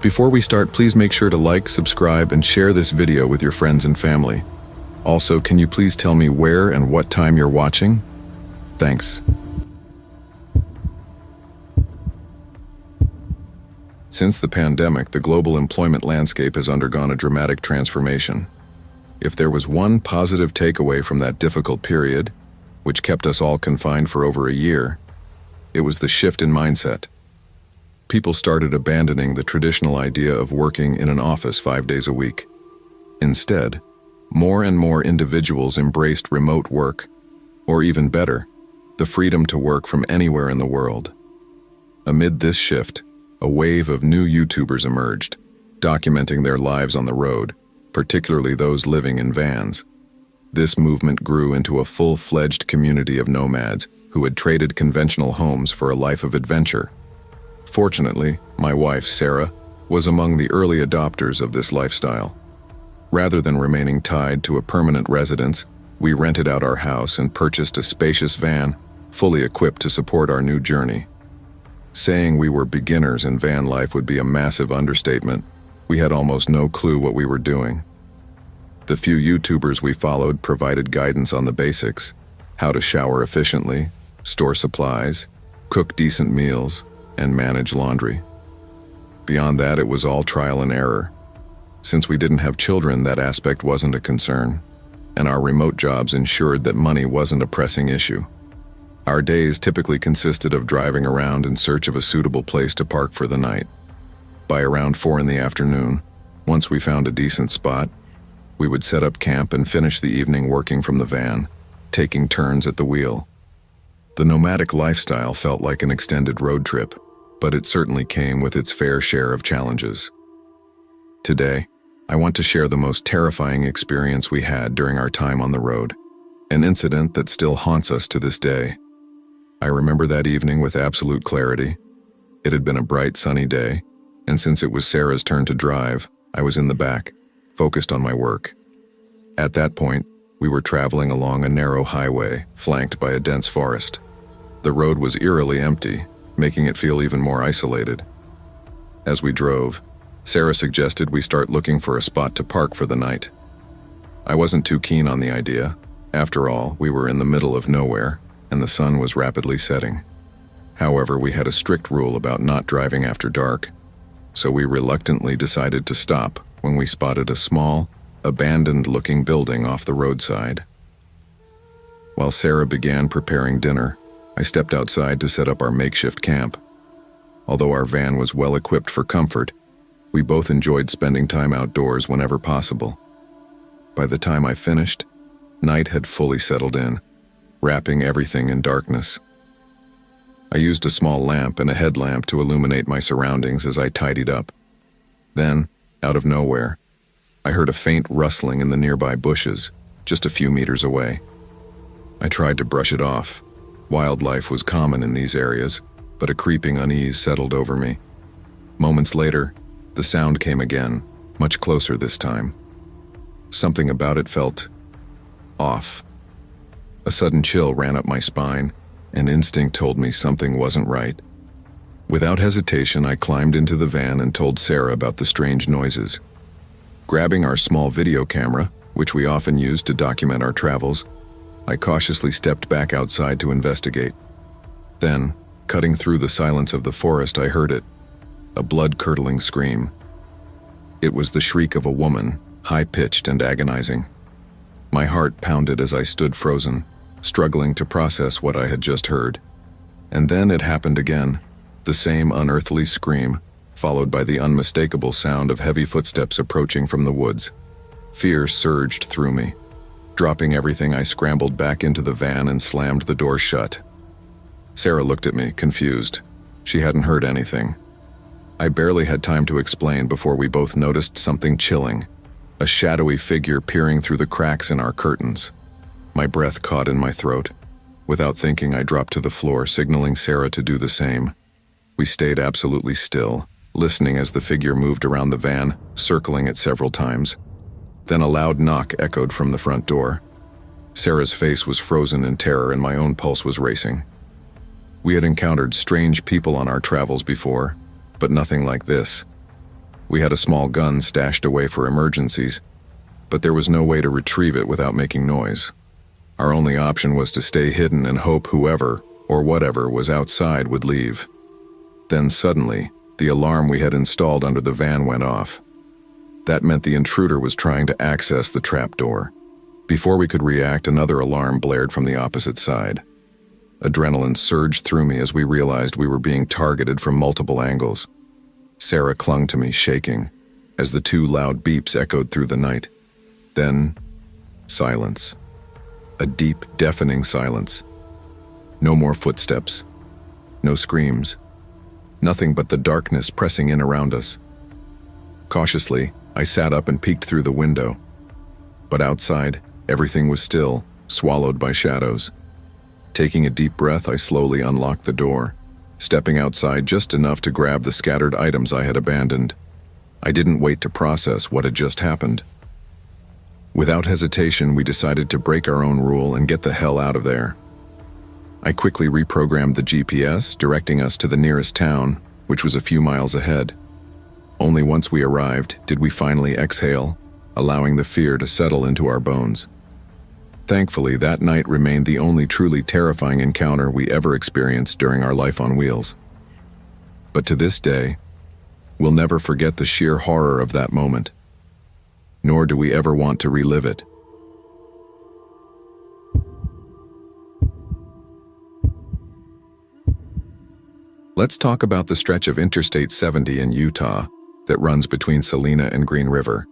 Before we start, please make sure to like, subscribe, and share this video with your friends and family. Also, can you please tell me where and what time you're watching? Thanks. Since the pandemic, the global employment landscape has undergone a dramatic transformation. If there was one positive takeaway from that difficult period, which kept us all confined for over a year, it was the shift in mindset. People started abandoning the traditional idea of working in an office 5 days a week. Instead, more and more individuals embraced remote work, or even better, the freedom to work from anywhere in the world. Amid this shift, a wave of new YouTubers emerged, documenting their lives on the road, particularly those living in vans. This movement grew into a full-fledged community of nomads who had traded conventional homes for a life of adventure. Fortunately, my wife, Sarah, was among the early adopters of this lifestyle. Rather than remaining tied to a permanent residence, we rented out our house and purchased a spacious van, fully equipped to support our new journey. Saying we were beginners in van life would be a massive understatement. We had almost no clue what we were doing. The few YouTubers we followed provided guidance on the basics: how to shower efficiently, store supplies, cook decent meals, and manage laundry. Beyond that, it was all trial and error. Since we didn't have children, that aspect wasn't a concern, and our remote jobs ensured that money wasn't a pressing issue. Our days typically consisted of driving around in search of a suitable place to park for the night. By around 4 in the afternoon, once we found a decent spot, we would set up camp and finish the evening working from the van, taking turns at the wheel. The nomadic lifestyle felt like an extended road trip, but it certainly came with its fair share of challenges. Today, I want to share the most terrifying experience we had during our time on the road, an incident that still haunts us to this day. I remember that evening with absolute clarity. It had been a bright, sunny day, and since it was Sarah's turn to drive, I was in the back, focused on my work. At that point, we were traveling along a narrow highway, flanked by a dense forest. The road was eerily empty, making it feel even more isolated. As we drove, Sarah suggested we start looking for a spot to park for the night. I wasn't too keen on the idea. After all, we were in the middle of nowhere, and the sun was rapidly setting. However, we had a strict rule about not driving after dark, so we reluctantly decided to stop when we spotted a small, abandoned-looking building off the roadside. While Sarah began preparing dinner, I stepped outside to set up our makeshift camp. Although our van was well equipped for comfort, we both enjoyed spending time outdoors whenever possible. By the time I finished, night had fully settled in, wrapping everything in darkness. I used a small lamp and a headlamp to illuminate my surroundings as I tidied up. Then, out of nowhere, I heard a faint rustling in the nearby bushes, just a few meters away. I tried to brush it off. Wildlife was common in these areas, but a creeping unease settled over me. Moments later, the sound came again, much closer this time. Something about it felt off. A sudden chill ran up my spine, and instinct told me something wasn't right. Without hesitation, I climbed into the van and told Sarah about the strange noises. Grabbing our small video camera, which we often use to document our travels, I cautiously stepped back outside to investigate. Then, cutting through the silence of the forest, I heard it, a blood-curdling scream. It was the shriek of a woman, high-pitched and agonizing. My heart pounded as I stood frozen, struggling to process what I had just heard. And then it happened again, the same unearthly scream, followed by the unmistakable sound of heavy footsteps approaching from the woods. Fear surged through me. Dropping everything, I scrambled back into the van and slammed the door shut. Sarah looked at me, confused. She hadn't heard anything. I barely had time to explain before we both noticed something chilling, a shadowy figure peering through the cracks in our curtains. My breath caught in my throat. Without thinking, I dropped to the floor, signaling Sarah to do the same. We stayed absolutely still, listening as the figure moved around the van, circling it several times. Then a loud knock echoed from the front door. Sarah's face was frozen in terror and my own pulse was racing. We had encountered strange people on our travels before, but nothing like this. We had a small gun stashed away for emergencies, but there was no way to retrieve it without making noise. Our only option was to stay hidden and hope whoever or whatever was outside would leave. Then suddenly, the alarm we had installed under the van went off. That meant the intruder was trying to access the trapdoor. Before we could react, another alarm blared from the opposite side. Adrenaline surged through me as we realized we were being targeted from multiple angles. Sarah clung to me, shaking, as the two loud beeps echoed through the night. Then, silence. A deep, deafening silence. No more footsteps. No screams. Nothing but the darkness pressing in around us. Cautiously, I sat up and peeked through the window. But outside, everything was still, swallowed by shadows. Taking a deep breath, I slowly unlocked the door, stepping outside just enough to grab the scattered items I had abandoned. I didn't wait to process what had just happened. Without hesitation, we decided to break our own rule and get the hell out of there. I quickly reprogrammed the GPS, directing us to the nearest town, which was a few miles ahead. Only once we arrived did we finally exhale, allowing the fear to settle into our bones. Thankfully, that night remained the only truly terrifying encounter we ever experienced during our life on wheels. But to this day, we'll never forget the sheer horror of that moment. Nor do we ever want to relive it. Let's talk about the stretch of Interstate 70 in Utah that runs between Salina and Green River.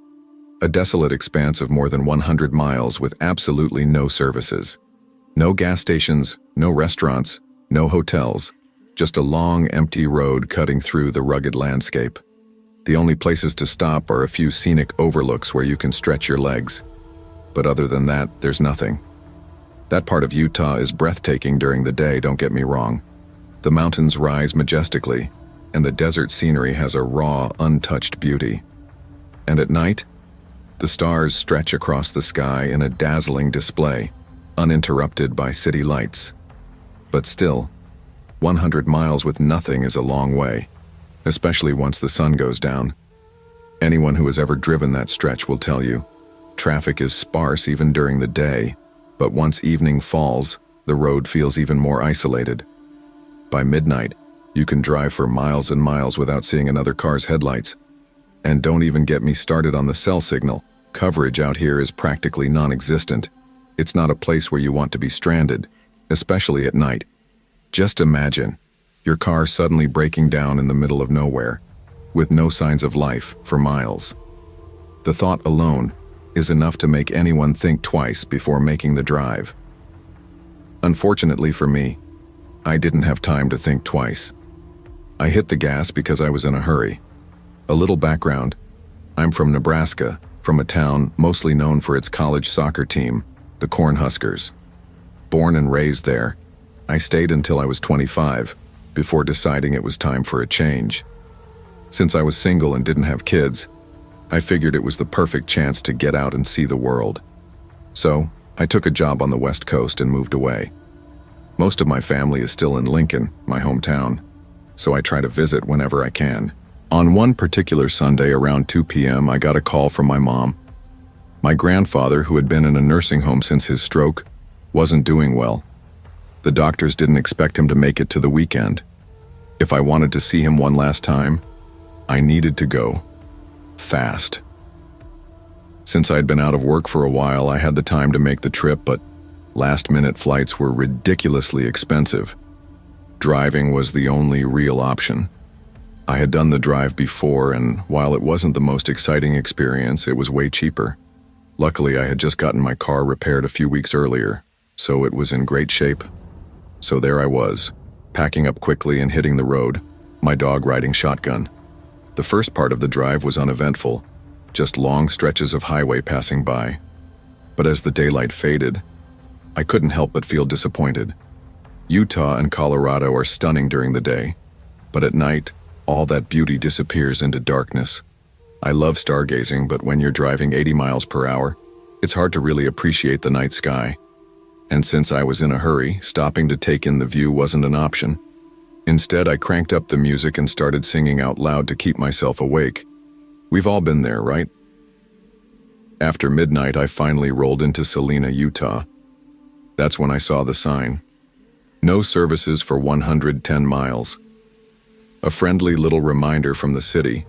A desolate expanse of more than 100 miles with absolutely no services. No gas stations, no restaurants, no hotels, just a long, empty road cutting through the rugged landscape. The only places to stop are a few scenic overlooks where you can stretch your legs. But other than that, there's nothing. That part of Utah is breathtaking during the day, don't get me wrong. The mountains rise majestically, and the desert scenery has a raw, untouched beauty. And at night, the stars stretch across the sky in a dazzling display, uninterrupted by city lights. But still, 100 miles with nothing is a long way, especially once the sun goes down. Anyone who has ever driven that stretch will tell you, traffic is sparse even during the day, but once evening falls, the road feels even more isolated. By midnight, you can drive for miles and miles without seeing another car's headlights. And don't even get me started on the cell signal. Coverage out here is practically non-existent. It's not a place where you want to be stranded, especially at night. Just imagine your car suddenly breaking down in the middle of nowhere, with no signs of life for miles. The thought alone is enough to make anyone think twice before making the drive. Unfortunately for me, I didn't have time to think twice. I hit the gas because I was in a hurry. A little background. I'm from Nebraska, from a town mostly known for its college soccer team, the Cornhuskers. Born and raised there, I stayed until I was 25, before deciding it was time for a change. Since I was single and didn't have kids, I figured it was the perfect chance to get out and see the world. So, I took a job on the West Coast and moved away. Most of my family is still in Lincoln, my hometown, so I try to visit whenever I can. On one particular Sunday around 2 p.m., I got a call from my mom. My grandfather, who had been in a nursing home since his stroke, wasn't doing well. The doctors didn't expect him to make it to the weekend. If I wanted to see him one last time, I needed to go. Fast. Since I'd been out of work for a while, I had the time to make the trip, but last-minute flights were ridiculously expensive. Driving was the only real option. I had done the drive before, and while it wasn't the most exciting experience, it was way cheaper. Luckily, I had just gotten my car repaired a few weeks earlier, so it was in great shape. So there I was, packing up quickly and hitting the road, my dog riding shotgun. The first part of the drive was uneventful, just long stretches of highway passing by. But as the daylight faded, I couldn't help but feel disappointed. Utah and Colorado are stunning during the day, but at night, all that beauty disappears into darkness. I love stargazing, but when you're driving 80 miles per hour, it's hard to really appreciate the night sky. And since I was in a hurry, stopping to take in the view wasn't an option. Instead, I cranked up the music and started singing out loud to keep myself awake. We've all been there, right? After midnight, I finally rolled into Salina, Utah. That's when I saw the sign. No services for 110 miles. A friendly little reminder from the city,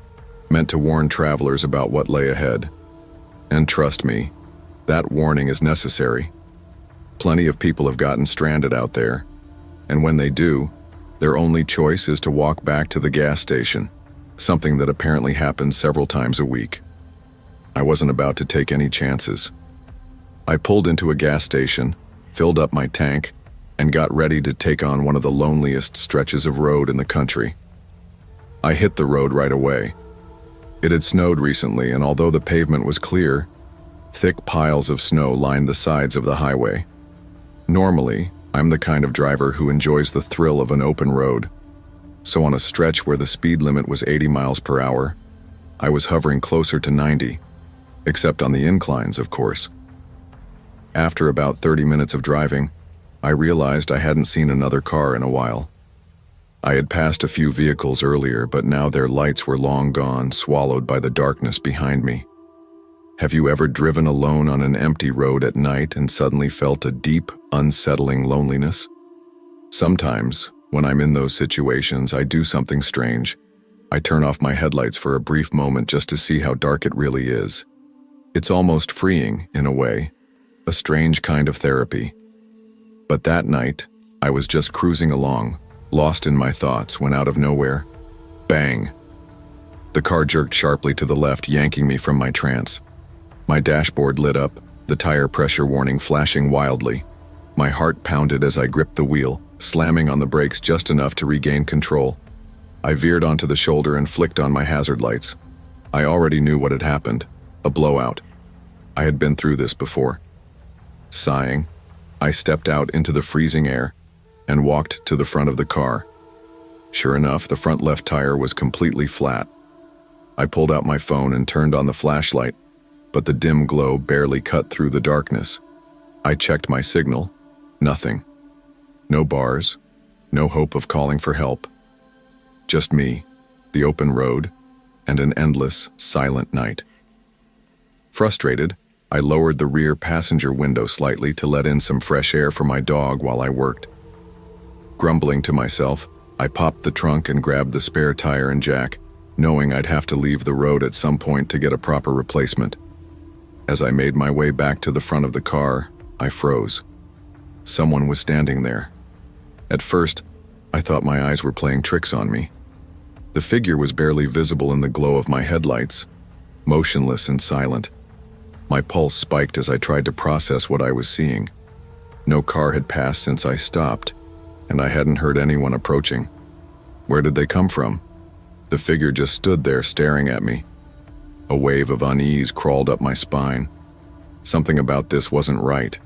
meant to warn travelers about what lay ahead. And trust me, that warning is necessary. Plenty of people have gotten stranded out there, and when they do, their only choice is to walk back to the gas station, something that apparently happens several times a week. I wasn't about to take any chances. I pulled into a gas station, filled up my tank, and got ready to take on one of the loneliest stretches of road in the country. I hit the road right away. It had snowed recently, and although the pavement was clear, thick piles of snow lined the sides of the highway. Normally, I'm the kind of driver who enjoys the thrill of an open road. So on a stretch where the speed limit was 80 miles per hour, I was hovering closer to 90, except on the inclines, of course. After about 30 minutes of driving, I realized I hadn't seen another car in a while. I had passed a few vehicles earlier, but now their lights were long gone, swallowed by the darkness behind me. Have you ever driven alone on an empty road at night and suddenly felt a deep, unsettling loneliness? Sometimes, when I'm in those situations, I do something strange. I turn off my headlights for a brief moment just to see how dark it really is. It's almost freeing, in a way, a strange kind of therapy. But that night, I was just cruising along, lost in my thoughts, when out of nowhere, bang! The car jerked sharply to the left, yanking me from my trance. My dashboard lit up, the tire pressure warning flashing wildly. My heart pounded as I gripped the wheel, slamming on the brakes just enough to regain control. I veered onto the shoulder and flicked on my hazard lights. I already knew what had happened, a blowout. I had been through this before. Sighing, I stepped out into the freezing air and walked to the front of the car. Sure enough, the front left tire was completely flat. I pulled out my phone and turned on the flashlight, but the dim glow barely cut through the darkness. I checked my signal. Nothing. No bars. No hope of calling for help. Just me, the open road, and an endless, silent night. Frustrated, I lowered the rear passenger window slightly to let in some fresh air for my dog while I worked. Grumbling to myself, I popped the trunk and grabbed the spare tire and jack, knowing I'd have to leave the road at some point to get a proper replacement. As I made my way back to the front of the car, I froze. Someone was standing there. At first, I thought my eyes were playing tricks on me. The figure was barely visible in the glow of my headlights, motionless and silent. My pulse spiked as I tried to process what I was seeing. No car had passed since I stopped, and I hadn't heard anyone approaching. Where did they come from? The figure just stood there staring at me. A wave of unease crawled up my spine. Something about this wasn't right.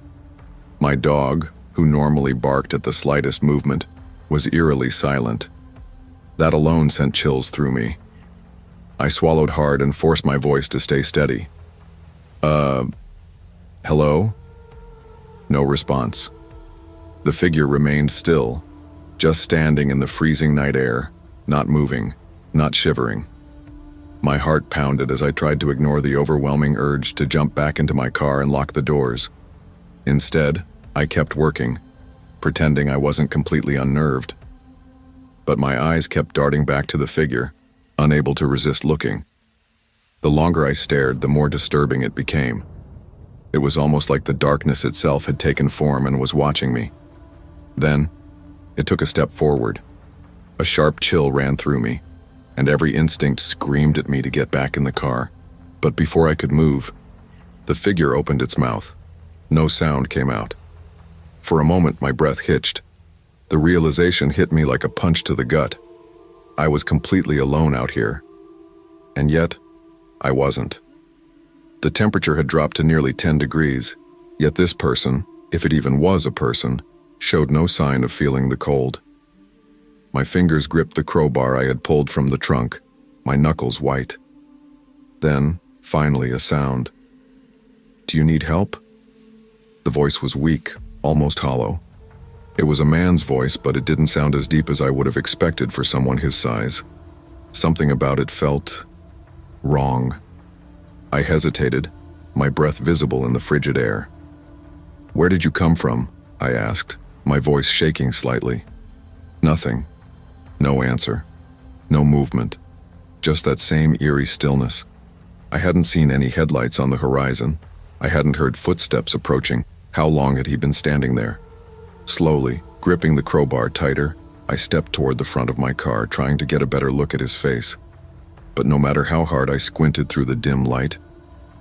My dog, who normally barked at the slightest movement, was eerily silent. That alone sent chills through me. I swallowed hard and forced my voice to stay steady. Hello? No response. The figure remained still, just standing in the freezing night air, not moving, not shivering. My heart pounded as I tried to ignore the overwhelming urge to jump back into my car and lock the doors. Instead, I kept working, pretending I wasn't completely unnerved. But my eyes kept darting back to the figure, unable to resist looking. The longer I stared, the more disturbing it became. It was almost like the darkness itself had taken form and was watching me. Then, it took a step forward. A sharp chill ran through me, and every instinct screamed at me to get back in the car. But before I could move, the figure opened its mouth. No sound came out. For a moment, my breath hitched. The realization hit me like a punch to the gut. I was completely alone out here. And yet, I wasn't. The temperature had dropped to nearly 10 degrees, yet this person, if it even was a person, showed no sign of feeling the cold. My fingers gripped the crowbar I had pulled from the trunk, my knuckles white. Then, finally, a sound. "Do you need help?" The voice was weak, almost hollow. It was a man's voice, but it didn't sound as deep as I would have expected for someone his size. Something about it felt Wrong. I hesitated, my breath visible in the frigid air. "Where did you come from?" I asked, my voice shaking slightly. Nothing. No answer. No movement. Just that same eerie stillness. I hadn't seen any headlights on the horizon. I hadn't heard footsteps approaching. How long had he been standing there? Slowly, gripping the crowbar tighter, I stepped toward the front of my car, trying to get a better look at his face. But no matter how hard I squinted through the dim light,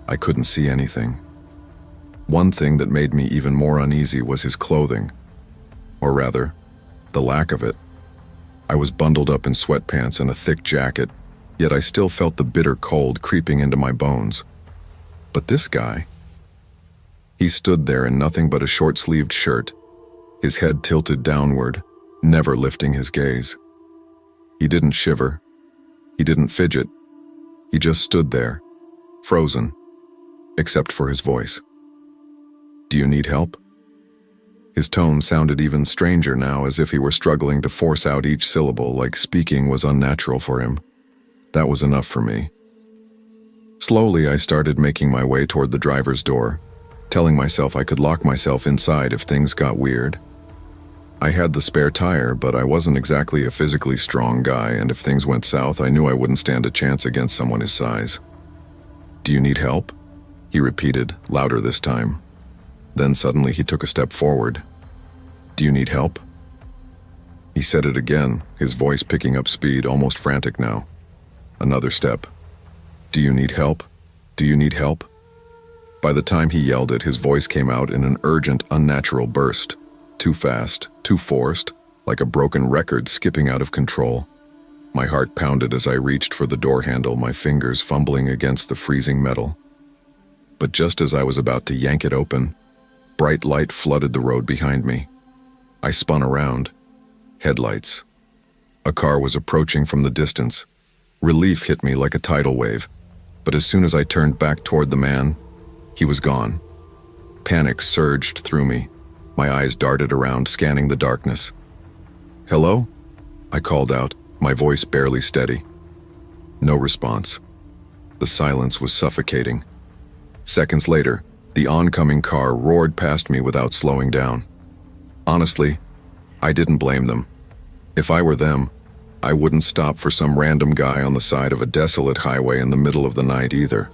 I couldn't see anything. One thing that made me even more uneasy was his clothing. Or rather, the lack of it. I was bundled up in sweatpants and a thick jacket, yet I still felt the bitter cold creeping into my bones. But this guy... He stood there in nothing but a short-sleeved shirt, his head tilted downward, never lifting his gaze. He didn't shiver. He didn't fidget. He just stood there, frozen, except for his voice. "Do you need help?" His tone sounded even stranger now, as if he were struggling to force out each syllable, like speaking was unnatural for him. That was enough for me. Slowly, I started making my way toward the driver's door, telling myself I could lock myself inside if things got weird. I had the spare tire, but I wasn't exactly a physically strong guy, and if things went south, I knew I wouldn't stand a chance against someone his size. "Do you need help?" he repeated, louder this time. Then suddenly he took a step forward. "Do you need help?" He said it again, his voice picking up speed, almost frantic now. Another step. "Do you need help? Do you need help?" By the time he yelled it, his voice came out in an urgent, unnatural burst. Too fast, too forced, like a broken record skipping out of control. My heart pounded as I reached for the door handle, my fingers fumbling against the freezing metal. But just as I was about to yank it open, bright light flooded the road behind me. I spun around. Headlights. A car was approaching from the distance. Relief hit me like a tidal wave, but as soon as I turned back toward the man, he was gone. Panic surged through me. My eyes darted around, scanning the darkness. "Hello?" I called out, my voice barely steady. No response. The silence was suffocating. Seconds later, the oncoming car roared past me without slowing down. Honestly, I didn't blame them. If I were them, I wouldn't stop for some random guy on the side of a desolate highway in the middle of the night either.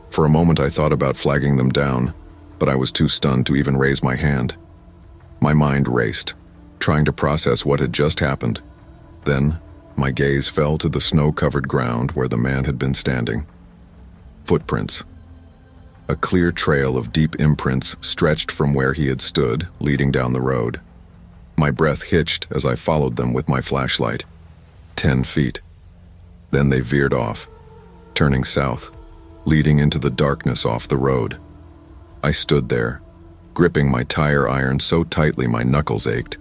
For a moment I thought about flagging them down, but I was too stunned to even raise my hand. My mind raced, trying to process what had just happened. Then, my gaze fell to the snow-covered ground where the man had been standing. Footprints. A clear trail of deep imprints stretched from where he had stood, leading down the road. My breath hitched as I followed them with my flashlight. 10 feet. Then they veered off, turning south, leading into the darkness off the road. I stood there, gripping my tire iron so tightly my knuckles ached.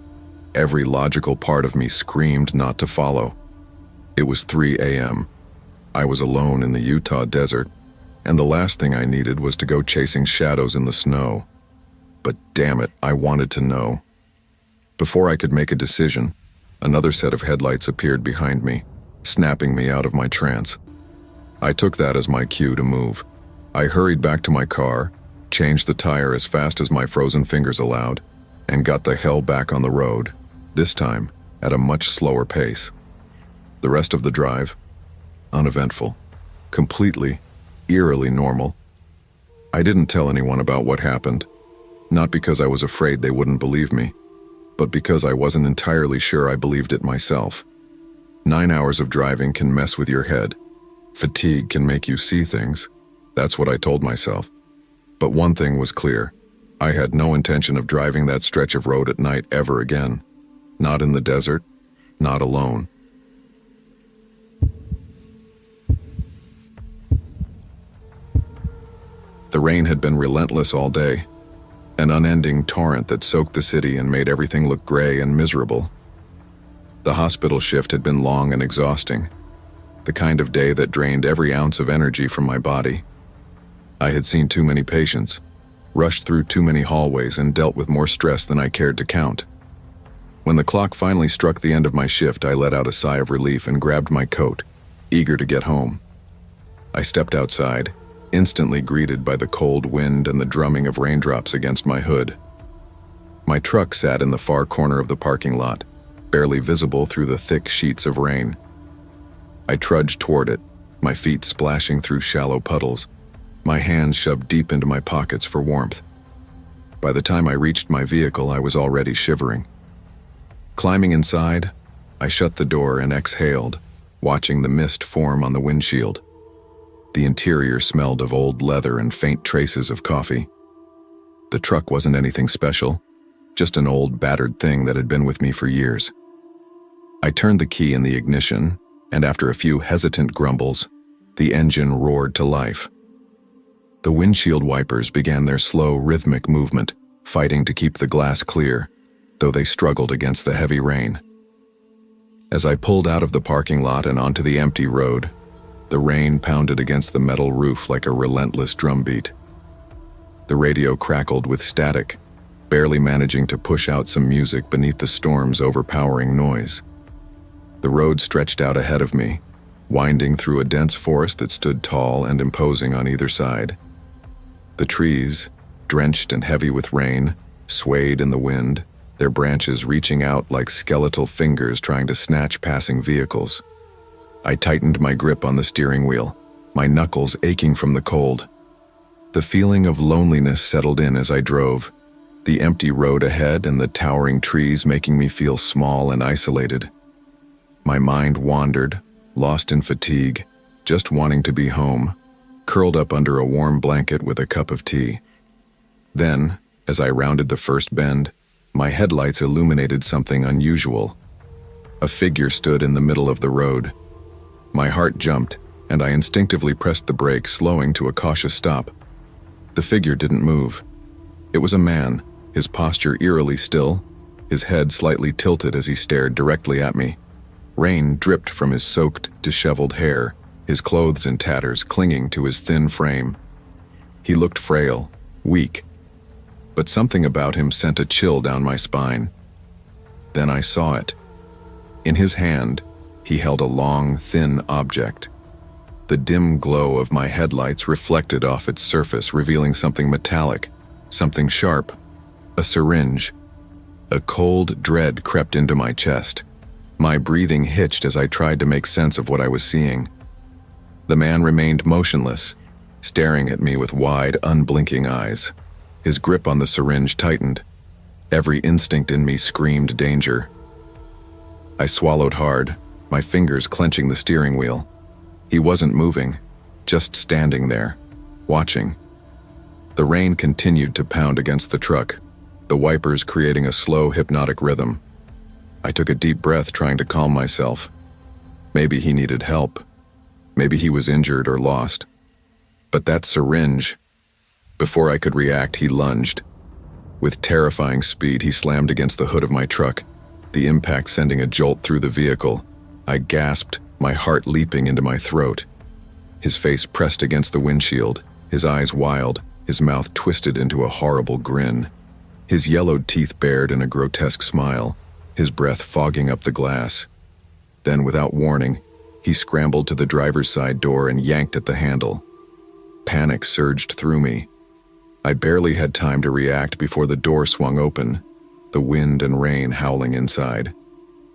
Every logical part of me screamed not to follow. It was 3 a.m. I was alone in the Utah desert, and the last thing I needed was to go chasing shadows in the snow. But damn it, I wanted to know. Before I could make a decision, another set of headlights appeared behind me, snapping me out of my trance. I took that as my cue to move. I hurried back to my car, changed the tire as fast as my frozen fingers allowed, and got the hell back on the road, this time at a much slower pace. The rest of the drive, uneventful, completely, eerily normal. I didn't tell anyone about what happened, not because I was afraid they wouldn't believe me, but because I wasn't entirely sure I believed it myself. 9 hours of driving can mess with your head. Fatigue can make you see things. That's what I told myself. But one thing was clear. I had no intention of driving that stretch of road at night ever again. Not in the desert, not alone. The rain had been relentless all day, an unending torrent that soaked the city and made everything look gray and miserable. The hospital shift had been long and exhausting, the kind of day that drained every ounce of energy from my body. I had seen too many patients, rushed through too many hallways, and dealt with more stress than I cared to count. When the clock finally struck the end of my shift, I let out a sigh of relief and grabbed my coat, eager to get home. I stepped outside, instantly greeted by the cold wind and the drumming of raindrops against my hood. My truck sat in the far corner of the parking lot, barely visible through the thick sheets of rain. I trudged toward it, my feet splashing through shallow puddles, my hands shoved deep into my pockets for warmth. By the time I reached my vehicle, I was already shivering. Climbing inside, I shut the door and exhaled, watching the mist form on the windshield. The interior smelled of old leather and faint traces of coffee. The truck wasn't anything special, just an old, battered thing that had been with me for years. I turned the key in the ignition, and after a few hesitant grumbles, the engine roared to life. The windshield wipers began their slow, rhythmic movement, fighting to keep the glass clear, though they struggled against the heavy rain. As I pulled out of the parking lot and onto the empty road, the rain pounded against the metal roof like a relentless drumbeat. The radio crackled with static, barely managing to push out some music beneath the storm's overpowering noise. The road stretched out ahead of me, winding through a dense forest that stood tall and imposing on either side. The trees, drenched and heavy with rain, swayed in the wind, their branches reaching out like skeletal fingers trying to snatch passing vehicles. I tightened my grip on the steering wheel, my knuckles aching from the cold. The feeling of loneliness settled in as I drove, the empty road ahead and the towering trees making me feel small and isolated. My mind wandered, lost in fatigue, just wanting to be home, curled up under a warm blanket with a cup of tea. Then, as I rounded the first bend, my headlights illuminated something unusual. A figure stood in the middle of the road. My heart jumped, and I instinctively pressed the brake, slowing to a cautious stop. The figure didn't move. It was a man, his posture eerily still, his head slightly tilted as he stared directly at me. Rain dripped from his soaked, disheveled hair, his clothes in tatters clinging to his thin frame. He looked frail, weak, but something about him sent a chill down my spine. Then I saw it. In his hand, he held a long, thin object. The dim glow of my headlights reflected off its surface, revealing something metallic, something sharp, a syringe. A cold dread crept into my chest. My breathing hitched as I tried to make sense of what I was seeing. The man remained motionless, staring at me with wide, unblinking eyes. His grip on the syringe tightened. Every instinct in me screamed danger. I swallowed hard, my fingers clenching the steering wheel. He wasn't moving, just standing there, watching. The rain continued to pound against the truck, the wipers creating a slow, hypnotic rhythm. I took a deep breath, trying to calm myself. Maybe he needed help. Maybe he was injured or lost. But that syringe... Before I could react, he lunged. With terrifying speed, he slammed against the hood of my truck, the impact sending a jolt through the vehicle. I gasped, my heart leaping into my throat. His face pressed against the windshield, his eyes wild, his mouth twisted into a horrible grin. His yellowed teeth bared in a grotesque smile, his breath fogging up the glass. Then, without warning, he scrambled to the driver's side door and yanked at the handle. Panic surged through me. I barely had time to react before the door swung open, the wind and rain howling inside.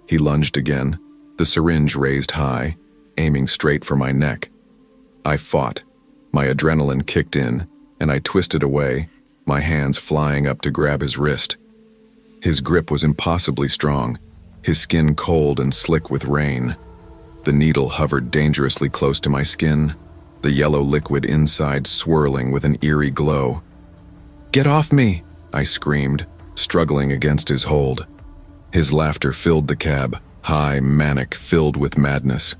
He lunged again, the syringe raised high, aiming straight for my neck. I fought. My adrenaline kicked in, and I twisted away, my hands flying up to grab his wrist. His grip was impossibly strong, his skin cold and slick with rain. The needle hovered dangerously close to my skin, the yellow liquid inside swirling with an eerie glow. "Get off me!" I screamed, struggling against his hold. His laughter filled the cab, high, manic, filled with madness.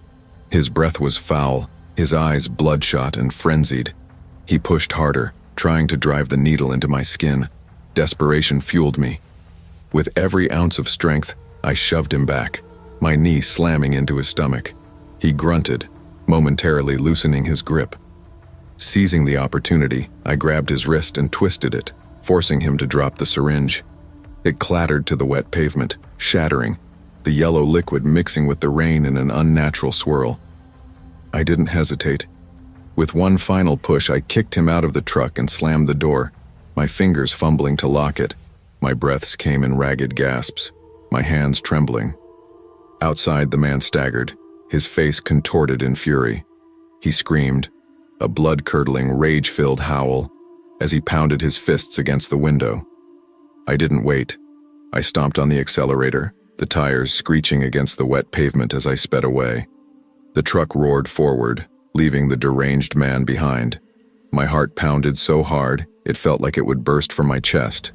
His breath was foul, his eyes bloodshot and frenzied. He pushed harder, trying to drive the needle into my skin. Desperation fueled me. With every ounce of strength, I shoved him back, my knee slamming into his stomach. He grunted, momentarily loosening his grip. Seizing the opportunity, I grabbed his wrist and twisted it, forcing him to drop the syringe. It clattered to the wet pavement, shattering, the yellow liquid mixing with the rain in an unnatural swirl. I didn't hesitate. With one final push, I kicked him out of the truck and slammed the door, my fingers fumbling to lock it. My breaths came in ragged gasps, my hands trembling. Outside, the man staggered, his face contorted in fury. He screamed, a blood-curdling, rage-filled howl, as he pounded his fists against the window. I didn't wait. I stomped on the accelerator, the tires screeching against the wet pavement as I sped away. The truck roared forward, leaving the deranged man behind. My heart pounded so hard, it felt like it would burst from my chest.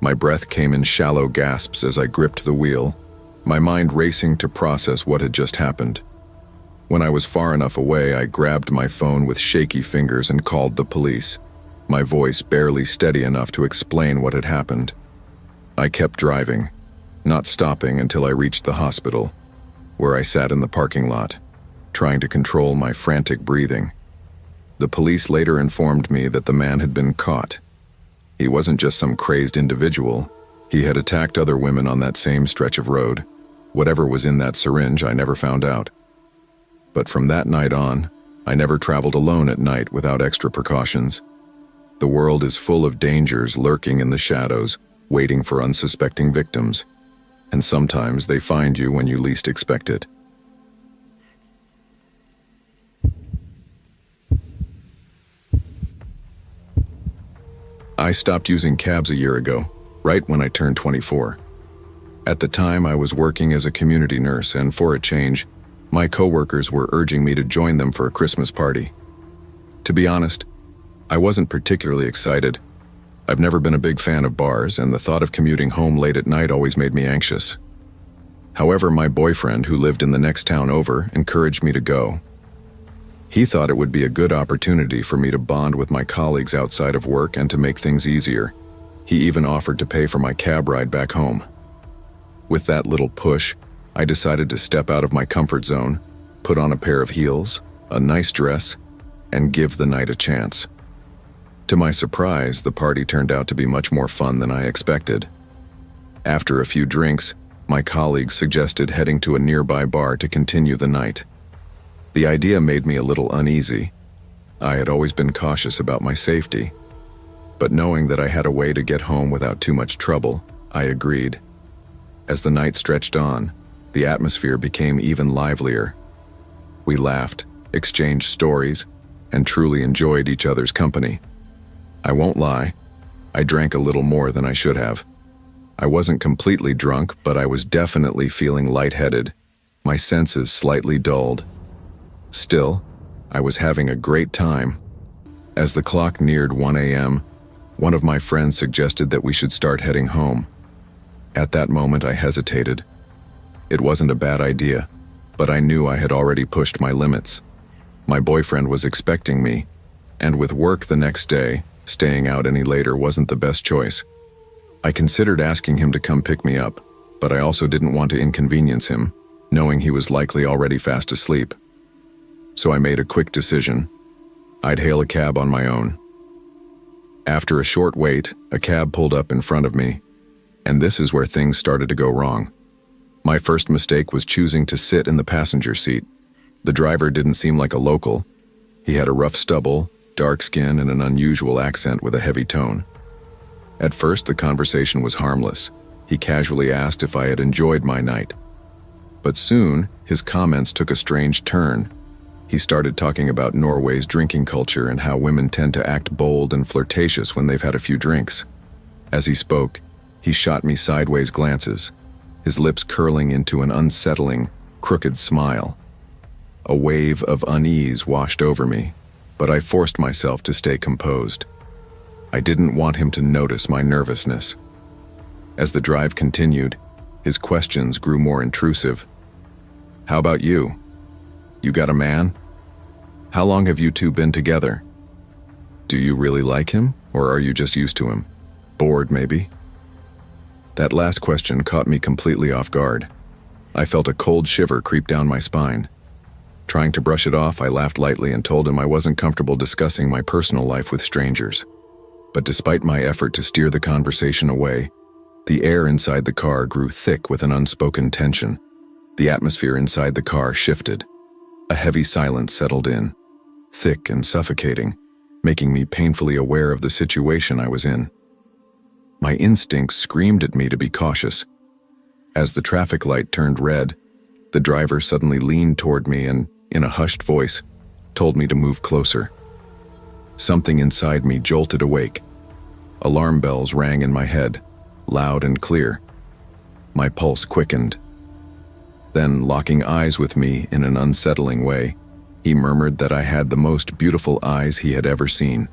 My breath came in shallow gasps as I gripped the wheel, my mind racing to process what had just happened. When I was far enough away, I grabbed my phone with shaky fingers and called the police, my voice barely steady enough to explain what had happened. I kept driving, not stopping until I reached the hospital, where I sat in the parking lot, trying to control my frantic breathing. The police later informed me that the man had been caught. He wasn't just some crazed individual. He had attacked other women on that same stretch of road. Whatever was in that syringe, I never found out. But from that night on, I never traveled alone at night without extra precautions. The world is full of dangers lurking in the shadows, waiting for unsuspecting victims. And sometimes they find you when you least expect it. I stopped using cabs a year ago, right when I turned 24. At the time, I was working as a community nurse, and for a change, my coworkers were urging me to join them for a Christmas party. To be honest, I wasn't particularly excited. I've never been a big fan of bars, and the thought of commuting home late at night always made me anxious. However, my boyfriend, who lived in the next town over, encouraged me to go. He thought it would be a good opportunity for me to bond with my colleagues outside of work and to make things easier. He even offered to pay for my cab ride back home. With that little push, I decided to step out of my comfort zone, put on a pair of heels, a nice dress, and give the night a chance. To my surprise, the party turned out to be much more fun than I expected. After a few drinks, my colleagues suggested heading to a nearby bar to continue the night. The idea made me a little uneasy. I had always been cautious about my safety, but knowing that I had a way to get home without too much trouble, I agreed. As the night stretched on, the atmosphere became even livelier. We laughed, exchanged stories, and truly enjoyed each other's company. I won't lie, I drank a little more than I should have. I wasn't completely drunk, but I was definitely feeling lightheaded, my senses slightly dulled. Still, I was having a great time. As the clock neared 1 a.m., one of my friends suggested that we should start heading home. At that moment, I hesitated. It wasn't a bad idea, but I knew I had already pushed my limits. My boyfriend was expecting me, and with work the next day, staying out any later wasn't the best choice. I considered asking him to come pick me up, but I also didn't want to inconvenience him, knowing he was likely already fast asleep. So I made a quick decision. I'd hail a cab on my own. After a short wait, a cab pulled up in front of me, and this is where things started to go wrong. My first mistake was choosing to sit in the passenger seat. The driver didn't seem like a local. He had a rough stubble, dark skin, and an unusual accent with a heavy tone. At first, the conversation was harmless. He casually asked if I had enjoyed my night. But soon, his comments took a strange turn. He started talking about Norway's drinking culture and how women tend to act bold and flirtatious when they've had a few drinks. As he spoke, he shot me sideways glances, his lips curling into an unsettling, crooked smile. A wave of unease washed over me, but I forced myself to stay composed. I didn't want him to notice my nervousness. As the drive continued, his questions grew more intrusive. "How about you? You got a man? How long have you two been together? Do you really like him, or are you just used to him? Bored, maybe?" That last question caught me completely off guard. I felt a cold shiver creep down my spine. Trying to brush it off, I laughed lightly and told him I wasn't comfortable discussing my personal life with strangers. But despite my effort to steer the conversation away, the air inside the car grew thick with an unspoken tension. The atmosphere inside the car shifted. A heavy silence settled in, thick and suffocating, making me painfully aware of the situation I was in. My instincts screamed at me to be cautious. As the traffic light turned red, the driver suddenly leaned toward me and, in a hushed voice, told me to move closer. Something inside me jolted awake. Alarm bells rang in my head, loud and clear. My pulse quickened. Then, locking eyes with me in an unsettling way, he murmured that I had the most beautiful eyes he had ever seen.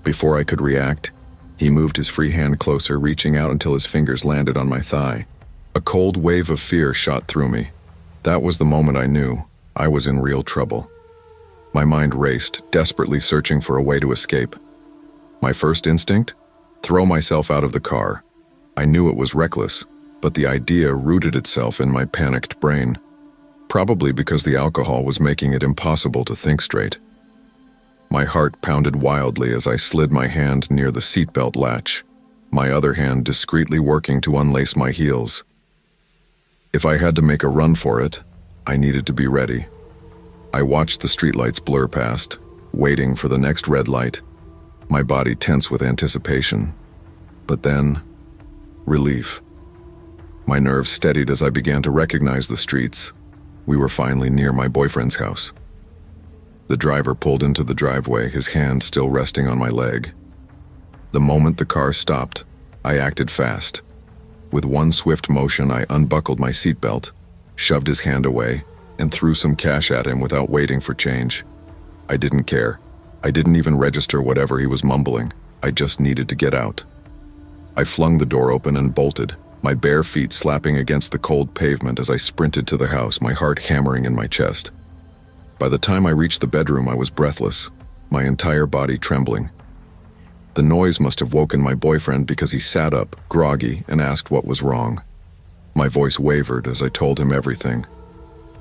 Before I could react, he moved his free hand closer, reaching out until his fingers landed on my thigh. A cold wave of fear shot through me. That was the moment I knew I was in real trouble. My mind raced, desperately searching for a way to escape. My first instinct? Throw myself out of the car. I knew it was reckless, but the idea rooted itself in my panicked brain, probably because the alcohol was making it impossible to think straight. My heart pounded wildly as I slid my hand near the seatbelt latch, my other hand discreetly working to unlace my heels. If I had to make a run for it, I needed to be ready. I watched the streetlights blur past, waiting for the next red light, my body tense with anticipation. But then, relief. My nerves steadied as I began to recognize the streets. We were finally near my boyfriend's house. The driver pulled into the driveway, his hand still resting on my leg. The moment the car stopped, I acted fast. With one swift motion, I unbuckled my seatbelt, shoved his hand away, and threw some cash at him without waiting for change. I didn't care. I didn't even register whatever he was mumbling. I just needed to get out. I flung the door open and bolted, my bare feet slapping against the cold pavement as I sprinted to the house, my heart hammering in my chest. By the time I reached the bedroom, I was breathless, my entire body trembling. The noise must have woken my boyfriend because he sat up, groggy, and asked what was wrong. My voice wavered as I told him everything.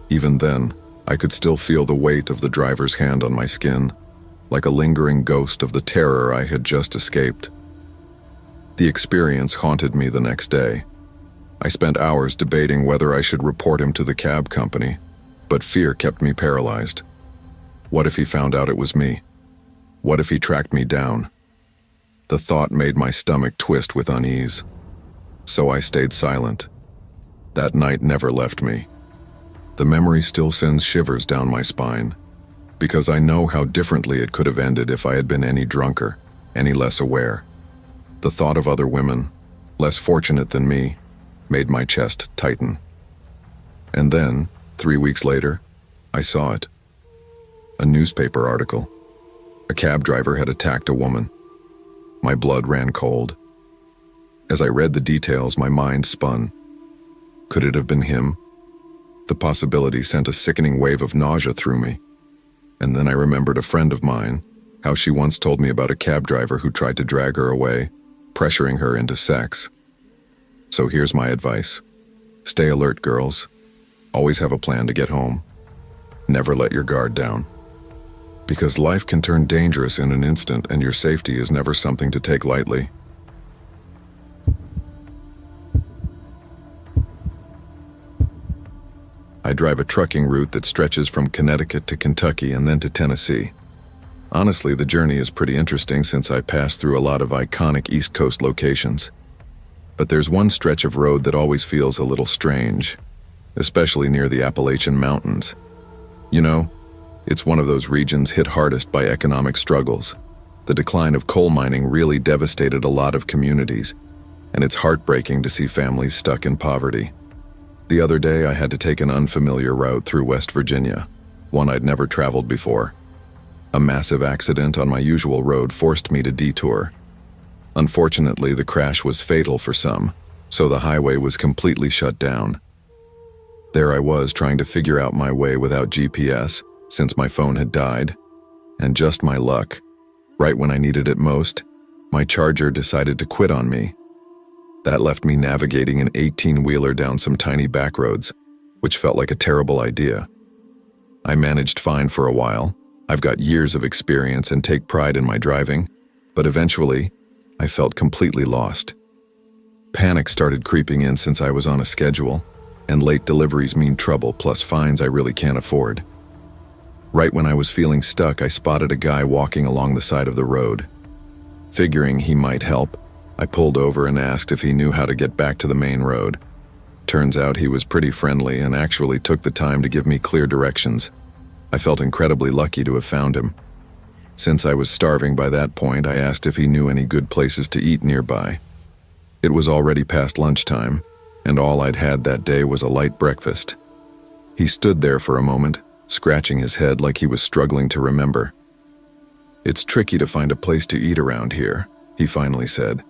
Even then, I could still feel the weight of the driver's hand on my skin, like a lingering ghost of the terror I had just escaped. The experience haunted me the next day. I spent hours debating whether I should report him to the cab company, but fear kept me paralyzed. What if he found out it was me? What if he tracked me down? The thought made my stomach twist with unease. So I stayed silent. That night never left me. The memory still sends shivers down my spine, because I know how differently it could have ended if I had been any drunker, any less aware. The thought of other women, less fortunate than me, made my chest tighten. And then, 3 weeks later, I saw it. A newspaper article. A cab driver had attacked a woman. My blood ran cold. As I read the details, my mind spun. Could it have been him? The possibility sent a sickening wave of nausea through me. And then I remembered a friend of mine, how she once told me about a cab driver who tried to drag her away, pressuring her into sex. So here's my advice. Stay alert, girls. Always have a plan to get home. Never let your guard down. Because life can turn dangerous in an instant, and your safety is never something to take lightly. I drive a trucking route that stretches from Connecticut to Kentucky and then to Tennessee. Honestly, the journey is pretty interesting since I pass through a lot of iconic East Coast locations. But there's one stretch of road that always feels a little strange, especially near the Appalachian Mountains. You know, it's one of those regions hit hardest by economic struggles. The decline of coal mining really devastated a lot of communities, and it's heartbreaking to see families stuck in poverty. The other day, I had to take an unfamiliar route through West Virginia, one I'd never traveled before. A massive accident on my usual road forced me to detour. Unfortunately, the crash was fatal for some, so the highway was completely shut down. There I was trying to figure out my way without GPS, since my phone had died. And just my luck, right when I needed it most, my charger decided to quit on me. That left me navigating an 18-wheeler down some tiny back roads, which felt like a terrible idea. I managed fine for a while. I've got years of experience and take pride in my driving, but eventually, I felt completely lost. Panic started creeping in since I was on a schedule, and late deliveries mean trouble plus fines I really can't afford. Right when I was feeling stuck, I spotted a guy walking along the side of the road. Figuring he might help, I pulled over and asked if he knew how to get back to the main road. Turns out he was pretty friendly and actually took the time to give me clear directions. I felt incredibly lucky to have found him. Since I was starving by that point, I asked if he knew any good places to eat nearby. It was already past lunchtime, and all I'd had that day was a light breakfast. He stood there for a moment, scratching his head like he was struggling to remember. "It's tricky to find a place to eat around here," he finally said.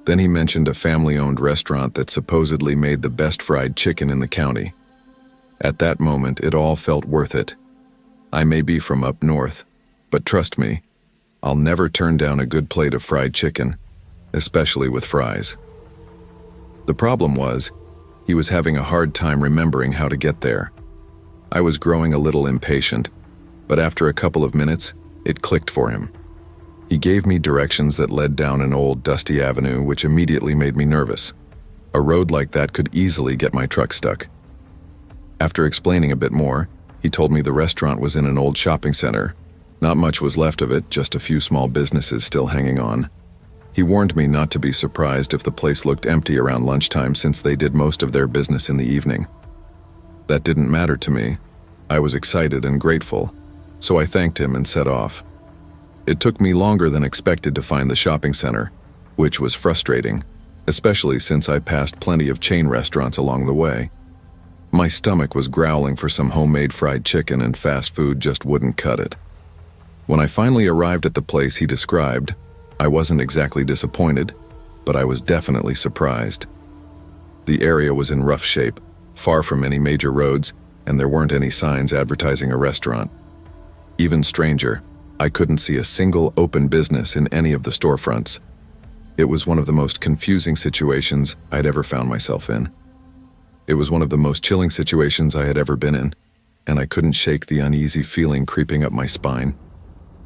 Then he mentioned a family-owned restaurant that supposedly made the best fried chicken in the county. At that moment, it all felt worth it. I may be from up north, but trust me, I'll never turn down a good plate of fried chicken, especially with fries. The problem was, he was having a hard time remembering how to get there. I was growing a little impatient, but after a couple of minutes, it clicked for him. He gave me directions that led down an old, dusty avenue, which immediately made me nervous. A road like that could easily get my truck stuck. After explaining a bit more, he told me the restaurant was in an old shopping center. Not much was left of it, just a few small businesses still hanging on. He warned me not to be surprised if the place looked empty around lunchtime, since they did most of their business in the evening. That didn't matter to me. I was excited and grateful, so I thanked him and set off. It took me longer than expected to find the shopping center, which was frustrating, especially since I passed plenty of chain restaurants along the way. My stomach was growling for some homemade fried chicken, and fast food just wouldn't cut it. When I finally arrived at the place he described, I wasn't exactly disappointed, but I was definitely surprised. The area was in rough shape, far from any major roads, and there weren't any signs advertising a restaurant. Even stranger, I couldn't see a single open business in any of the storefronts. It was one of the most confusing situations I'd ever found myself in. It was one of the most chilling situations I had ever been in, and I couldn't shake the uneasy feeling creeping up my spine.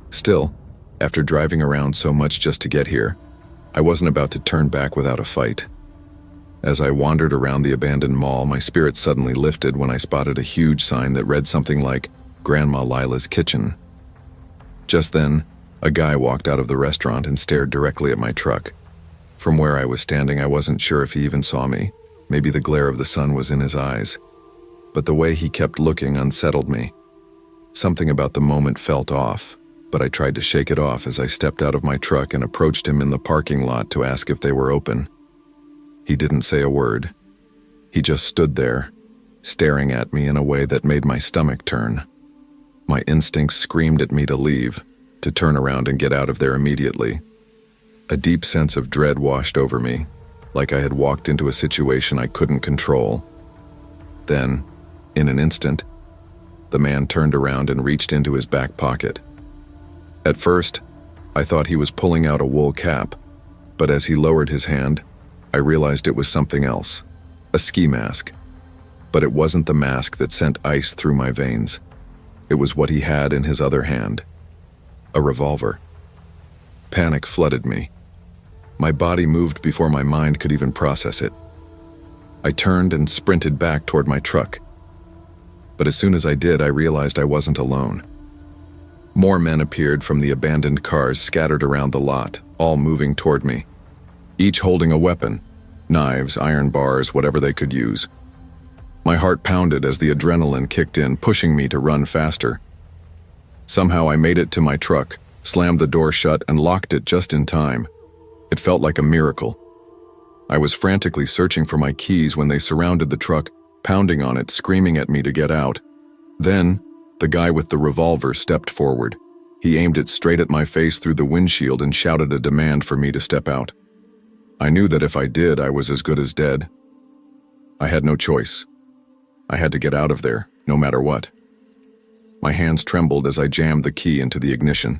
Still, after driving around so much just to get here, I wasn't about to turn back without a fight. As I wandered around the abandoned mall, my spirits suddenly lifted when I spotted a huge sign that read something like Grandma Lila's Kitchen. Just then, a guy walked out of the restaurant and stared directly at my truck. From where I was standing, I wasn't sure if he even saw me. Maybe the glare of the sun was in his eyes. But the way he kept looking unsettled me. Something about the moment felt off, but I tried to shake it off as I stepped out of my truck and approached him in the parking lot to ask if they were open. He didn't say a word. He just stood there, staring at me in a way that made my stomach turn. My instincts screamed at me to leave, to turn around and get out of there immediately. A deep sense of dread washed over me, like I had walked into a situation I couldn't control. Then, in an instant, the man turned around and reached into his back pocket. At first, I thought he was pulling out a wool cap, but as he lowered his hand, I realized it was something else, a ski mask. But it wasn't the mask that sent ice through my veins. It was what he had in his other hand, a revolver. Panic flooded me. My body moved before my mind could even process it. I turned and sprinted back toward my truck. But as soon as I did, I realized I wasn't alone. More men appeared from the abandoned cars scattered around the lot, all moving toward me, each holding a weapon, knives, iron bars, whatever they could use. My heart pounded as the adrenaline kicked in, pushing me to run faster. Somehow I made it to my truck, slammed the door shut, and locked it just in time. It felt like a miracle. I was frantically searching for my keys when they surrounded the truck, pounding on it, screaming at me to get out. Then, the guy with the revolver stepped forward. He aimed it straight at my face through the windshield and shouted a demand for me to step out. I knew that if I did, I was as good as dead. I had no choice. I had to get out of there, no matter what. My hands trembled as I jammed the key into the ignition.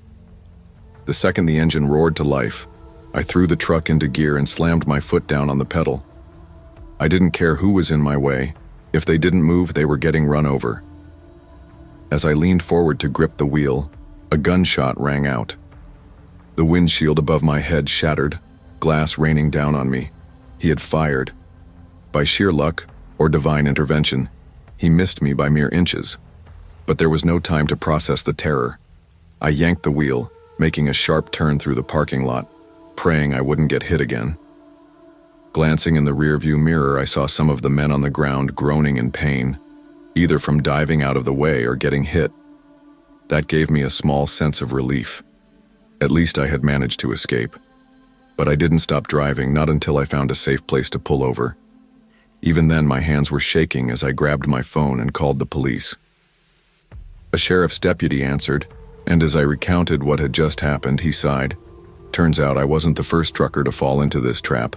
The second the engine roared to life, I threw the truck into gear and slammed my foot down on the pedal. I didn't care who was in my way. If they didn't move, they were getting run over. As I leaned forward to grip the wheel, a gunshot rang out. The windshield above my head shattered, glass raining down on me. He had fired. By sheer luck, or divine intervention, he missed me by mere inches. But there was no time to process the terror. I yanked the wheel, making a sharp turn through the parking lot, praying I wouldn't get hit again. Glancing in the rearview mirror, I saw some of the men on the ground groaning in pain, either from diving out of the way or getting hit. That gave me a small sense of relief. At least I had managed to escape. But I didn't stop driving, not until I found a safe place to pull over. Even then, my hands were shaking as I grabbed my phone and called the police. A sheriff's deputy answered, and as I recounted what had just happened, he sighed. Turns out I wasn't the first trucker to fall into this trap.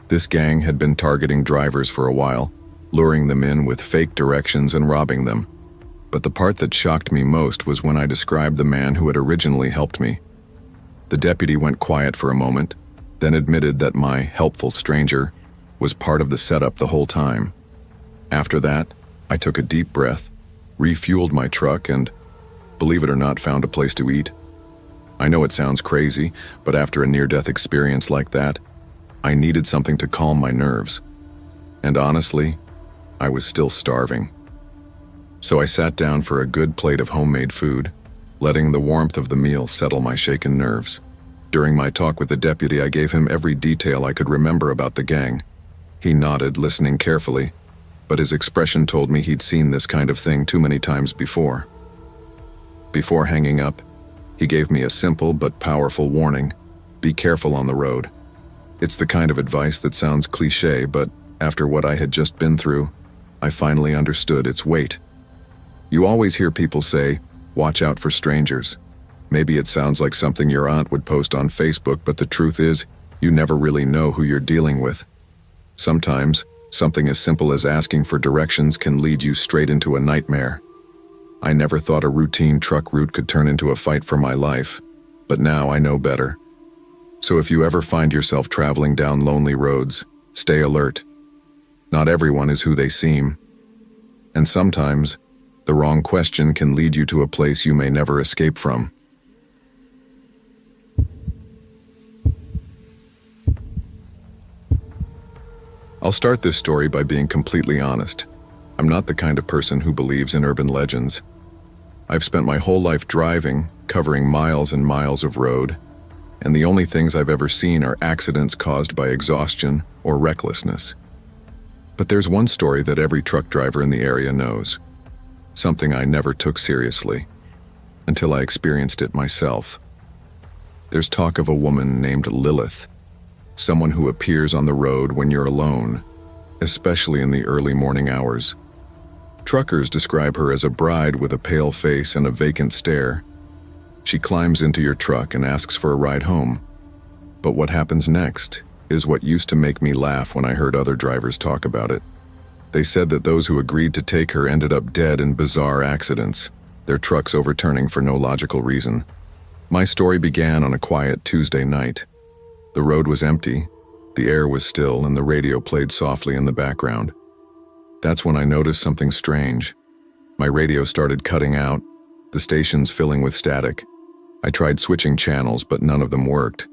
This gang had been targeting drivers for a while, luring them in with fake directions and robbing them. But the part that shocked me most was when I described the man who had originally helped me. The deputy went quiet for a moment, then admitted that my helpful stranger was part of the setup the whole time. After that, I took a deep breath, refueled my truck, and, believe it or not, found a place to eat. I know it sounds crazy, but after a near-death experience like that, I needed something to calm my nerves. And honestly, I was still starving. So I sat down for a good plate of homemade food, letting the warmth of the meal settle my shaken nerves. During my talk with the deputy, I gave him every detail I could remember about the gang. He nodded, listening carefully, but his expression told me he'd seen this kind of thing too many times before. Before hanging up, he gave me a simple but powerful warning: be careful on the road. It's the kind of advice that sounds cliché, but after what I had just been through, I finally understood its weight. You always hear people say, watch out for strangers. Maybe it sounds like something your aunt would post on Facebook, but the truth is, you never really know who you're dealing with. Sometimes, something as simple as asking for directions can lead you straight into a nightmare. I never thought a routine truck route could turn into a fight for my life, but now I know better. So if you ever find yourself traveling down lonely roads, stay alert. Not everyone is who they seem. And sometimes, the wrong question can lead you to a place you may never escape from. I'll start this story by being completely honest. I'm not the kind of person who believes in urban legends. I've spent my whole life driving, covering miles and miles of road, and the only things I've ever seen are accidents caused by exhaustion or recklessness. But there's one story that every truck driver in the area knows, something I never took seriously, until I experienced it myself. There's talk of a woman named Lilith, someone who appears on the road when you're alone, especially in the early morning hours. Truckers describe her as a bride with a pale face and a vacant stare. She climbs into your truck and asks for a ride home. But what happens next is what used to make me laugh when I heard other drivers talk about it. They said that those who agreed to take her ended up dead in bizarre accidents, their trucks overturning for no logical reason. My story began on a quiet Tuesday night. The road was empty, the air was still, and the radio played softly in the background. That's when I noticed something strange. My radio started cutting out, the stations filling with static. I tried switching channels, but none of them worked.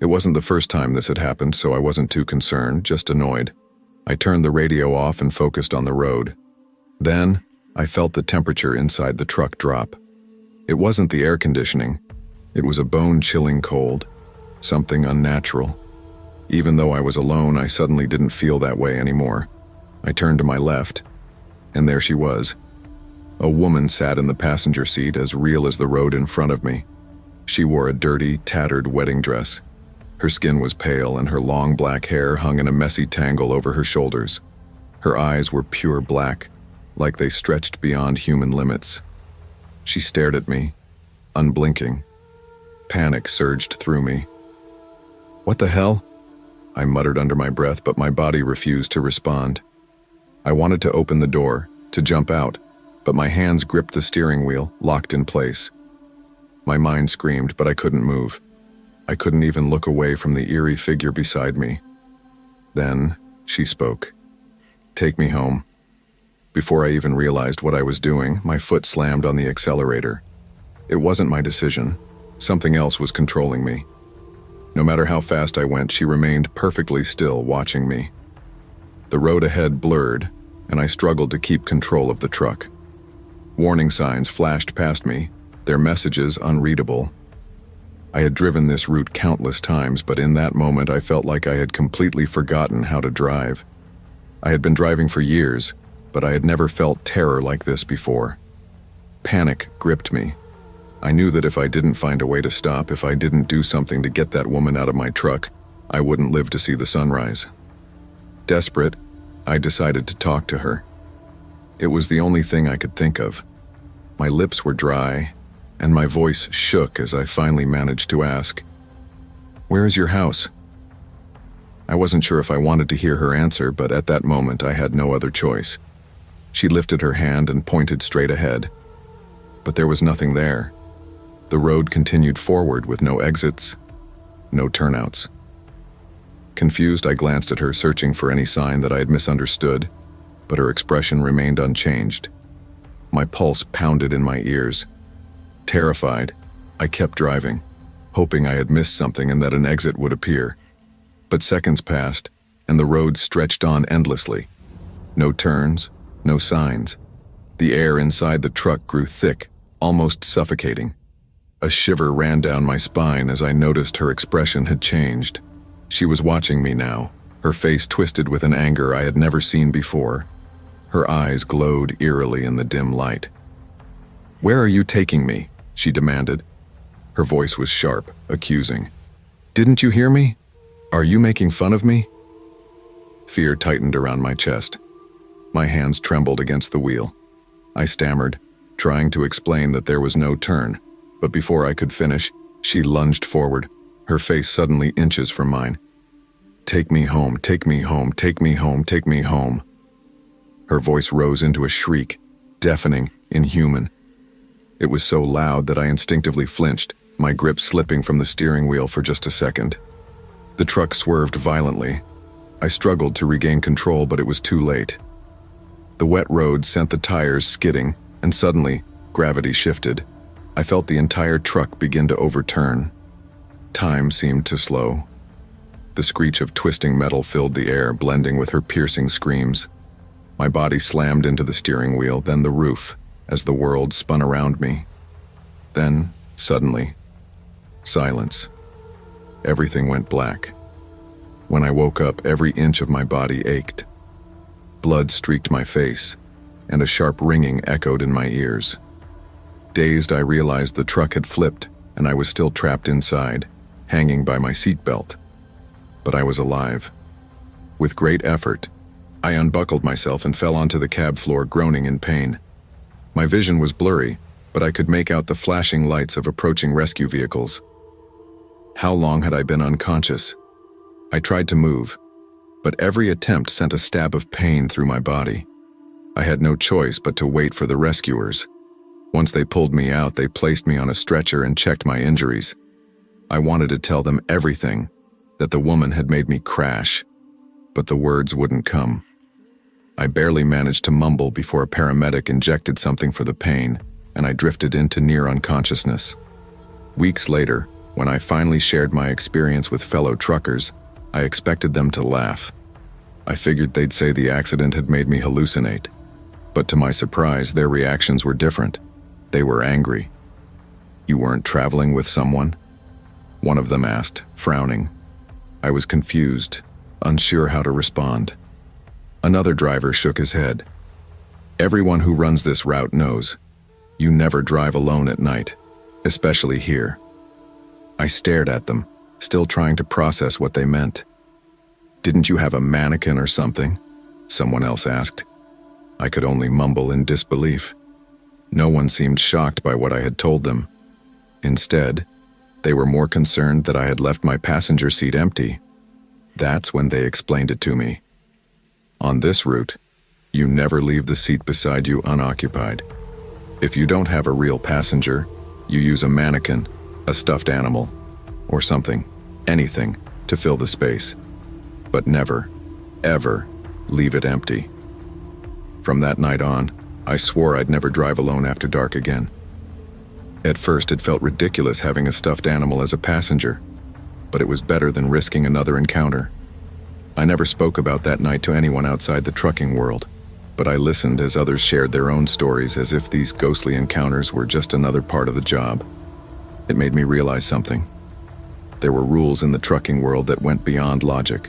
It wasn't the first time this had happened, so I wasn't too concerned, just annoyed. I turned the radio off and focused on the road. Then, I felt the temperature inside the truck drop. It wasn't the air conditioning. It was a bone-chilling cold, something unnatural. Even though I was alone, I suddenly didn't feel that way anymore. I turned to my left, and there she was. A woman sat in the passenger seat, as real as the road in front of me. She wore a dirty, tattered wedding dress. Her skin was pale, and her long black hair hung in a messy tangle over her shoulders. Her eyes were pure black, like they stretched beyond human limits. She stared at me, unblinking. Panic surged through me. "What the hell?" I muttered under my breath, but my body refused to respond. I wanted to open the door, to jump out, but my hands gripped the steering wheel, locked in place. My mind screamed, but I couldn't move. I couldn't even look away from the eerie figure beside me. Then, she spoke. "Take me home." Before I even realized what I was doing, my foot slammed on the accelerator. It wasn't my decision. Something else was controlling me. No matter how fast I went, she remained perfectly still, watching me. The road ahead blurred, and I struggled to keep control of the truck. Warning signs flashed past me, their messages unreadable. I had driven this route countless times, but in that moment I felt like I had completely forgotten how to drive. I had been driving for years, but I had never felt terror like this before. Panic gripped me. I knew that if I didn't find a way to stop, if I didn't do something to get that woman out of my truck, I wouldn't live to see the sunrise. Desperate, I decided to talk to her. It was the only thing I could think of. My lips were dry, and my voice shook as I finally managed to ask, "Where is your house?" I wasn't sure if I wanted to hear her answer, but at that moment I had no other choice. She lifted her hand and pointed straight ahead. But there was nothing there. The road continued forward with no exits, no turnouts. Confused, I glanced at her, searching for any sign that I had misunderstood, but her expression remained unchanged. My pulse pounded in my ears. Terrified, I kept driving, hoping I had missed something and that an exit would appear. But seconds passed, and the road stretched on endlessly. No turns, no signs. The air inside the truck grew thick, almost suffocating. A shiver ran down my spine as I noticed her expression had changed. She was watching me now, her face twisted with an anger I had never seen before. Her eyes glowed eerily in the dim light. "Where are you taking me?" she demanded. Her voice was sharp, accusing. "Didn't you hear me? Are you making fun of me?" Fear tightened around my chest. My hands trembled against the wheel. I stammered, trying to explain that there was no turn, but before I could finish, she lunged forward, her face suddenly inches from mine. "Take me home, take me home, take me home, take me home." Her voice rose into a shriek, deafening, inhuman. It was so loud that I instinctively flinched, my grip slipping from the steering wheel for just a second. The truck swerved violently. I struggled to regain control, but it was too late. The wet road sent the tires skidding, and suddenly, gravity shifted. I felt the entire truck begin to overturn. Time seemed to slow. The screech of twisting metal filled the air, blending with her piercing screams. My body slammed into the steering wheel, then the roof, as the world spun around me. Then, suddenly, silence. Everything went black. When I woke up, every inch of my body ached. Blood streaked my face, and a sharp ringing echoed in my ears. Dazed, I realized the truck had flipped, and I was still trapped inside, hanging by my seatbelt. But I was alive. With great effort, I unbuckled myself and fell onto the cab floor, groaning in pain. My vision was blurry, but I could make out the flashing lights of approaching rescue vehicles. How long had I been unconscious? I tried to move, but every attempt sent a stab of pain through my body. I had no choice but to wait for the rescuers. Once they pulled me out, they placed me on a stretcher and checked my injuries. I wanted to tell them everything, that the woman had made me crash, but the words wouldn't come. I barely managed to mumble before a paramedic injected something for the pain, and I drifted into near unconsciousness. Weeks later, when I finally shared my experience with fellow truckers, I expected them to laugh. I figured they'd say the accident had made me hallucinate, but to my surprise, their reactions were different. They were angry. "You weren't traveling with someone?" one of them asked, frowning. I was confused, unsure how to respond. Another driver shook his head. "Everyone who runs this route knows. You never drive alone at night, especially here." I stared at them, still trying to process what they meant. "Didn't you have a mannequin or something?" someone else asked. I could only mumble in disbelief. No one seemed shocked by what I had told them. Instead, they were more concerned that I had left my passenger seat empty. That's when they explained it to me. On this route, you never leave the seat beside you unoccupied. If you don't have a real passenger, you use a mannequin, a stuffed animal, or something, anything, to fill the space. But never, ever, leave it empty. From that night on, I swore I'd never drive alone after dark again. At first, it felt ridiculous having a stuffed animal as a passenger, but it was better than risking another encounter. I never spoke about that night to anyone outside the trucking world. But I listened as others shared their own stories as if these ghostly encounters were just another part of the job. It made me realize something. There were rules in the trucking world that went beyond logic.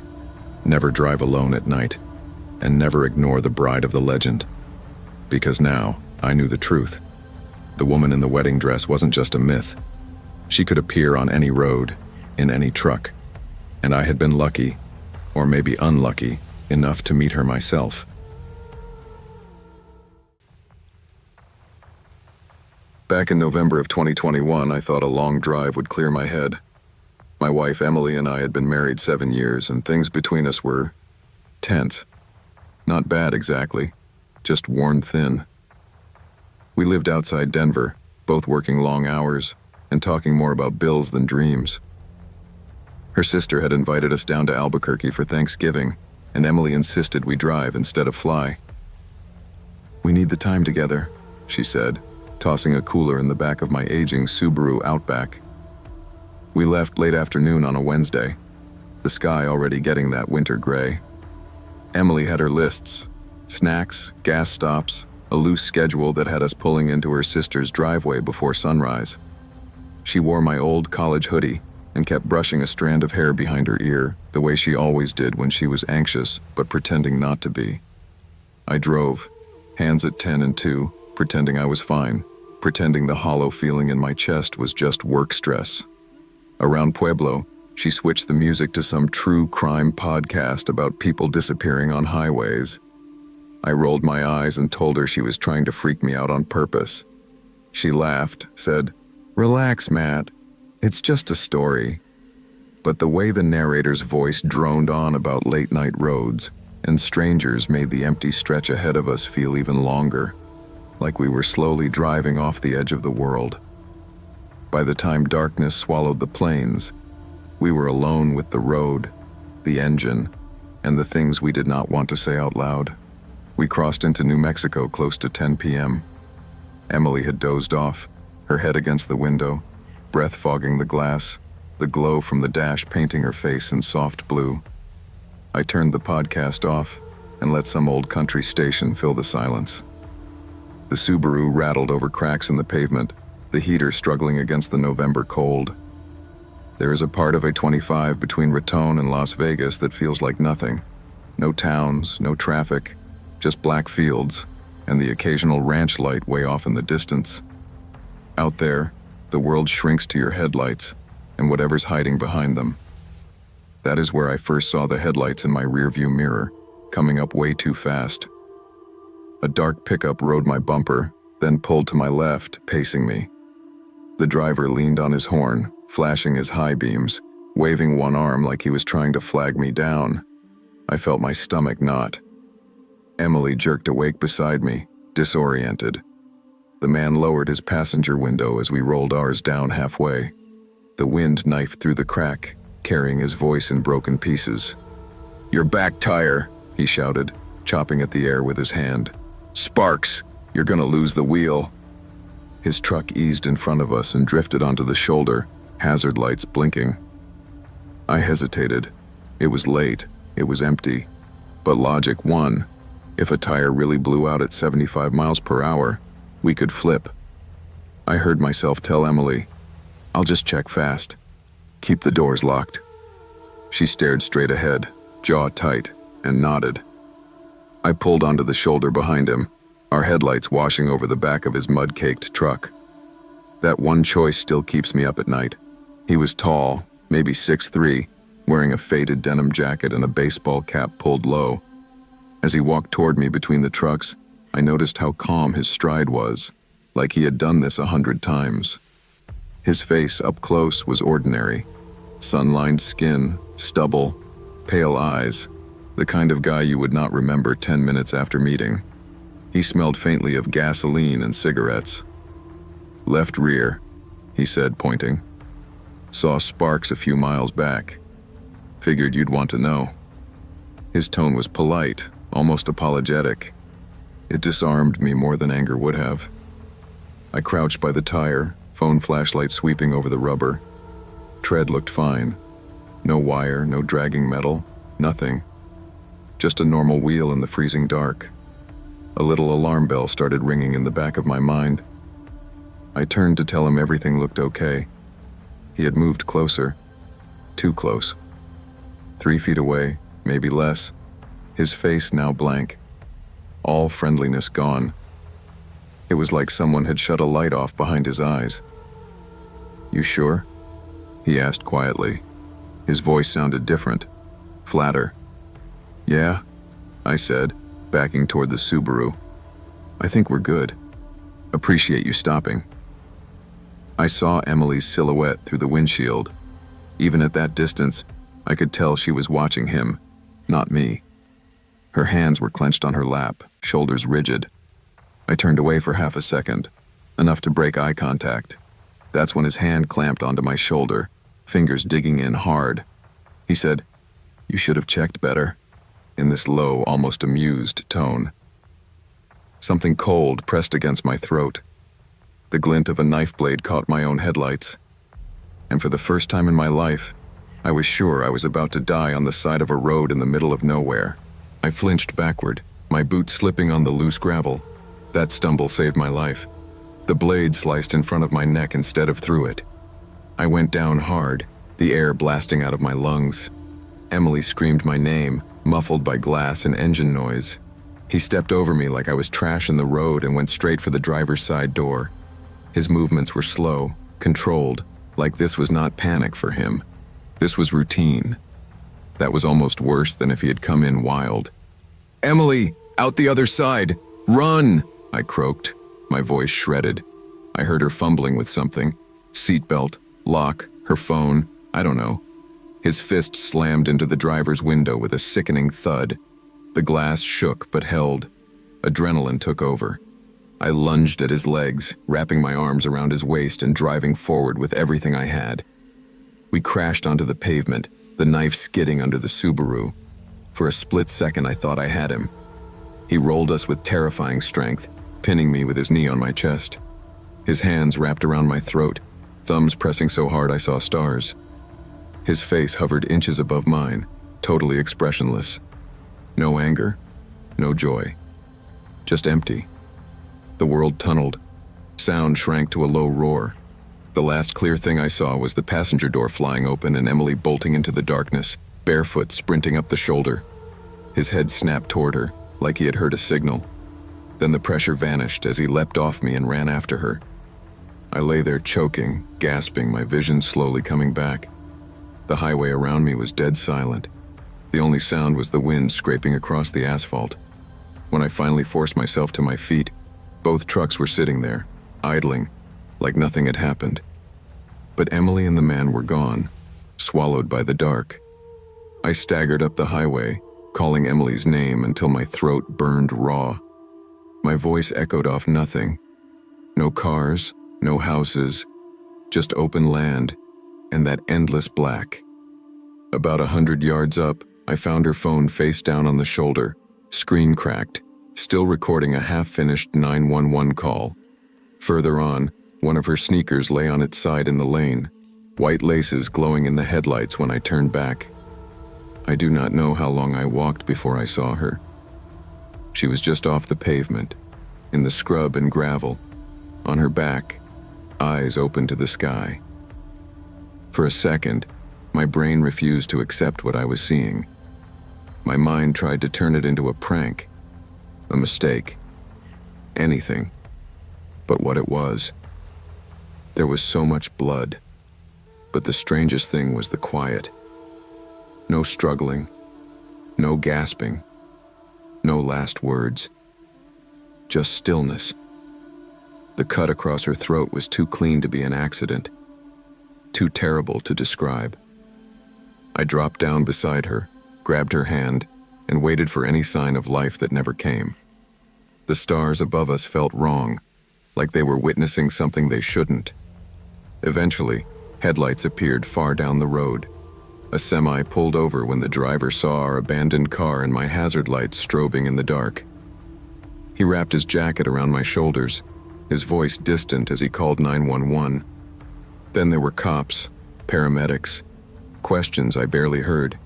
Never drive alone at night, and never ignore the bride of the legend. Because now, I knew the truth. The woman in the wedding dress wasn't just a myth. She could appear on any road, in any truck. And I had been lucky, or maybe unlucky, enough to meet her myself. Back in November of 2021, I thought a long drive would clear my head. My wife Emily and I had been married 7 years, and things between us were tense. Not bad exactly, just worn thin. We lived outside Denver, both working long hours and talking more about bills than dreams. Her sister had invited us down to Albuquerque for Thanksgiving, and Emily insisted we drive instead of fly. "We need the time together," she said, tossing a cooler in the back of my aging Subaru Outback. We left late afternoon on a Wednesday, the sky already getting that winter gray. Emily had her lists, snacks, gas stops, a loose schedule that had us pulling into her sister's driveway before sunrise. She wore my old college hoodie and kept brushing a strand of hair behind her ear, the way she always did when she was anxious, but pretending not to be. I drove, hands at 10 and 2, pretending I was fine, pretending the hollow feeling in my chest was just work stress. Around Pueblo, she switched the music to some true crime podcast about people disappearing on highways. I rolled my eyes and told her she was trying to freak me out on purpose. She laughed, said, "Relax, Matt. It's just a story." But the way the narrator's voice droned on about late-night roads and strangers made the empty stretch ahead of us feel even longer, like we were slowly driving off the edge of the world. By the time darkness swallowed the plains, we were alone with the road, the engine, and the things we did not want to say out loud. We crossed into New Mexico close to 10 p.m. Emily had dozed off, her head against the window, breath fogging the glass, the glow from the dash painting her face in soft blue. I turned the podcast off and let some old country station fill the silence. The Subaru rattled over cracks in the pavement, the heater struggling against the November cold. There is a part of I-25 between Raton and Las Vegas that feels like nothing. No towns, no traffic, just black fields, and the occasional ranch light way off in the distance. Out there, the world shrinks to your headlights and whatever's hiding behind them. That is where I first saw the headlights in my rearview mirror, coming up way too fast. A dark pickup rode my bumper, then pulled to my left, pacing me. The driver leaned on his horn, flashing his high beams, waving one arm like he was trying to flag me down. I felt my stomach knot. Emily jerked awake beside me, disoriented. The man lowered his passenger window as we rolled ours down halfway. The wind knifed through the crack, carrying his voice in broken pieces. "Your back tire," he shouted, chopping at the air with his hand. "Sparks, you're gonna lose the wheel." His truck eased in front of us and drifted onto the shoulder, hazard lights blinking. I hesitated. It was late, it was empty. But logic won. If a tire really blew out at 75 miles per hour, we could flip. I heard myself tell Emily, "I'll just check fast. Keep the doors locked." She stared straight ahead, jaw tight, and nodded. I pulled onto the shoulder behind him, our headlights washing over the back of his mud-caked truck. That one choice still keeps me up at night. He was tall, maybe 6'3", wearing a faded denim jacket and a baseball cap pulled low. As he walked toward me between the trucks, I noticed how calm his stride was, like he had done this 100 times. His face up close was ordinary. Sun-lined skin, stubble, pale eyes, the kind of guy you would not remember 10 minutes after meeting. He smelled faintly of gasoline and cigarettes. "Left rear," he said, pointing. "Saw sparks a few miles back. Figured you'd want to know." His tone was polite, almost apologetic. It disarmed me more than anger would have. I crouched by the tire, phone flashlight sweeping over the rubber. Tread looked fine. No wire, no dragging metal, nothing. Just a normal wheel in the freezing dark. A little alarm bell started ringing in the back of my mind. I turned to tell him everything looked okay. He had moved closer. Too close. 3 feet away, maybe less. His face now blank. All friendliness gone. It was like someone had shut a light off behind his eyes. "You sure?" he asked quietly. His voice sounded different, flatter. "Yeah," I said, backing toward the Subaru. "I think we're good. Appreciate you stopping." I saw Emily's silhouette through the windshield. Even at that distance, I could tell she was watching him, not me. Her hands were clenched on her lap, shoulders rigid. I turned away for half a second, enough to break eye contact. That's when his hand clamped onto my shoulder, fingers digging in hard. He said, "You should have checked better," in this low, almost amused tone. Something cold pressed against my throat. The glint of a knife blade caught my own headlights. And for the first time in my life, I was sure I was about to die on the side of a road in the middle of nowhere. I flinched backward, my boot slipping on the loose gravel. That stumble saved my life. The blade sliced in front of my neck instead of through it. I went down hard, the air blasting out of my lungs. Emily screamed my name, muffled by glass and engine noise. He stepped over me like I was trash in the road and went straight for the driver's side door. His movements were slow, controlled, like this was not panic for him. This was routine. That was almost worse than if he had come in wild. "Emily, out the other side! Run!" I croaked, my voice shredded. I heard her fumbling with something. Seatbelt, lock, her phone, I don't know. His fist slammed into the driver's window with a sickening thud. The glass shook but held. Adrenaline took over. I lunged at his legs, wrapping my arms around his waist and driving forward with everything I had. We crashed onto the pavement, the knife skidding under the Subaru. For a split second, I thought I had him. He rolled us with terrifying strength, pinning me with his knee on my chest. His hands wrapped around my throat, thumbs pressing so hard I saw stars. His face hovered inches above mine, totally expressionless. No anger, no joy. Just empty. The world tunneled. Sound shrank to a low roar. The last clear thing I saw was the passenger door flying open and Emily bolting into the darkness, barefoot sprinting up the shoulder. His head snapped toward her, like he had heard a signal. Then the pressure vanished as he leapt off me and ran after her. I lay there choking, gasping, my vision slowly coming back. The highway around me was dead silent. The only sound was the wind scraping across the asphalt. When I finally forced myself to my feet, both trucks were sitting there, idling, like nothing had happened. But Emily and the man were gone, swallowed by the dark. I staggered up the highway, calling Emily's name until my throat burned raw. My voice echoed off nothing. No cars, no houses, just open land and that endless black. About 100 yards up, I found her phone face down on the shoulder, screen cracked, still recording a half-finished 911 call. Further on, one of her sneakers lay on its side in the lane, white laces glowing in the headlights when I turned back. I do not know how long I walked before I saw her. She was just off the pavement, in the scrub and gravel, on her back, eyes open to the sky. For a second, my brain refused to accept what I was seeing. My mind tried to turn it into a prank, a mistake, anything but what it was. There was so much blood, but the strangest thing was the quiet. No struggling, no gasping, no last words, just stillness. The cut across her throat was too clean to be an accident, too terrible to describe. I dropped down beside her, grabbed her hand, and waited for any sign of life that never came. The stars above us felt wrong, like they were witnessing something they shouldn't. Eventually, headlights appeared far down the road. A semi pulled over when the driver saw our abandoned car and my hazard lights strobing in the dark. He wrapped his jacket around my shoulders, his voice distant as he called 911. Then there were cops, paramedics, questions I barely heard.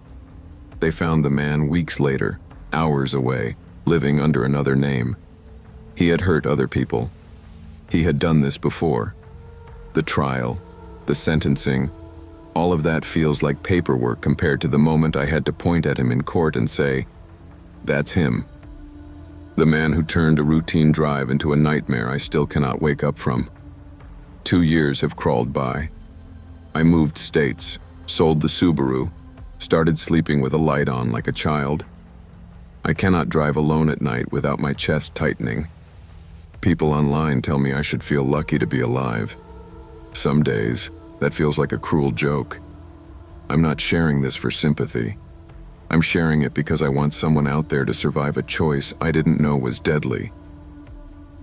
They found the man weeks later, hours away, living under another name. He had hurt other people. He had done this before. The trial, the sentencing, all of that feels like paperwork compared to the moment I had to point at him in court and say, "That's him." The man who turned a routine drive into a nightmare I still cannot wake up from. 2 years have crawled by. I moved states, sold the Subaru, started sleeping with a light on like a child. I cannot drive alone at night without my chest tightening. People online tell me I should feel lucky to be alive. Some days, that feels like a cruel joke. I'm not sharing this for sympathy. I'm sharing it because I want someone out there to survive a choice I didn't know was deadly.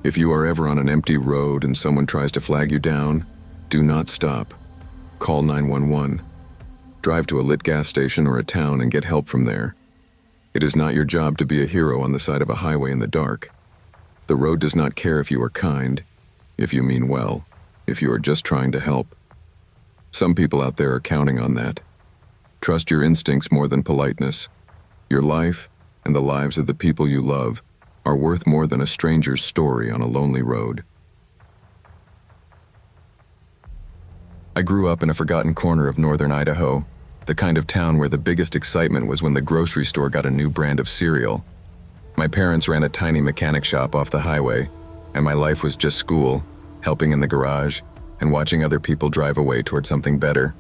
If you are ever on an empty road and someone tries to flag you down, do not stop. Call 911. Drive to a lit gas station or a town and get help from there. It is not your job to be a hero on the side of a highway in the dark. The road does not care if you are kind, if you mean well, if you are just trying to help. Some people out there are counting on that. Trust your instincts more than politeness. Your life and the lives of the people you love are worth more than a stranger's story on a lonely road. I grew up in a forgotten corner of northern Idaho, the kind of town where the biggest excitement was when the grocery store got a new brand of cereal. My parents ran a tiny mechanic shop off the highway, and my life was just school, helping in the garage, and watching other people drive away toward something better.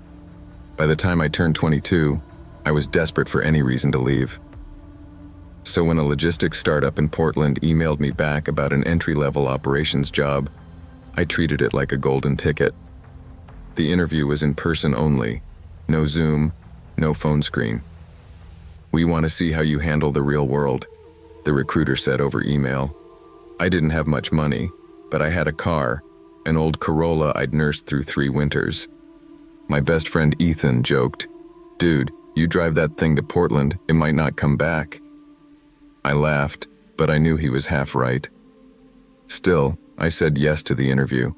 By the time I turned 22, I was desperate for any reason to leave. So when a logistics startup in Portland emailed me back about an entry-level operations job, I treated it like a golden ticket. The interview was in person only, no Zoom, no phone screen. "We want to see how you handle the real world," the recruiter said over email. I didn't have much money, but I had a car, an old Corolla I'd nursed through 3 winters. My best friend Ethan joked, "Dude, you drive that thing to Portland, it might not come back." I laughed, but I knew he was half right. Still, I said yes to the interview.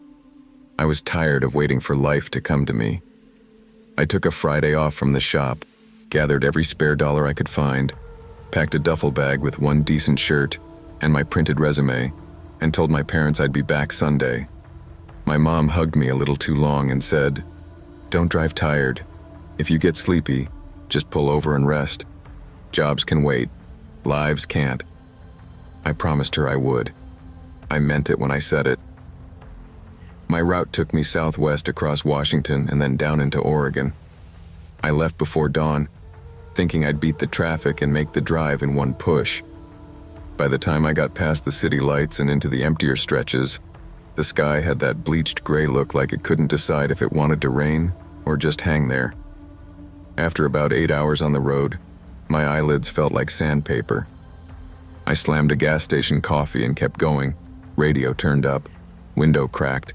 I was tired of waiting for life to come to me. I took a Friday off from the shop, gathered every spare dollar I could find, packed a duffel bag with one decent shirt and my printed resume, and told my parents I'd be back Sunday. My mom hugged me a little too long and said, "Don't drive tired. If you get sleepy, just pull over and rest. Jobs can wait. Lives can't." I promised her I would. I meant it when I said it. My route took me southwest across Washington and then down into Oregon. I left before dawn, thinking I'd beat the traffic and make the drive in one push. By the time I got past the city lights and into the emptier stretches, the sky had that bleached gray look like it couldn't decide if it wanted to rain or just hang there. After about 8 hours on the road, my eyelids felt like sandpaper. I slammed a gas station coffee and kept going, radio turned up, window cracked,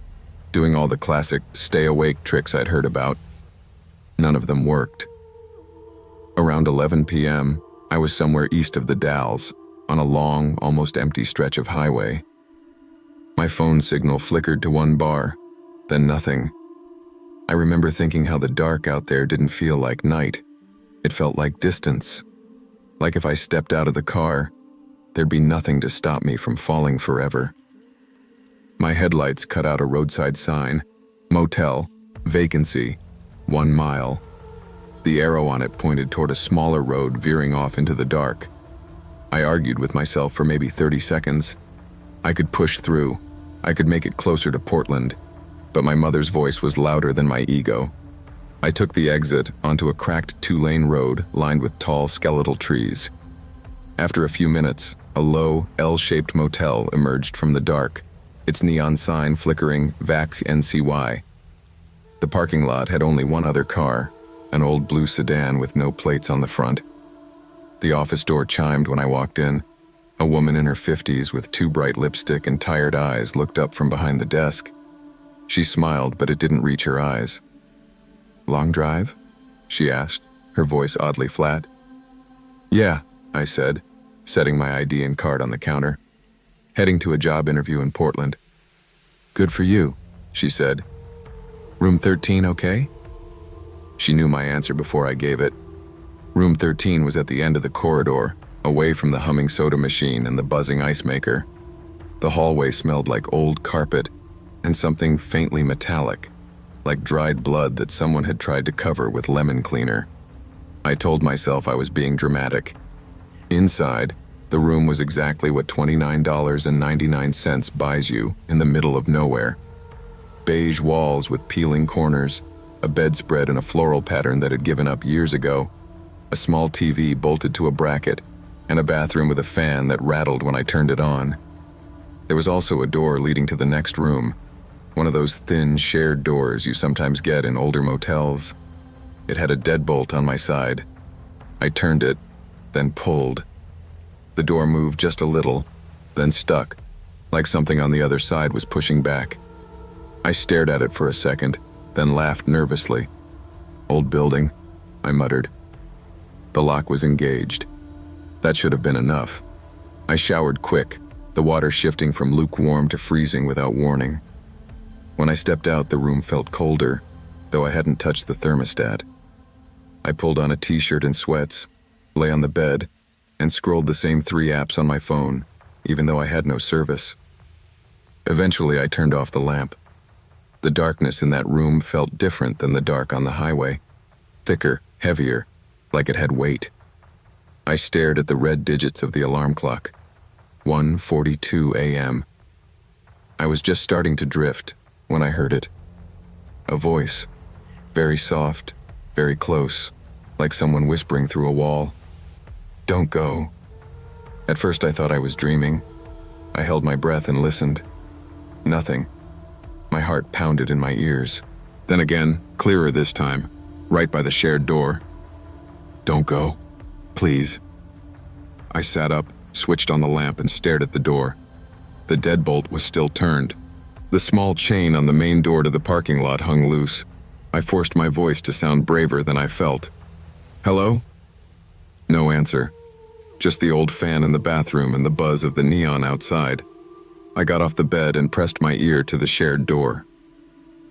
doing all the classic stay-awake tricks I'd heard about. None of them worked. Around 11 p.m., I was somewhere east of the Dalles, on a long, almost empty stretch of highway. My phone signal flickered to 1 bar, then nothing. I remember thinking how the dark out there didn't feel like night. It felt like distance. Like if I stepped out of the car, there'd be nothing to stop me from falling forever. My headlights cut out a roadside sign, Motel, vacancy, 1 mile. The arrow on it pointed toward a smaller road veering off into the dark. I argued with myself for maybe 30 seconds. I could push through. I could make it closer to Portland. But my mother's voice was louder than my ego. I took the exit onto a cracked 2-lane road lined with tall skeletal trees. After a few minutes, a low, L-shaped motel emerged from the dark, its neon sign flickering Vax NCY. The parking lot had only one other car, an old blue sedan with no plates on the front. The office door chimed when I walked in. A woman in her 50s with too bright lipstick and tired eyes looked up from behind the desk. She smiled, but it didn't reach her eyes. "Long drive?" she asked, her voice oddly flat. "Yeah," I said, setting my ID and card on the counter. "Heading to a job interview in Portland." "Good for you," she said. "Room 13 okay?" She knew my answer before I gave it. Room 13 was at the end of the corridor, away from the humming soda machine and the buzzing ice maker. The hallway smelled like old carpet and something faintly metallic, like dried blood that someone had tried to cover with lemon cleaner. I told myself I was being dramatic. Inside, the room was exactly what $29.99 buys you in the middle of nowhere. Beige walls with peeling corners, a bedspread in a floral pattern that had given up years ago, a small TV bolted to a bracket, and a bathroom with a fan that rattled when I turned it on. There was also a door leading to the next room, one of those thin shared doors you sometimes get in older motels. It had a deadbolt on my side. I turned it, then pulled. The door moved just a little, then stuck, like something on the other side was pushing back. I stared at it for a second, then laughed nervously. "Old building," I muttered. The lock was engaged. That should have been enough. I showered quick, the water shifting from lukewarm to freezing without warning. When I stepped out, the room felt colder, though I hadn't touched the thermostat. I pulled on a t-shirt and sweats, lay on the bed, and scrolled the same 3 apps on my phone, even though I had no service. Eventually, I turned off the lamp. The darkness in that room felt different than the dark on the highway. Thicker, heavier, like it had weight. I stared at the red digits of the alarm clock. 1:42 a.m. I was just starting to drift when I heard it. A voice, very soft, very close, like someone whispering through a wall. "Don't go." At first I thought I was dreaming. I held my breath and listened. Nothing. My heart pounded in my ears. Then again, clearer this time, right by the shared door. "Don't go. Please." I sat up, switched on the lamp, and stared at the door. The deadbolt was still turned. The small chain on the main door to the parking lot hung loose. I forced my voice to sound braver than I felt. "Hello?" No answer. Just the old fan in the bathroom and the buzz of the neon outside. I got off the bed and pressed my ear to the shared door.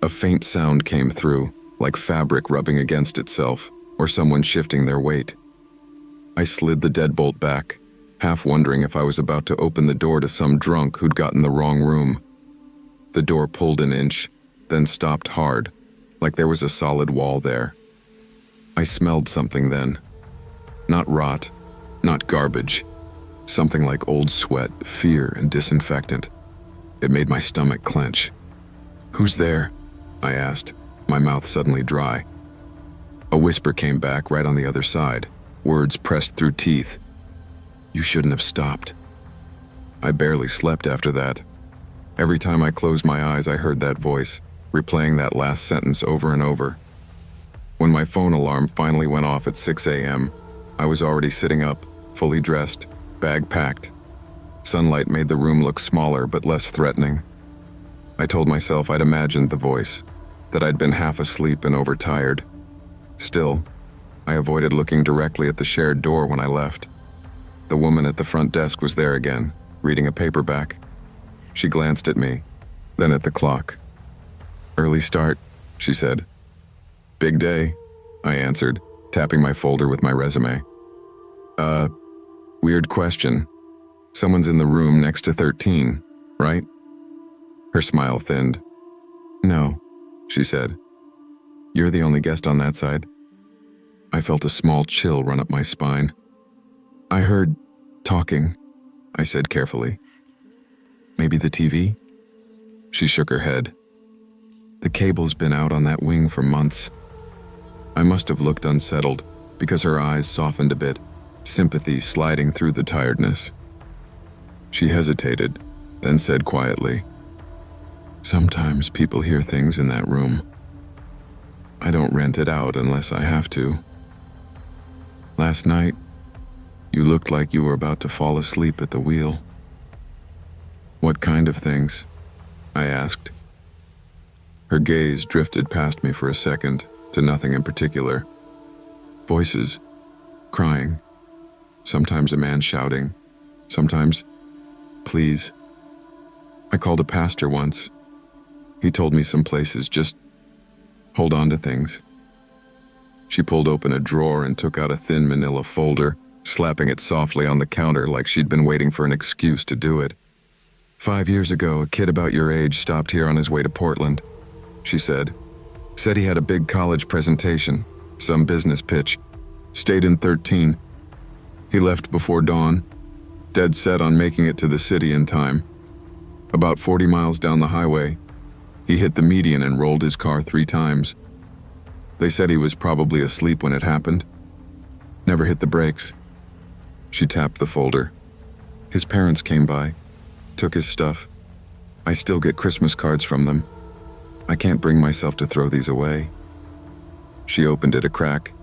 A faint sound came through, like fabric rubbing against itself, or someone shifting their weight. I slid the deadbolt back, half wondering if I was about to open the door to some drunk who'd gotten the wrong room. The door pulled an inch, then stopped hard, like there was a solid wall there. I smelled something then. Not rot, not garbage. Something like old sweat, fear, and disinfectant. It made my stomach clench. "Who's there?" I asked, my mouth suddenly dry. A whisper came back right on the other side, words pressed through teeth. "You shouldn't have stopped." I barely slept after that. Every time I closed my eyes, I heard that voice, replaying that last sentence over and over. When my phone alarm finally went off at 6 a.m., I was already sitting up, fully dressed, bag packed. Sunlight made the room look smaller but less threatening. I told myself I'd imagined the voice, that I'd been half asleep and overtired. Still, I avoided looking directly at the shared door when I left. The woman at the front desk was there again, reading a paperback. She glanced at me, then at the clock. "Early start," she said. "Big day," I answered, tapping my folder with my resume. Weird question. Someone's in the room next to 13, right?" Her smile thinned. "No," she said. "You're the only guest on that side." I felt a small chill run up my spine. "I heard talking," I said carefully. "Maybe the TV?" She shook her head. "The cable's been out on that wing for months." I must have looked unsettled, because her eyes softened a bit, sympathy sliding through the tiredness. She hesitated, then said quietly, "Sometimes people hear things in that room. I don't rent it out unless I have to. Last night, you looked like you were about to fall asleep at the wheel." "What kind of things?" I asked. Her gaze drifted past me for a second, to nothing in particular. "Voices, crying, sometimes a man shouting, sometimes, 'Please.' I called a pastor once. He told me some places just hold on to things." She pulled open a drawer and took out a thin manila folder, slapping it softly on the counter like she'd been waiting for an excuse to do it. 5 years ago, a kid about your age stopped here on his way to Portland, she said. Said he had a big college presentation, some business pitch. Stayed in 13. He left before dawn, dead set on making it to the city in time. About 40 miles down the highway, he hit the median and rolled his car 3 times. They said he was probably asleep when it happened. Never hit the brakes. She tapped the folder. His parents came by, took his stuff. I still get Christmas cards from them. I can't bring myself to throw these away. She opened it a crack.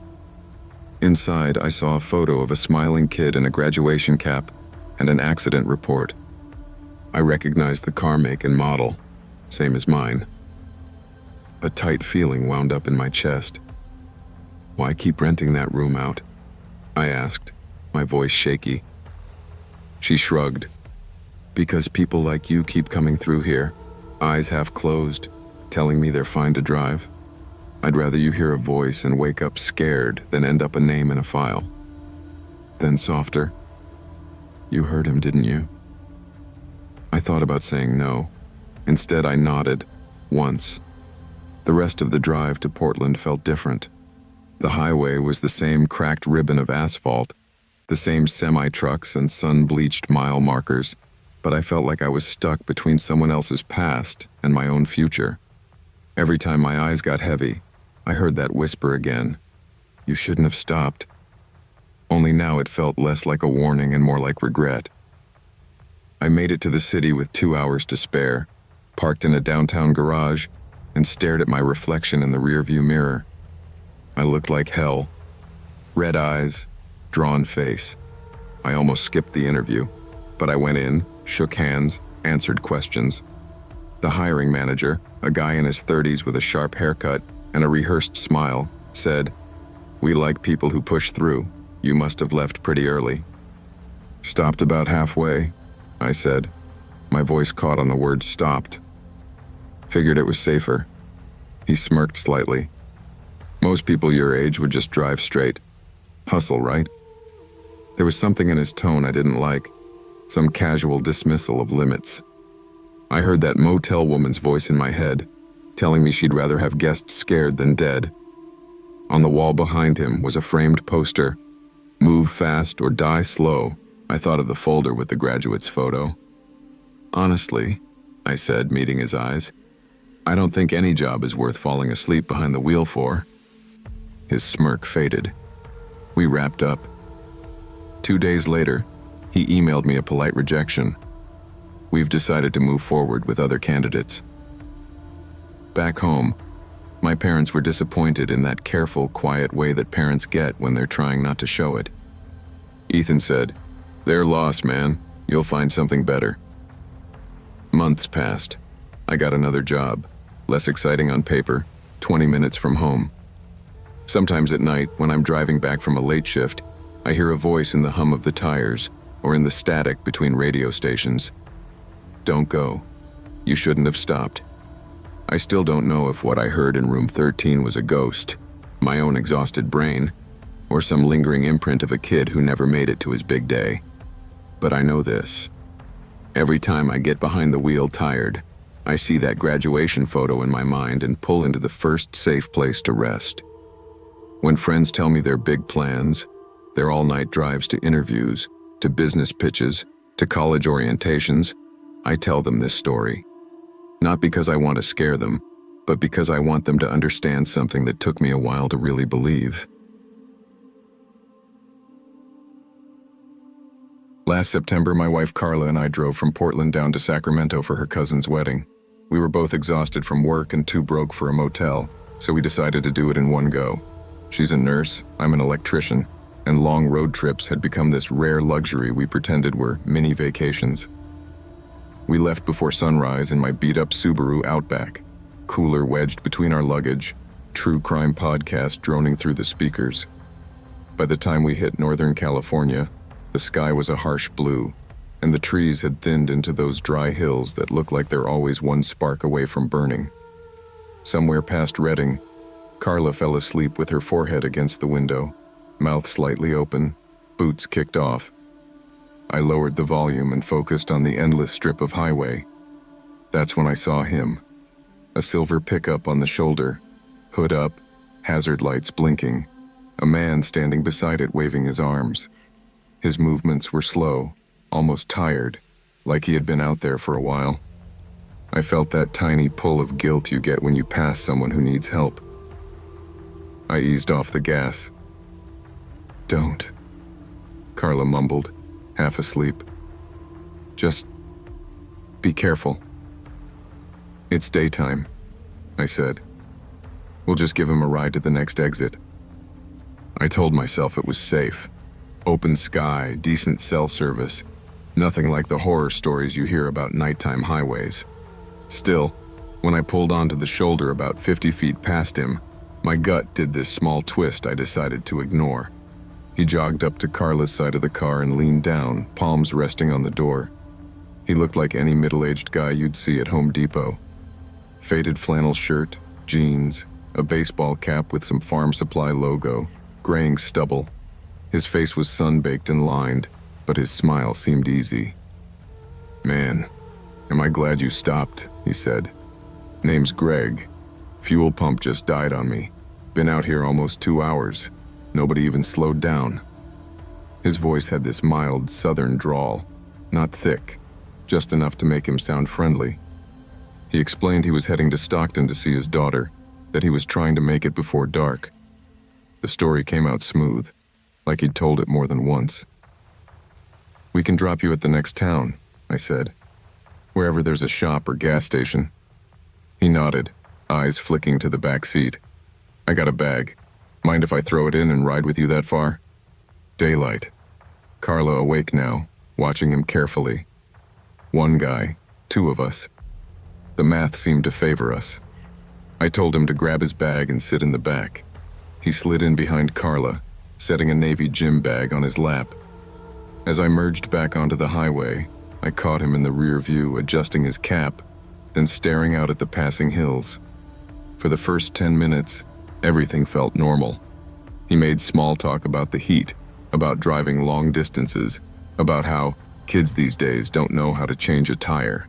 Inside, I saw a photo of a smiling kid in a graduation cap and an accident report. I recognized the car make and model, same as mine. A tight feeling wound up in my chest. Why keep renting that room out? I asked, my voice shaky. She shrugged. Because people like you keep coming through here, eyes half closed, telling me they're fine to drive. I'd rather you hear a voice and wake up scared than end up a name in a file. Then softer. You heard him, didn't you? I thought about saying no. Instead, I nodded, once. The rest of the drive to Portland felt different. The highway was the same cracked ribbon of asphalt, the same semi-trucks and sun-bleached mile markers, but I felt like I was stuck between someone else's past and my own future. Every time my eyes got heavy, I heard that whisper again. You shouldn't have stopped. Only now it felt less like a warning and more like regret. I made it to the city with 2 hours to spare, parked in a downtown garage, and stared at my reflection in the rearview mirror. I looked like hell. Red eyes, drawn face. I almost skipped the interview, but I went in, shook hands, answered questions. The hiring manager, a guy in his 30s with a sharp haircut and a rehearsed smile, said, "We like people who push through. You must have left pretty early." "Stopped about halfway," I said. My voice caught on the word stopped. Figured it was safer. He smirked slightly. Most people your age would just drive straight. Hustle, right? There was something in his tone I didn't like, some casual dismissal of limits. I heard that motel woman's voice in my head, telling me she'd rather have guests scared than dead. On the wall behind him was a framed poster. Move fast or die slow. I thought of the folder with the graduate's photo. Honestly, I said, meeting his eyes, I don't think any job is worth falling asleep behind the wheel for. His smirk faded. We wrapped up. 2 days later, he emailed me a polite rejection. We've decided to move forward with other candidates. Back home, my parents were disappointed in that careful, quiet way that parents get when they're trying not to show it. Ethan said, "Their loss, man. You'll find something better." Months passed. I got another job, less exciting on paper, 20 minutes from home. Sometimes at night, when I'm driving back from a late shift, I hear a voice in the hum of the tires or in the static between radio stations. Don't go. You shouldn't have stopped. I still don't know if what I heard in room 13 was a ghost, my own exhausted brain, or some lingering imprint of a kid who never made it to his big day. But I know this. Every time I get behind the wheel tired, I see that graduation photo in my mind and pull into the first safe place to rest. When friends tell me their big plans, their all-night drives to interviews, to business pitches, to college orientations, I tell them this story. Not because I want to scare them, but because I want them to understand something that took me a while to really believe. Last September, my wife Carla and I drove from Portland down to Sacramento for her cousin's wedding. We were both exhausted from work and too broke for a motel, so we decided to do it in one go. She's a nurse, I'm an electrician, and long road trips had become this rare luxury we pretended were mini vacations. We left before sunrise in my beat-up Subaru Outback, cooler wedged between our luggage, true crime podcast droning through the speakers. By the time we hit Northern California, the sky was a harsh blue, and the trees had thinned into those dry hills that look like they're always one spark away from burning. Somewhere past Redding, Carla fell asleep with her forehead against the window, mouth slightly open, boots kicked off. I lowered the volume and focused on the endless strip of highway. That's when I saw him. A silver pickup on the shoulder, hood up, hazard lights blinking, a man standing beside it waving his arms. His movements were slow, almost tired, like he had been out there for a while. I felt that tiny pull of guilt you get when you pass someone who needs help. I eased off the gas. "Don't," Carla mumbled, half asleep. "Just be careful." "It's daytime," I said. "We'll just give him a ride to the next exit." I told myself it was safe. Open sky, decent cell service, nothing like the horror stories you hear about nighttime highways. Still, when I pulled onto the shoulder about 50 feet past him, my gut did this small twist I decided to ignore. He jogged up to Carla's side of the car and leaned down, palms resting on the door. He looked like any middle-aged guy you'd see at Home Depot. Faded flannel shirt, jeans, a baseball cap with some farm supply logo, graying stubble. His face was sun-baked and lined, but his smile seemed easy. "Man, am I glad you stopped," he said. "Name's Greg. Fuel pump just died on me. Been out here almost 2 hours. Nobody even slowed down." His voice had this mild southern drawl, not thick, just enough to make him sound friendly. He explained he was heading to Stockton to see his daughter, that he was trying to make it before dark. The story came out smooth, like he'd told it more than once. "We can drop you at the next town," I said. "Wherever there's a shop or gas station." He nodded, eyes flicking to the back seat. "I got a bag. Mind if I throw it in and ride with you that far?" Daylight. Carla awake now, watching him carefully. One guy, 2 of us. The math seemed to favor us. I told him to grab his bag and sit in the back. He slid in behind Carla, setting a navy gym bag on his lap. As I merged back onto the highway, I caught him in the rear view adjusting his cap, then staring out at the passing hills. For the first 10 minutes, everything felt normal. He made small talk about the heat, about driving long distances, about how kids these days don't know how to change a tire.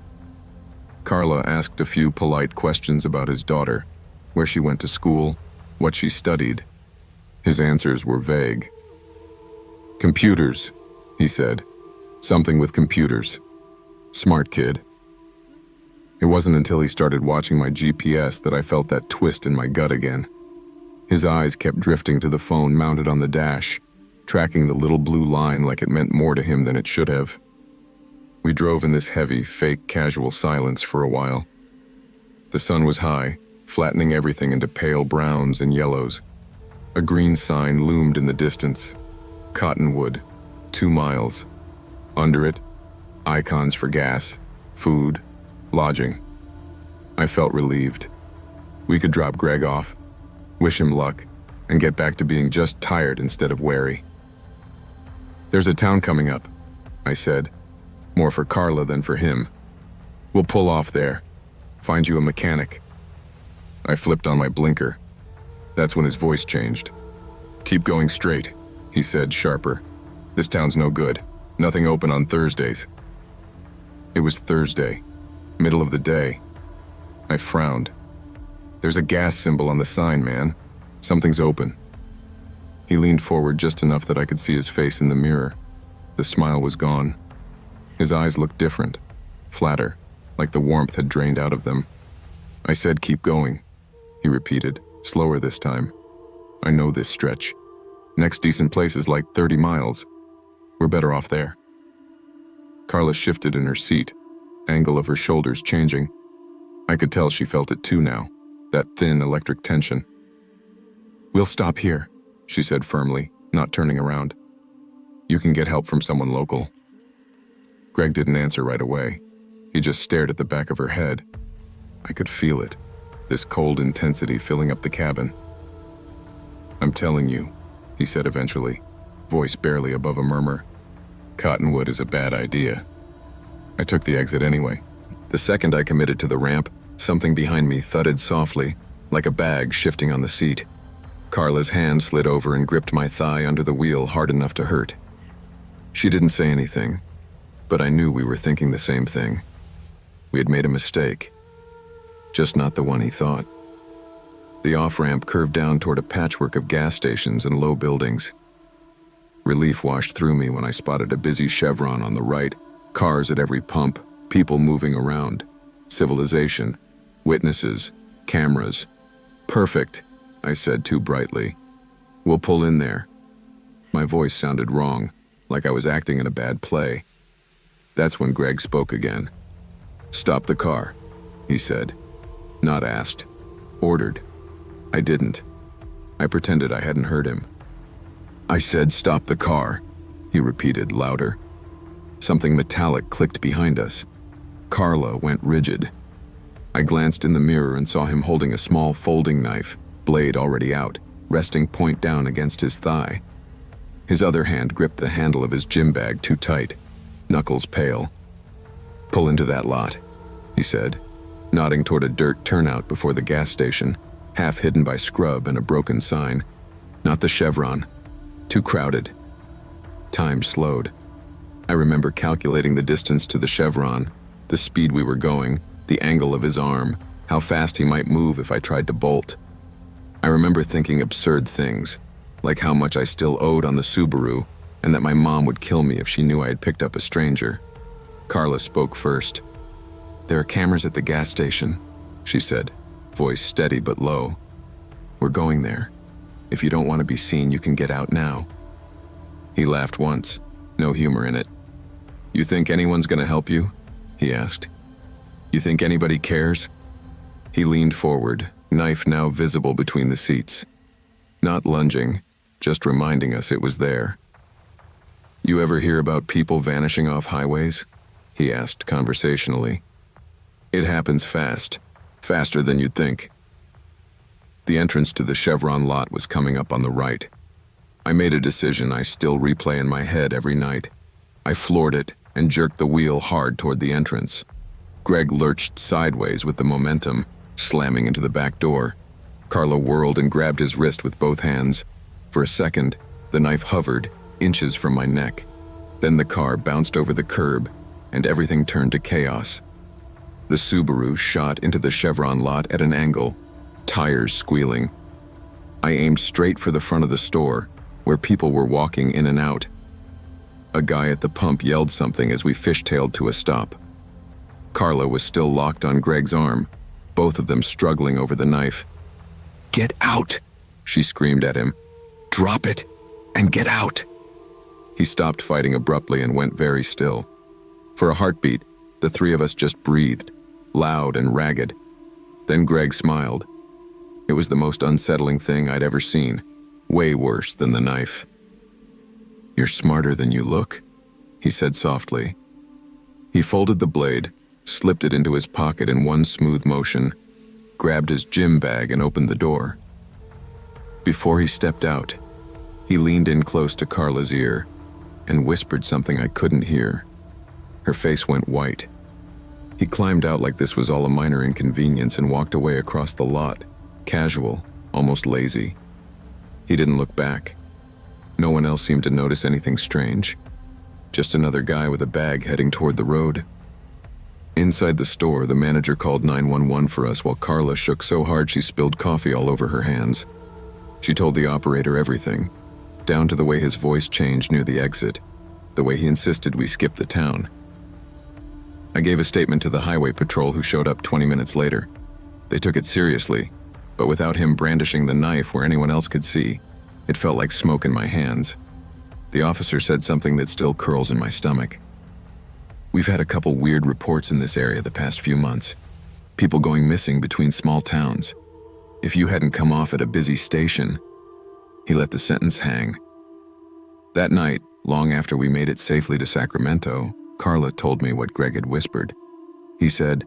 Carla asked a few polite questions about his daughter, where she went to school, what she studied. His answers were vague. "Computers," he said. "Something with computers. Smart kid." It wasn't until he started watching my GPS that I felt that twist in my gut again. His eyes kept drifting to the phone mounted on the dash, tracking the little blue line like it meant more to him than it should have. We drove in this heavy, fake, casual silence for a while. The sun was high, flattening everything into pale browns and yellows. A green sign loomed in the distance. Cottonwood, 2 miles. Under it, icons for gas, food, lodging. I felt relieved. We could drop Greg off, wish him luck, and get back to being just tired instead of wary. "There's a town coming up," I said, more for Carla than for him. "We'll pull off there. Find you a mechanic." I flipped on my blinker. That's when his voice changed. "Keep going straight," he said, sharper. "This town's no good. Nothing open on Thursdays." It was Thursday, middle of the day. I frowned. "There's a gas symbol on the sign, man. Something's open." He leaned forward just enough that I could see his face in the mirror. The smile was gone. His eyes looked different, flatter, like the warmth had drained out of them. "I said keep going," he repeated, slower this time. "I know this stretch. Next decent place is like 30 miles. We're better off there." Carla shifted in her seat, angle of her shoulders changing. I could tell she felt it too now, that thin electric tension. "We'll stop here," she said firmly, not turning around. "You can get help from someone local." Greg didn't answer right away. He just stared at the back of her head. I could feel it, this cold intensity filling up the cabin. "I'm telling you," he said eventually, voice barely above a murmur. "Cottonwood is a bad idea." I took the exit anyway. The second I committed to the ramp, something behind me thudded softly, like a bag shifting on the seat. Carla's hand slid over and gripped my thigh under the wheel hard enough to hurt. She didn't say anything, But I knew we were thinking the same thing. We had made a mistake. Just not the one he thought. The off-ramp curved down toward a patchwork of gas stations and low buildings. Relief washed through me when I spotted a busy chevron on the right, cars at every pump, people moving around. Civilization, witnesses, cameras. Perfect, I said too brightly. We'll pull in there. My voice sounded wrong, like I was acting in a bad play. That's when Greg spoke again. Stop the car, he said. Not asked. Ordered. I didn't. I pretended I hadn't heard him. I said stop the car, he repeated louder. Something metallic clicked behind us. Carla went rigid. I glanced in the mirror and saw him holding a small folding knife, blade already out, resting point down against his thigh. His other hand gripped the handle of his gym bag too tight, knuckles pale. Pull into that lot, he said, nodding toward a dirt turnout before the gas station, half hidden by scrub and a broken sign. Not the chevron. Too crowded. Time slowed. I remember calculating the distance to the chevron, the speed we were going, the angle of his arm, how fast he might move if I tried to bolt. I remember thinking absurd things, like how much I still owed on the Subaru, and that my mom would kill me if she knew I had picked up a stranger. Carla spoke first. There are cameras at the gas station, she said, voice steady but low. We're going there. If you don't want to be seen, you can get out now. He laughed once, no humor in it. You think anyone's gonna help you? He asked. You think anybody cares? He leaned forward, knife now visible between the seats. Not lunging, just reminding us it was there. You ever hear about people vanishing off highways? He asked conversationally. It happens fast, faster than you'd think. The entrance to the chevron lot was coming up on the right. I made a decision I still replay in my head every night. I floored it and jerked the wheel hard toward the entrance. Greg lurched sideways with the momentum, slamming into the back door. Carla whirled and grabbed his wrist with both hands. For a second, the knife hovered, inches from my neck. Then the car bounced over the curb, and everything turned to chaos. The Subaru shot into the chevron lot at an angle, tires squealing. I aimed straight for the front of the store, where people were walking in and out. A guy at the pump yelled something as we fishtailed to a stop. Carla was still locked on Greg's arm, both of them struggling over the knife. Get out, she screamed at him. Drop it, and get out. He stopped fighting abruptly and went very still. For a heartbeat, the three of us just breathed, loud and ragged. Then Greg smiled. It was the most unsettling thing I'd ever seen, way worse than the knife. You're smarter than you look, he said softly. He folded the blade, slipped it into his pocket in one smooth motion, grabbed his gym bag and opened the door. Before he stepped out, he leaned in close to Carla's ear and whispered something I couldn't hear. Her face went white. He climbed out like this was all a minor inconvenience and walked away across the lot, casual, almost lazy. He didn't look back. No one else seemed to notice anything strange. Just another guy with a bag heading toward the road. Inside the store, the manager called 911 for us while Carla shook so hard she spilled coffee all over her hands. She told the operator everything, down to the way his voice changed near the exit, the way he insisted we skip the town. I gave a statement to the highway patrol who showed up 20 minutes later. They took it seriously, but without him brandishing the knife where anyone else could see, it felt like smoke in my hands. The officer said something that still curls in my stomach. We've had a couple weird reports in this area the past few months. People going missing between small towns. If you hadn't come off at a busy station, he let the sentence hang. That night, long after we made it safely to Sacramento, Carla told me what Greg had whispered. He said,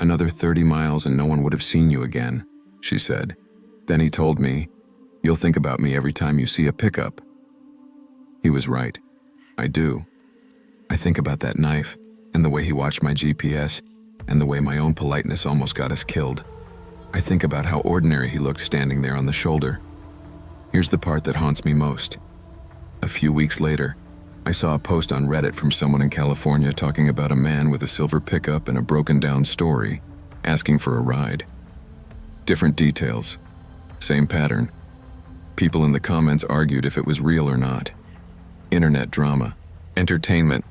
"Another 30 miles and no one would have seen you again," she said. Then he told me, "You'll think about me every time you see a pickup." He was right. I do. I think about that knife, and the way he watched my GPS, and the way my own politeness almost got us killed. I think about how ordinary he looked standing there on the shoulder. Here's the part that haunts me most. A few weeks later, I saw a post on Reddit from someone in California talking about a man with a silver pickup and a broken-down story, asking for a ride. Different details, same pattern. People in the comments argued if it was real or not. Internet drama, entertainment.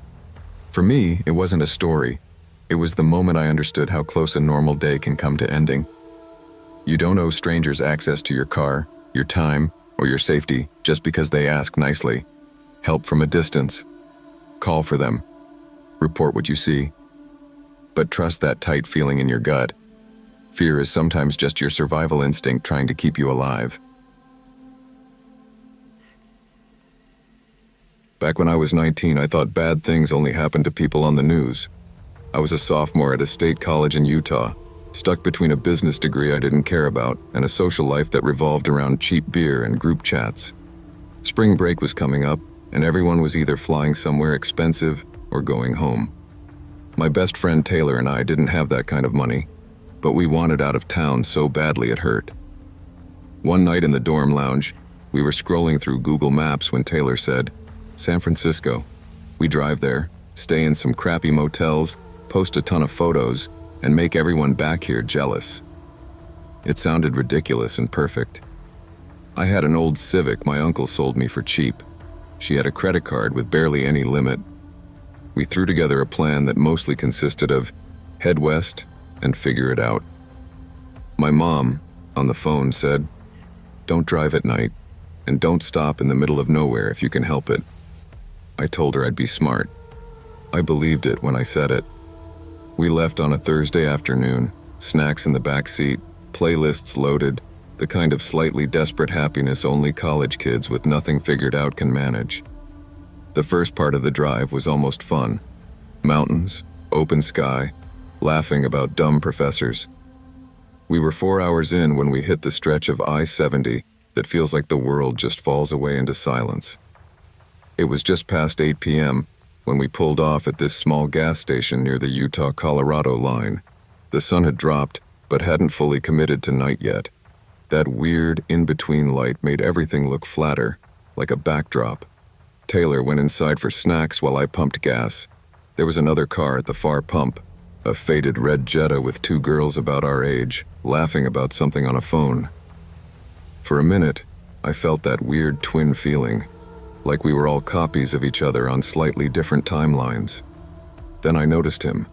For me, it wasn't a story. It was the moment I understood how close a normal day can come to ending. You don't owe strangers access to your car, your time, or your safety just because they ask nicely. Help from a distance. Call for them. Report what you see. But trust that tight feeling in your gut. Fear is sometimes just your survival instinct trying to keep you alive. Back when I was 19, I thought bad things only happened to people on the news. I was a sophomore at a state college in Utah, stuck between a business degree I didn't care about and a social life that revolved around cheap beer and group chats. Spring break was coming up, and everyone was either flying somewhere expensive or going home. My best friend Taylor and I didn't have that kind of money, but we wanted out of town so badly it hurt. One night in the dorm lounge, we were scrolling through Google Maps when Taylor said, "San Francisco. We drive there, stay in some crappy motels, post a ton of photos, and make everyone back here jealous." It sounded ridiculous and perfect. I had an old Civic my uncle sold me for cheap. She had a credit card with barely any limit. We threw together a plan that mostly consisted of head west and figure it out. My mom, on the phone, said, "Don't drive at night, and don't stop in the middle of nowhere if you can help it." I told her I'd be smart. I believed it when I said it. We left on a Thursday afternoon, snacks in the back seat, playlists loaded, the kind of slightly desperate happiness only college kids with nothing figured out can manage. The first part of the drive was almost fun. Mountains, open sky, laughing about dumb professors. We were 4 hours in when we hit the stretch of I-70 that feels like the world just falls away into silence. It was just past 8 p.m. when we pulled off at this small gas station near the Utah-Colorado line. The sun had dropped, but hadn't fully committed to night yet. That weird, in-between light made everything look flatter, like a backdrop. Taylor went inside for snacks while I pumped gas. There was another car at the far pump, a faded red Jetta with two girls about our age, laughing about something on a phone. For a minute, I felt that weird twin feeling, like we were all copies of each other on slightly different timelines. Then I noticed him.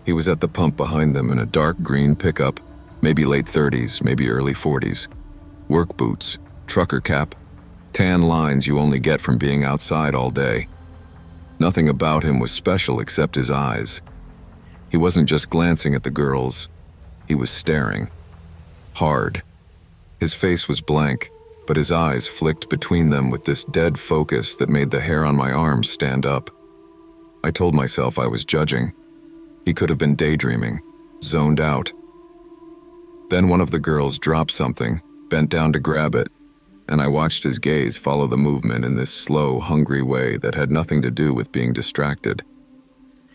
He was at the pump behind them in a dark green pickup, maybe late 30s, maybe early 40s. Work boots, trucker cap, tan lines you only get from being outside all day. Nothing about him was special except his eyes. He wasn't just glancing at the girls, he was staring. Hard. His face was blank, but his eyes flicked between them with this dead focus that made the hair on my arms stand up. I told myself I was judging. He could have been daydreaming, zoned out. Then one of the girls dropped something, bent down to grab it, and I watched his gaze follow the movement in this slow, hungry way that had nothing to do with being distracted.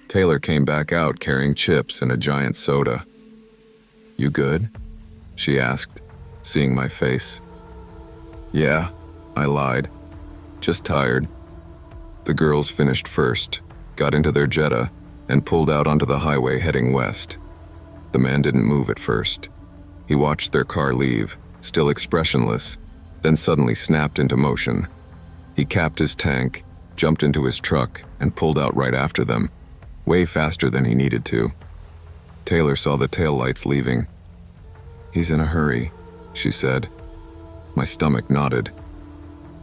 Taylor came back out carrying chips and a giant soda. "You good?" she asked, seeing my face. "Yeah," I lied. "Just tired." The girls finished first, got into their Jetta, and pulled out onto the highway heading west. The man didn't move at first. He watched their car leave, still expressionless, then suddenly snapped into motion. He capped his tank, jumped into his truck, and pulled out right after them, way faster than he needed to. Taylor saw the taillights leaving. "He's in a hurry," she said. My stomach nodded.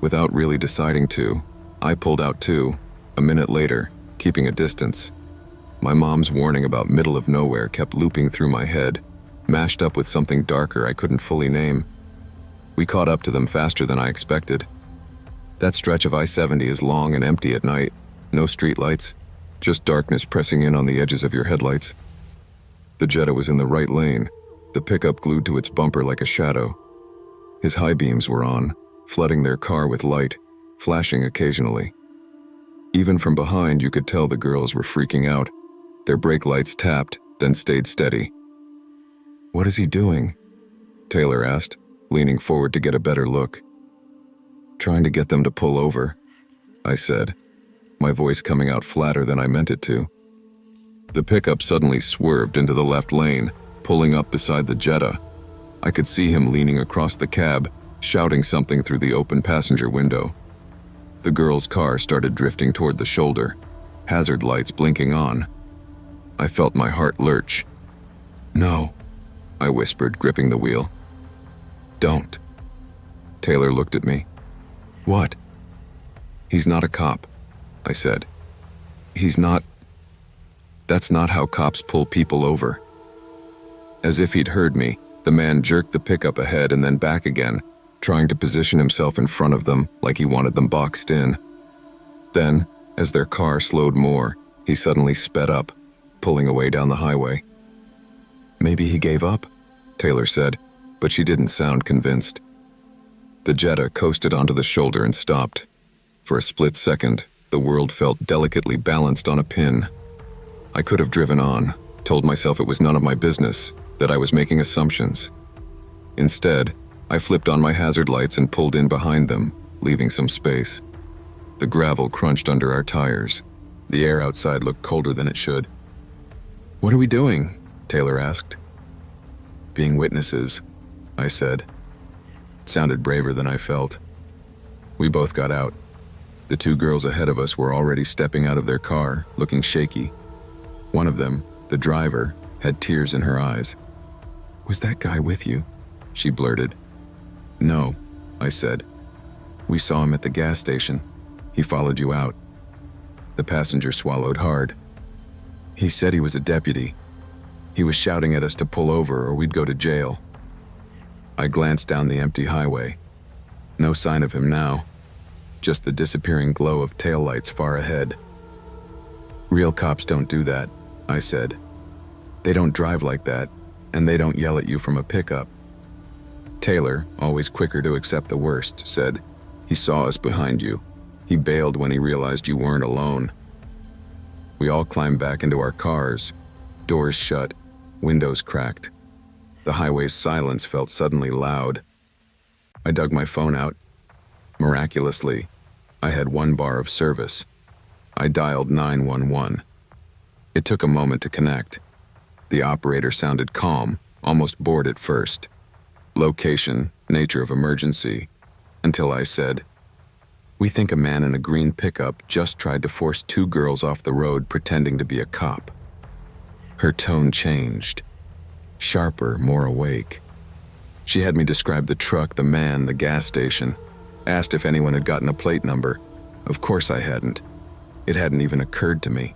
Without really deciding to, I pulled out too, a minute later, keeping a distance. My mom's warning about middle of nowhere kept looping through my head, mashed up with something darker I couldn't fully name. We caught up to them faster than I expected. That stretch of I-70 is long and empty at night, no streetlights, just darkness pressing in on the edges of your headlights. The Jetta was in the right lane, the pickup glued to its bumper like a shadow. His high beams were on, flooding their car with light, flashing occasionally. Even from behind, you could tell the girls were freaking out. Their brake lights tapped, then stayed steady. "What is he doing?" Taylor asked, leaning forward to get a better look. "Trying to get them to pull over," I said. my voice coming out flatter than I meant it to. The pickup suddenly swerved into the left lane, pulling up beside the Jetta. I could see him leaning across the cab, shouting something through the open passenger window. The girl's car started drifting toward the shoulder, hazard lights blinking on. I felt my heart lurch. "No," I whispered, gripping the wheel. "Don't." Taylor looked at me. "What?" "He's not a cop," I said. "He's not. That's not how cops pull people over." As if he'd heard me, the man jerked the pickup ahead and then back again, trying to position himself in front of them like he wanted them boxed in. Then, as their car slowed more, he suddenly sped up, pulling away down the highway. "Maybe he gave up," Taylor said, but she didn't sound convinced. The Jetta coasted onto the shoulder and stopped. For a split second, the world felt delicately balanced on a pin. I could have driven on, told myself it was none of my business, that I was making assumptions. Instead, I flipped on my hazard lights and pulled in behind them, leaving some space. The gravel crunched under our tires. The air outside looked colder than it should. "What are we doing?" Taylor asked. "Being witnesses," I said. It sounded braver than I felt. We both got out. The two girls ahead of us were already stepping out of their car, looking shaky. One of them, the driver, had tears in her eyes. "Was that guy with you?" she blurted. "No," I said. "We saw him at the gas station. He followed you out." The passenger swallowed hard. "He said he was a deputy. He was shouting at us to pull over or we'd go to jail." I glanced down the empty highway. No sign of him now, just the disappearing glow of taillights far ahead. "Real cops don't do that," I said. "They don't drive like that, and they don't yell at you from a pickup." Taylor, always quicker to accept the worst, said, "He saw us behind you. He bailed when he realized you weren't alone." We all climbed back into our cars, doors shut, windows cracked. The highway's silence felt suddenly loud. I dug my phone out. Miraculously, I had 1 bar of service. I dialed 911. It took a moment to connect. The operator sounded calm, almost bored at first. Location, nature of emergency, until I said, "We think a man in a green pickup just tried to force 2 girls off the road pretending to be a cop." Her tone changed. Sharper, more awake. She had me describe the truck, the man, the gas station. Asked if anyone had gotten a plate number. Of course I hadn't. It hadn't even occurred to me.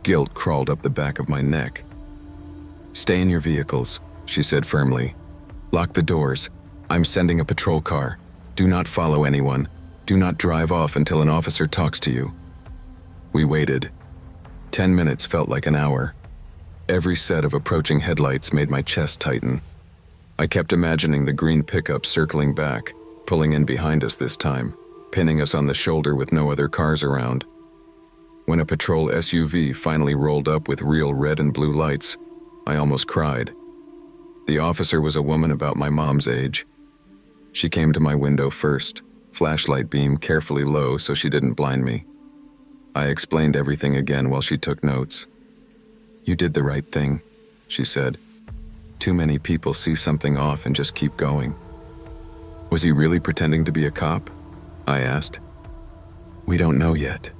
Guilt crawled up the back of my neck. "Stay in your vehicles," she said firmly. "Lock the doors. I'm sending a patrol car. Do not follow anyone. Do not drive off until an officer talks to you." We waited. 10 minutes felt like an hour. Every set of approaching headlights made my chest tighten. I kept imagining the green pickup circling back, pulling in behind us this time, pinning us on the shoulder with no other cars around. When a patrol SUV finally rolled up with real red and blue lights, I almost cried. The officer was a woman about my mom's age. She came to my window first, flashlight beam carefully low so she didn't blind me. I explained everything again while she took notes. "You did the right thing," she said. "Too many people see something off and just keep going." "Was he really pretending to be a cop?" I asked. "We don't know yet,"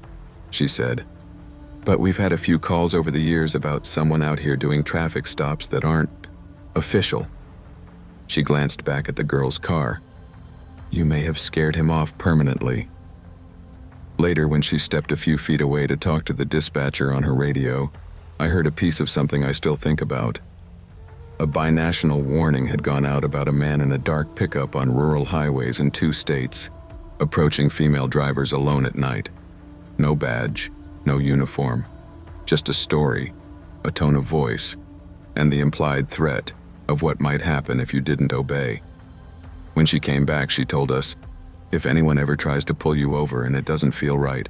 she said. "But we've had a few calls over the years about someone out here doing traffic stops that aren't official." She glanced back at the girl's car. "You may have scared him off permanently." Later, when she stepped a few feet away to talk to the dispatcher on her radio, I heard a piece of something I still think about. A binational warning had gone out about a man in a dark pickup on rural highways in 2 states, approaching female drivers alone at night. No badge, no uniform, just a story, a tone of voice, and the implied threat of what might happen if you didn't obey. When she came back, she told us, "If anyone ever tries to pull you over and it doesn't feel right,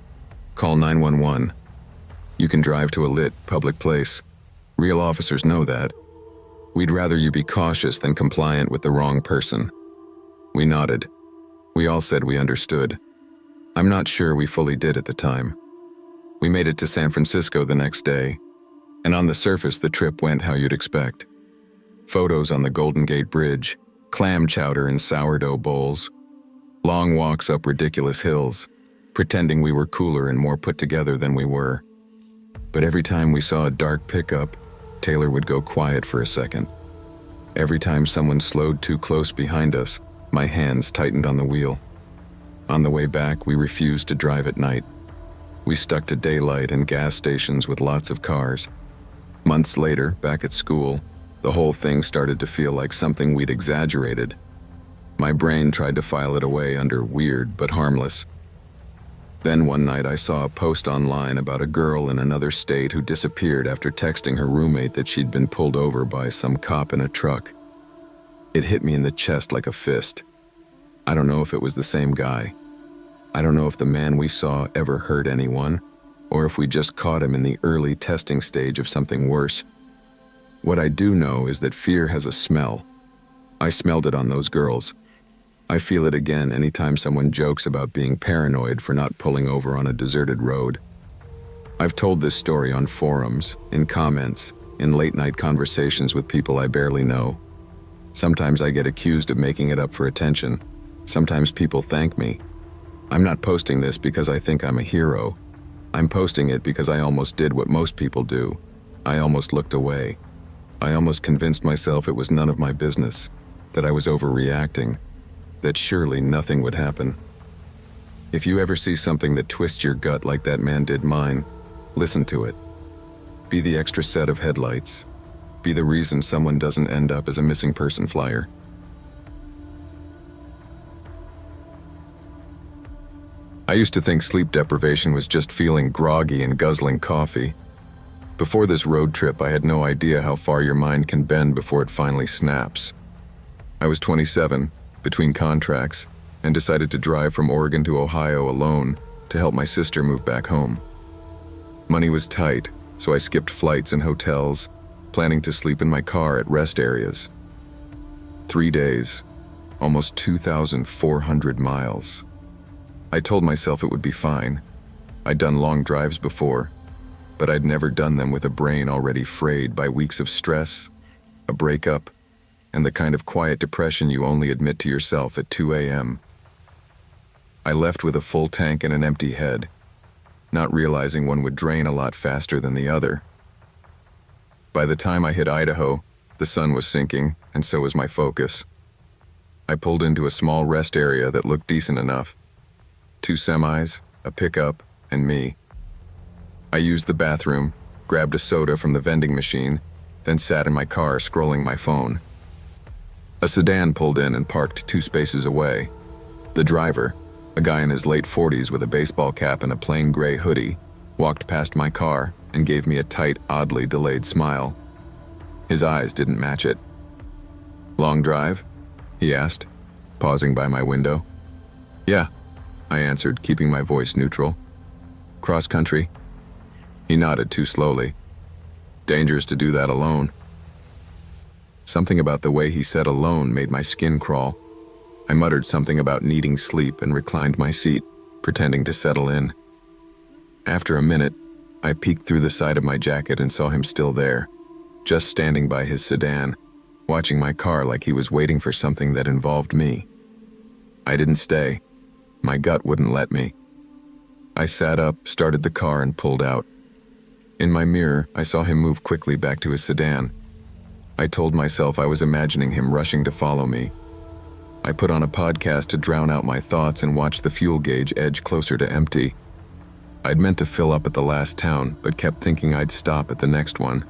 call 911. You can drive to a lit, public place. Real officers know that. We'd rather you be cautious than compliant with the wrong person." We nodded. We all said we understood. I'm not sure we fully did at the time. We made it to San Francisco the next day, and on the surface the trip went how you'd expect. Photos on the Golden Gate Bridge, clam chowder in sourdough bowls, long walks up ridiculous hills, pretending we were cooler and more put together than we were. But every time we saw a dark pickup, Taylor would go quiet for a second. Every time someone slowed too close behind us, my hands tightened on the wheel. On the way back, we refused to drive at night. We stuck to daylight and gas stations with lots of cars. Months later, back at school, the whole thing started to feel like something we'd exaggerated. My brain tried to file it away under weird but harmless. Then one night I saw a post online about a girl in another state who disappeared after texting her roommate that she'd been pulled over by some cop in a truck. It hit me in the chest like a fist. I don't know if it was the same guy. I don't know if the man we saw ever hurt anyone, or if we just caught him in the early testing stage of something worse. What I do know is that fear has a smell. I smelled it on those girls. I feel it again anytime someone jokes about being paranoid for not pulling over on a deserted road. I've told this story on forums, in comments, in late-night conversations with people I barely know. Sometimes I get accused of making it up for attention. Sometimes people thank me. I'm not posting this because I think I'm a hero. I'm posting it because I almost did what most people do. I almost looked away. I almost convinced myself it was none of my business, that I was overreacting, that surely nothing would happen. If you ever see something that twists your gut like that man did mine, listen to it. Be the extra set of headlights. Be the reason someone doesn't end up as a missing person flyer. I used to think sleep deprivation was just feeling groggy and guzzling coffee. Before this road trip, I had no idea how far your mind can bend before it finally snaps. I was 27, between contracts, and decided to drive from Oregon to Ohio alone to help my sister move back home. Money was tight, so I skipped flights and hotels, planning to sleep in my car at rest areas. 3 days, almost 2,400 miles. I told myself it would be fine. I'd done long drives before, but I'd never done them with a brain already frayed by weeks of stress, a breakup, and the kind of quiet depression you only admit to yourself at 2 a.m. I left with a full tank and an empty head, not realizing one would drain a lot faster than the other. By the time I hit Idaho, the sun was sinking, and so was my focus. I pulled into a small rest area that looked decent enough. 2 semis, a pickup, and me. I used the bathroom, grabbed a soda from the vending machine, then sat in my car scrolling my phone. A sedan pulled in and parked 2 spaces away. The driver, a guy in his late 40s with a baseball cap and a plain gray hoodie, walked past my car and gave me a tight, oddly delayed smile. His eyes didn't match it. "Long drive?" he asked, pausing by my window. "Yeah," I answered, keeping my voice neutral. "Cross country?" He nodded too slowly. "Dangerous to do that alone." Something about the way he said alone made my skin crawl. I muttered something about needing sleep and reclined my seat, pretending to settle in. After a minute, I peeked through the side of my jacket and saw him still there, just standing by his sedan, watching my car like he was waiting for something that involved me. I didn't stay. My gut wouldn't let me. I sat up, started the car, and pulled out. In my mirror, I saw him move quickly back to his sedan. I told myself I was imagining him rushing to follow me. I put on a podcast to drown out my thoughts and watched the fuel gauge edge closer to empty. I'd meant to fill up at the last town, but kept thinking I'd stop at the next one.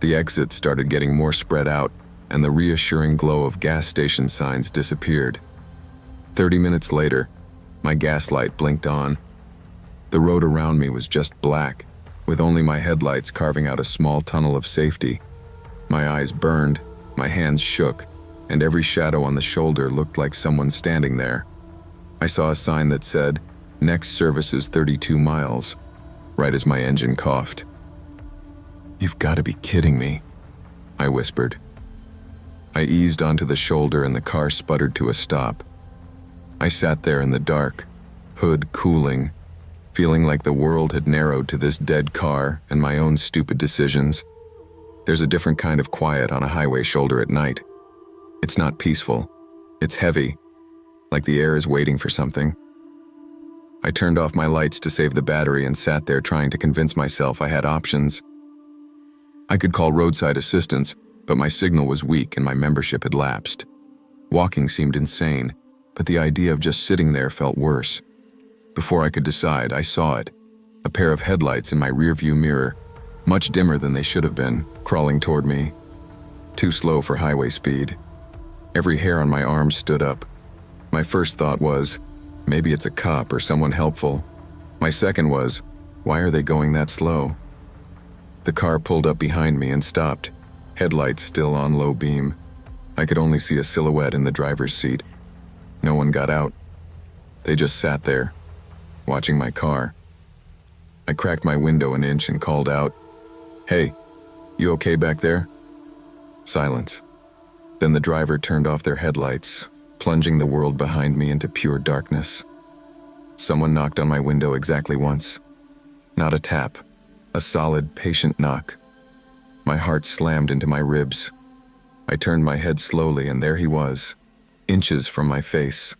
The exits started getting more spread out, and the reassuring glow of gas station signs disappeared. 30 minutes later, my gas light blinked on. The road around me was just black, with only my headlights carving out a small tunnel of safety. My eyes burned, my hands shook, and every shadow on the shoulder looked like someone standing there. I saw a sign that said, "Next service is 32 miles, right as my engine coughed. "You've got to be kidding me," I whispered. I eased onto the shoulder and the car sputtered to a stop. I sat there in the dark, hood cooling, feeling like the world had narrowed to this dead car and my own stupid decisions. There's a different kind of quiet on a highway shoulder at night. It's not peaceful. It's heavy, like the air is waiting for something. I turned off my lights to save the battery and sat there trying to convince myself I had options. I could call roadside assistance, but my signal was weak and my membership had lapsed. Walking seemed insane, but the idea of just sitting there felt worse. Before I could decide, I saw it, a pair of headlights in my rearview mirror, much dimmer than they should have been, crawling toward me. Too slow for highway speed. Every hair on my arm stood up. My first thought was, maybe it's a cop or someone helpful. My second was, why are they going that slow? The car pulled up behind me and stopped, headlights still on low beam. I could only see a silhouette in the driver's seat. No one got out. They just sat there, watching my car. I cracked my window an inch and called out, "Hey, you okay back there?" Silence. Then the driver turned off their headlights, plunging the world behind me into pure darkness. Someone knocked on my window exactly once. Not a tap, a solid, patient knock. My heart slammed into my ribs. I turned my head slowly and there he was, inches from my face.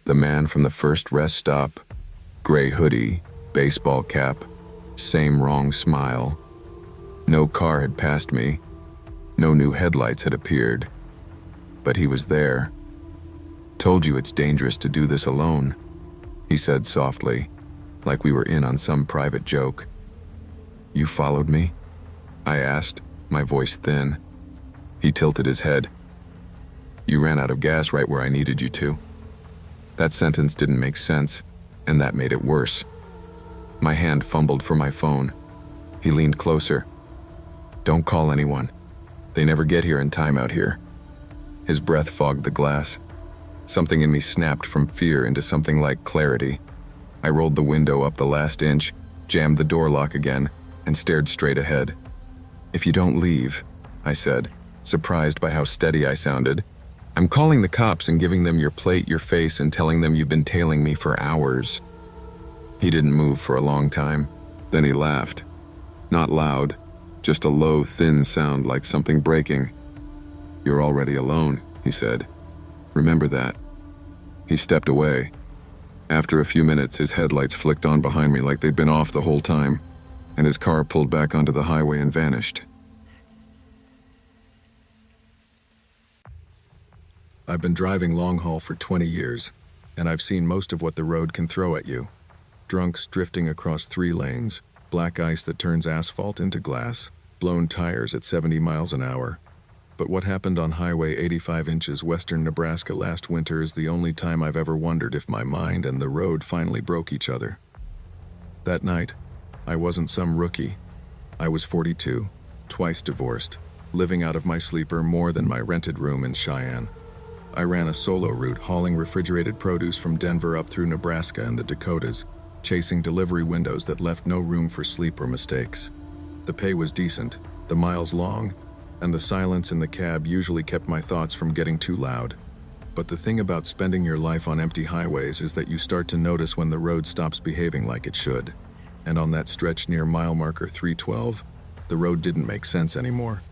The man from the first rest stop, gray hoodie, baseball cap, same wrong smile. No car had passed me. No new headlights had appeared. But he was there. "Told you it's dangerous to do this alone," he said softly, like we were in on some private joke. "You followed me?" I asked, my voice thin. He tilted his head. "You ran out of gas right where I needed you to." That sentence didn't make sense, and that made it worse. My hand fumbled for my phone. He leaned closer. "Don't call anyone. They never get here in time out here." His breath fogged the glass. Something in me snapped from fear into something like clarity. I rolled the window up the last inch, jammed the door lock again, and stared straight ahead. "If you don't leave," I said, surprised by how steady I sounded, "I'm calling the cops and giving them your plate, your face, and telling them you've been tailing me for hours." He didn't move for a long time. Then he laughed. Not loud, just a low, thin sound like something breaking. "You're already alone," he said. "Remember that." He stepped away. After a few minutes, his headlights flicked on behind me like they'd been off the whole time, and his car pulled back onto the highway and vanished. I've been driving long haul for 20 years, and I've seen most of what the road can throw at you. Drunks drifting across 3 lanes, black ice that turns asphalt into glass, blown tires at 70 miles an hour. But what happened on Highway 85 inches western Nebraska last winter is the only time I've ever wondered if my mind and the road finally broke each other. That night, I wasn't some rookie. I was 42, twice divorced, living out of my sleeper more than my rented room in Cheyenne. I ran a solo route hauling refrigerated produce from Denver up through Nebraska and the Dakotas, chasing delivery windows that left no room for sleep or mistakes. The pay was decent, the miles long, and the silence in the cab usually kept my thoughts from getting too loud. But the thing about spending your life on empty highways is that you start to notice when the road stops behaving like it should. And on that stretch near mile marker 312, the road didn't make sense anymore.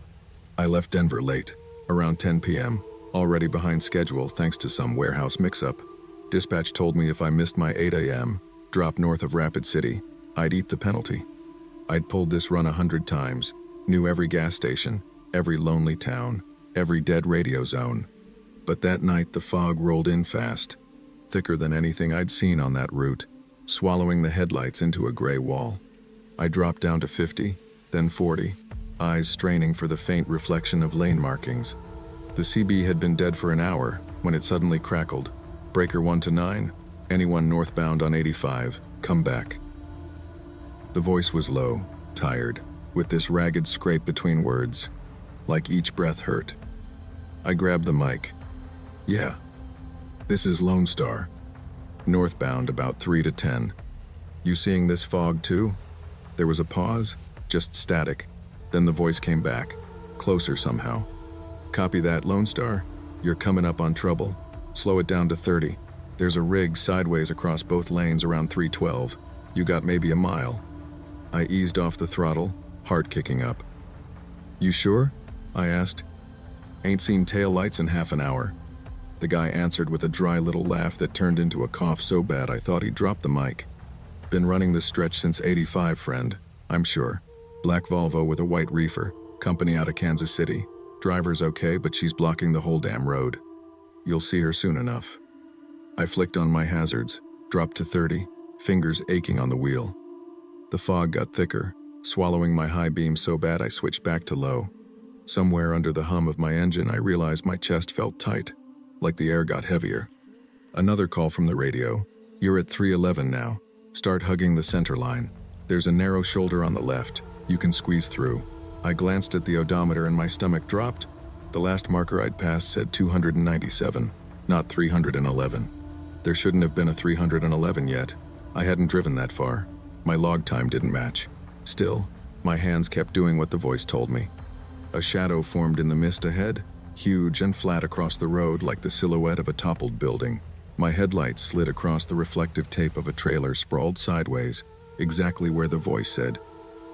I left Denver late, around 10 p.m., already behind schedule thanks to some warehouse mix-up. Dispatch told me if I missed my 8 a.m. drop north of Rapid City, I'd eat the penalty. I'd pulled this run 100 times, knew every gas station, every lonely town, every dead radio zone. But that night the fog rolled in fast, thicker than anything I'd seen on that route, swallowing the headlights into a gray wall. I dropped down to 50, then 40, eyes straining for the faint reflection of lane markings. The CB had been dead for an hour when it suddenly crackled. Breaker 1 to 9, anyone northbound on 85, come back. The voice was low, tired, with this ragged scrape between words, like each breath hurt. I grabbed the mic. "Yeah, this is Lone Star. Northbound about 3 to 10. You seeing this fog too?" There was a pause, just static. Then the voice came back, closer somehow. "Copy that, Lone Star. You're coming up on trouble. Slow it down to 30. There's a rig sideways across both lanes around 312. You got maybe a mile. I eased off the throttle, heart kicking up. You sure? I asked. Ain't seen tail lights in half an hour. The guy answered with a dry little laugh that turned into a cough so bad I thought he'd dropped the mic. Been running this stretch since '85, friend, I'm sure. Black Volvo with a white reefer, company out of Kansas City. Driver's okay, but she's blocking the whole damn road. You'll see her soon enough. I flicked on my hazards, dropped to 30, fingers aching on the wheel. The fog got thicker, swallowing my high beam so bad I switched back to low. Somewhere under the hum of my engine I realized my chest felt tight, like the air got heavier. Another call from the radio. You're at 311 now. Start hugging the center line. There's a narrow shoulder on the left. You can squeeze through. I glanced at the odometer and my stomach dropped. The last marker I'd passed said 297, not 311. There shouldn't have been a 311 yet. I hadn't driven that far. My log time didn't match. Still, my hands kept doing what the voice told me. A shadow formed in the mist ahead, huge and flat across the road like the silhouette of a toppled building. My headlights slid across the reflective tape of a trailer sprawled sideways, exactly where the voice said.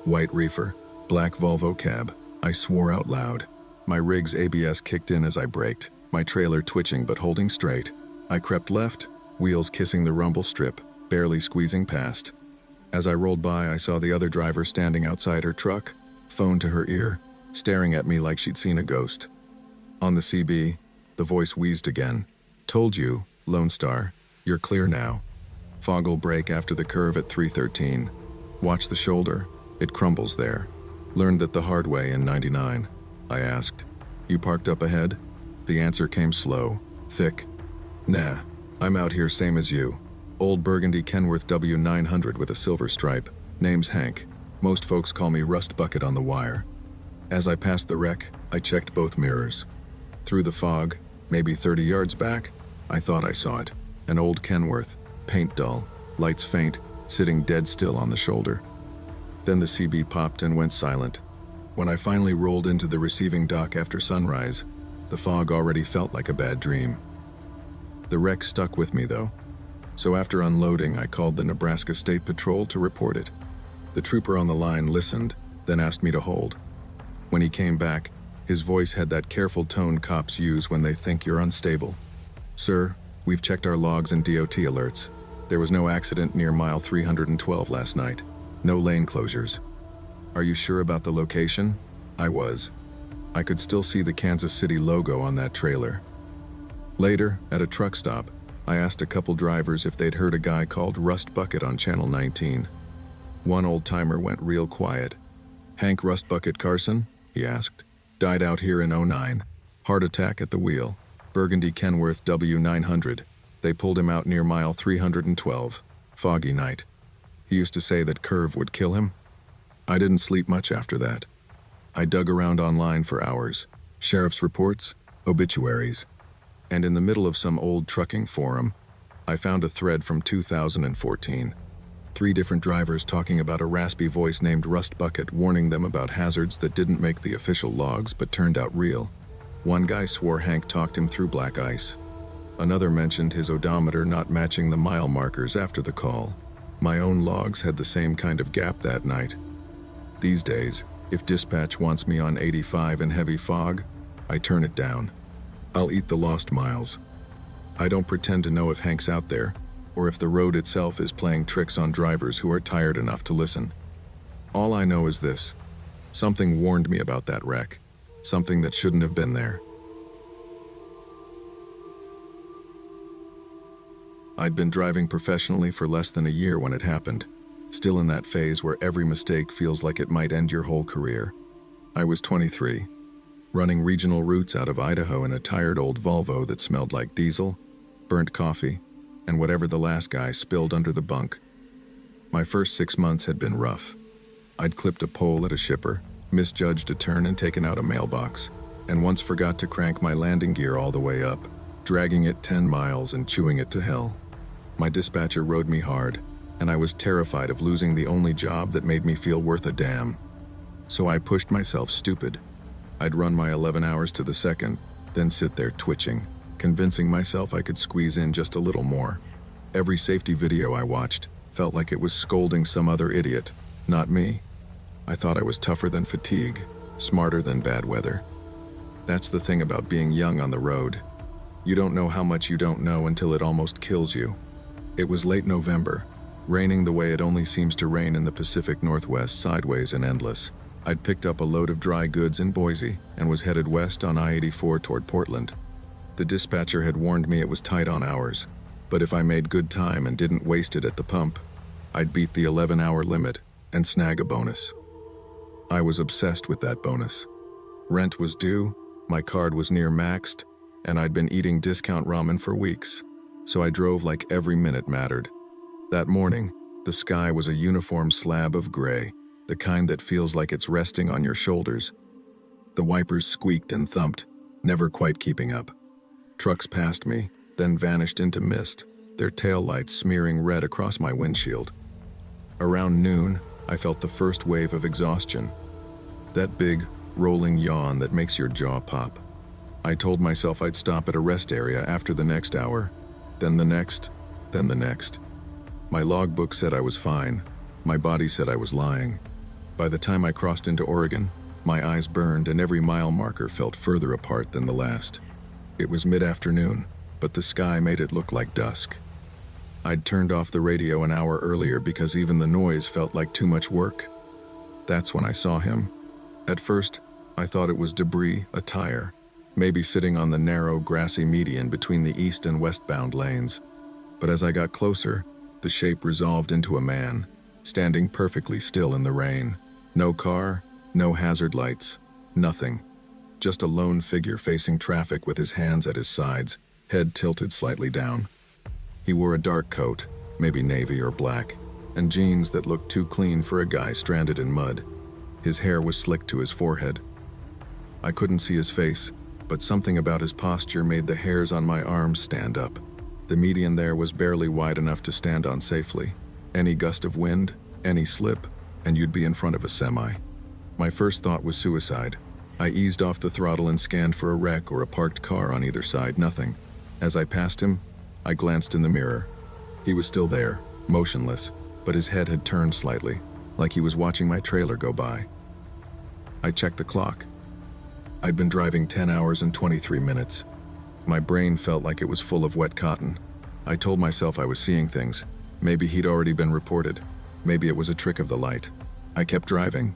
White reefer, black Volvo cab. I swore out loud. My rig's ABS kicked in as I braked, my trailer twitching but holding straight. I crept left, wheels kissing the rumble strip, barely squeezing past. As I rolled by, I saw the other driver standing outside her truck, phone to her ear, staring at me like she'd seen a ghost. On the CB, the voice wheezed again. Told you, Lone Star, you're clear now. Fog'll break after the curve at 313. Watch the shoulder, it crumbles there. Learned that the hard way in '99. I asked. You parked up ahead? The answer came slow, thick. Nah, I'm out here same as you. Old burgundy Kenworth W900 with a silver stripe. Name's Hank. Most folks call me Rust Bucket on the wire. As I passed the wreck, I checked both mirrors. Through the fog, maybe 30 yards back, I thought I saw it. An old Kenworth, paint dull, lights faint, sitting dead still on the shoulder. Then the CB popped and went silent. When I finally rolled into the receiving dock after sunrise, the fog already felt like a bad dream. The wreck stuck with me though. So after unloading, I called the Nebraska State Patrol to report it. The trooper on the line listened, then asked me to hold. When he came back, his voice had that careful tone cops use when they think you're unstable. Sir, we've checked our logs and DOT alerts. There was no accident near mile 312 last night. No lane closures. Are you sure about the location? I was. I could still see the Kansas City logo on that trailer. Later, at a truck stop, I asked a couple drivers if they'd heard a guy called Rust Bucket on Channel 19. One old-timer went real quiet. Hank Rust Bucket Carson? He asked. Died out here in '09. Heart attack at the wheel. Burgundy Kenworth W900. They pulled him out near mile 312. Foggy night. He used to say that curve would kill him. I didn't sleep much after that. I dug around online for hours. Sheriff's reports, obituaries. And in the middle of some old trucking forum, I found a thread from 2014. 3 different drivers talking about a raspy voice named Rust Bucket warning them about hazards that didn't make the official logs but turned out real. One guy swore Hank talked him through black ice. Another mentioned his odometer not matching the mile markers after the call. My own logs had the same kind of gap that night. These days, if dispatch wants me on 85 in heavy fog, I turn it down. I'll eat the lost miles. I don't pretend to know if Hank's out there, or if the road itself is playing tricks on drivers who are tired enough to listen. All I know is this. Something warned me about that wreck. Something that shouldn't have been there. I'd been driving professionally for less than a year when it happened, still in that phase where every mistake feels like it might end your whole career. I was 23, running regional routes out of Idaho in a tired old Volvo that smelled like diesel, burnt coffee, and whatever the last guy spilled under the bunk. My first 6 months had been rough. I'd clipped a pole at a shipper, misjudged a turn and taken out a mailbox, and once forgot to crank my landing gear all the way up, dragging it 10 miles and chewing it to hell. My dispatcher rode me hard, and I was terrified of losing the only job that made me feel worth a damn. So I pushed myself stupid. I'd run my 11 hours to the second, then sit there twitching, convincing myself I could squeeze in just a little more. Every safety video I watched, Felt like it was scolding some other idiot, not me. I thought I was tougher than fatigue, smarter than bad weather. That's the thing about being young on the road. You don't know how much you don't know until it almost kills you. It was late November, raining the way it only seems to rain in the Pacific Northwest, sideways and endless. I'd picked up a load of dry goods in Boise and was headed west on I-84 toward Portland. The dispatcher had warned me it was tight on hours, but if I made good time and didn't waste it at the pump, I'd beat the 11-hour limit and snag a bonus. I was obsessed with that bonus. Rent was due, my card was near maxed, and I'd been eating discount ramen for weeks, so I drove like every minute mattered. That morning, the sky was a uniform slab of gray, the kind that feels like it's resting on your shoulders. The wipers squeaked and thumped, never quite keeping up. Trucks passed me, then vanished into mist, their taillights smearing red across my windshield. Around noon, I felt the first wave of exhaustion. That big, rolling yawn that makes your jaw pop. I told myself I'd stop at a rest area after the next hour, then the next, then the next. My logbook said I was fine. My body said I was lying. By the time I crossed into Oregon, my eyes burned and every mile marker felt further apart than the last. It was mid-afternoon, but the sky made it look like dusk. I'd turned off the radio an hour earlier because even the noise felt like too much work. That's when I saw him. At first, I thought it was debris, a tire, maybe sitting on the narrow, grassy median between the east and westbound lanes. But as I got closer, the shape resolved into a man, standing perfectly still in the rain. No car, no hazard lights, nothing. Just a lone figure facing traffic with his hands at his sides, head tilted slightly down. He wore a dark coat, maybe navy or black, and jeans that looked too clean for a guy stranded in mud. His hair was slicked to his forehead. I couldn't see his face, but something about his posture made the hairs on my arms stand up. The median there was barely wide enough to stand on safely. Any gust of wind, any slip, and you'd be in front of a semi. My first thought was suicide. I eased off the throttle and scanned for a wreck or a parked car on either side, nothing. As I passed him, I glanced in the mirror. He was still there, motionless, but his head had turned slightly, like he was watching my trailer go by. I checked the clock. I'd been driving 10 hours and 23 minutes. My brain felt like it was full of wet cotton. I told myself I was seeing things. Maybe he'd already been reported. Maybe it was a trick of the light. I kept driving.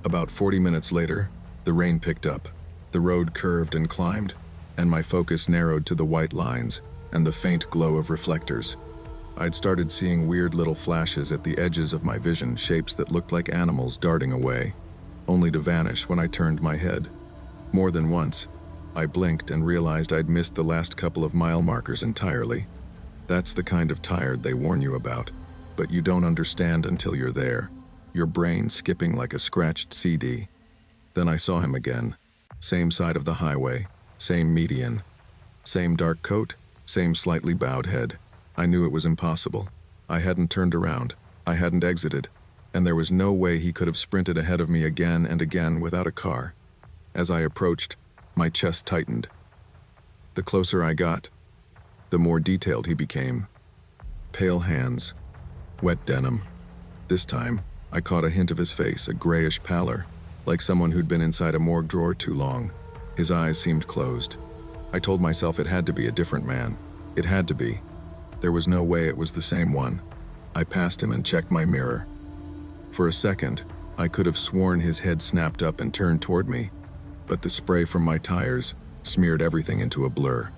About 40 minutes later, the rain picked up. The road curved and climbed, and my focus narrowed to the white lines and the faint glow of reflectors. I'd started seeing weird little flashes at the edges of my vision, shapes that looked like animals darting away, only to vanish when I turned my head. More than once, I blinked and realized I'd missed the last couple of mile markers entirely. That's the kind of tired they warn you about, but you don't understand until you're there, your brain skipping like a scratched CD. Then I saw him again. Same side of the highway, same median, same dark coat, same slightly bowed head. I knew it was impossible. I hadn't turned around, I hadn't exited, and there was no way he could have sprinted ahead of me again and again without a car. As I approached, my chest tightened. The closer I got, the more detailed he became. Pale hands, wet denim. This time, I caught a hint of his face, a grayish pallor, like someone who'd been inside a morgue drawer too long. His eyes seemed closed. I told myself it had to be a different man. It had to be. There was no way it was the same one. I passed him and checked my mirror. For a second, I could have sworn his head snapped up and turned toward me, but the spray from my tires smeared everything into a blur.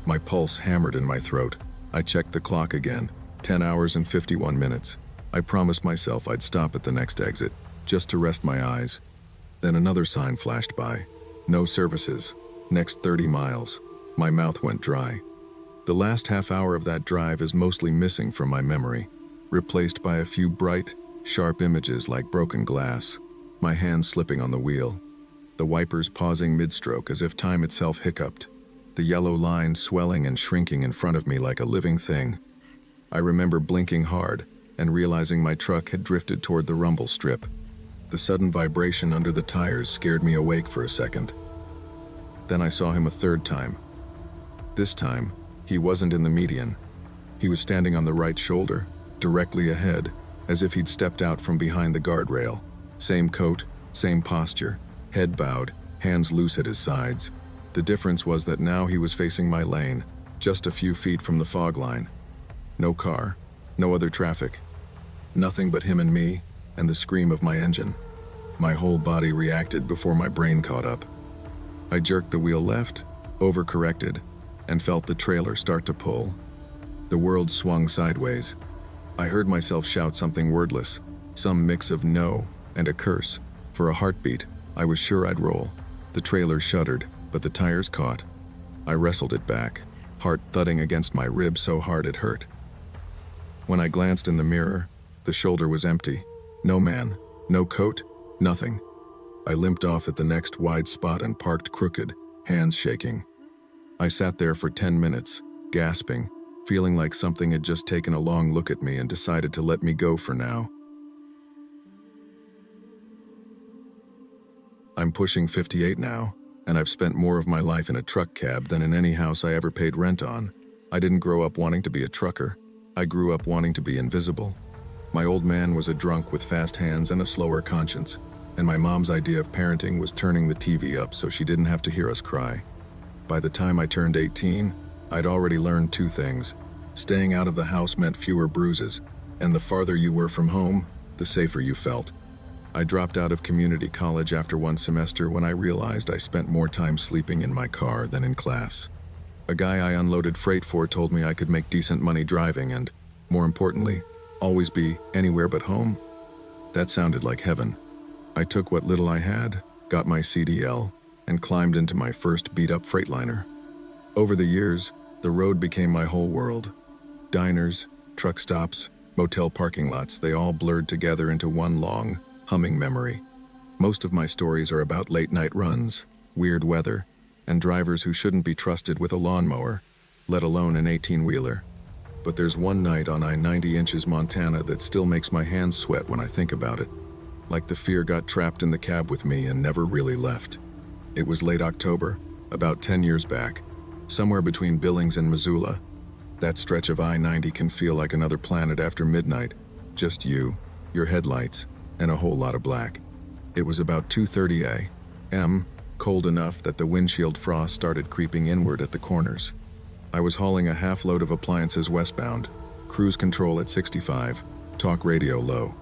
My pulse hammered in my throat. I checked the clock again, 10 hours and 51 minutes. I promised myself I'd stop at the next exit, just to rest my eyes. Then another sign flashed by. No services. Next 30 miles. My mouth went dry. The last half hour of that drive is mostly missing from my memory, replaced by a few bright, sharp images like broken glass, my hands slipping on the wheel, the wipers pausing mid-stroke as if time itself hiccuped, the yellow line swelling and shrinking in front of me like a living thing. I remember blinking hard and realizing my truck had drifted toward the rumble strip. The sudden vibration under the tires scared me awake for a second. Then I saw him a third time. This time, he wasn't in the median. He was standing on the right shoulder, directly ahead, as if he'd stepped out from behind the guardrail. Same coat, same posture, head bowed, hands loose at his sides. The difference was that now he was facing my lane, just a few feet from the fog line. No car, no other traffic. Nothing but him and me, and the scream of my engine. My whole body reacted before my brain caught up. I jerked the wheel left, overcorrected, and felt the trailer start to pull. The world swung sideways. I heard myself shout something wordless, some mix of no and a curse. For a heartbeat, I was sure I'd roll. The trailer shuddered, but the tires caught. I wrestled it back, heart thudding against my ribs so hard it hurt. When I glanced in the mirror, the shoulder was empty. No man, no coat, nothing. I limped off at the next wide spot and parked crooked, hands shaking. I sat there for 10 minutes, gasping, feeling like something had just taken a long look at me and decided to let me go for now. I'm pushing 58 now, and I've spent more of my life in a truck cab than in any house I ever paid rent on. I didn't grow up wanting to be a trucker. I grew up wanting to be invisible. My old man was a drunk with fast hands and a slower conscience, and my mom's idea of parenting was turning the TV up so she didn't have to hear us cry. By the time I turned 18, I'd already learned two things. Staying out of the house meant fewer bruises, and the farther you were from home, the safer you felt. I dropped out of community college after one semester when I realized I spent more time sleeping in my car than in class. A guy I unloaded freight for told me I could make decent money driving and, more importantly, always be anywhere but home. That sounded like heaven. I took what little I had, got my CDL, and climbed into my first beat-up Freightliner. Over the years, the road became my whole world. Diners, truck stops, motel parking lots, they all blurred together into one long, humming memory. Most of my stories are about late-night runs, weird weather, and drivers who shouldn't be trusted with a lawnmower, let alone an 18-wheeler. But there's one night on I-90 inches Montana that still makes my hands sweat when I think about it. Like the fear got trapped in the cab with me and never really left. It was late October, about 10 years back, somewhere between Billings and Missoula. That stretch of I-90 can feel like another planet after midnight. Just you, your headlights, and a whole lot of black. It was about 2:30 a.m., cold enough that the windshield frost started creeping inward at the corners. I was hauling a half-load of appliances westbound, cruise control at 65, talk radio low.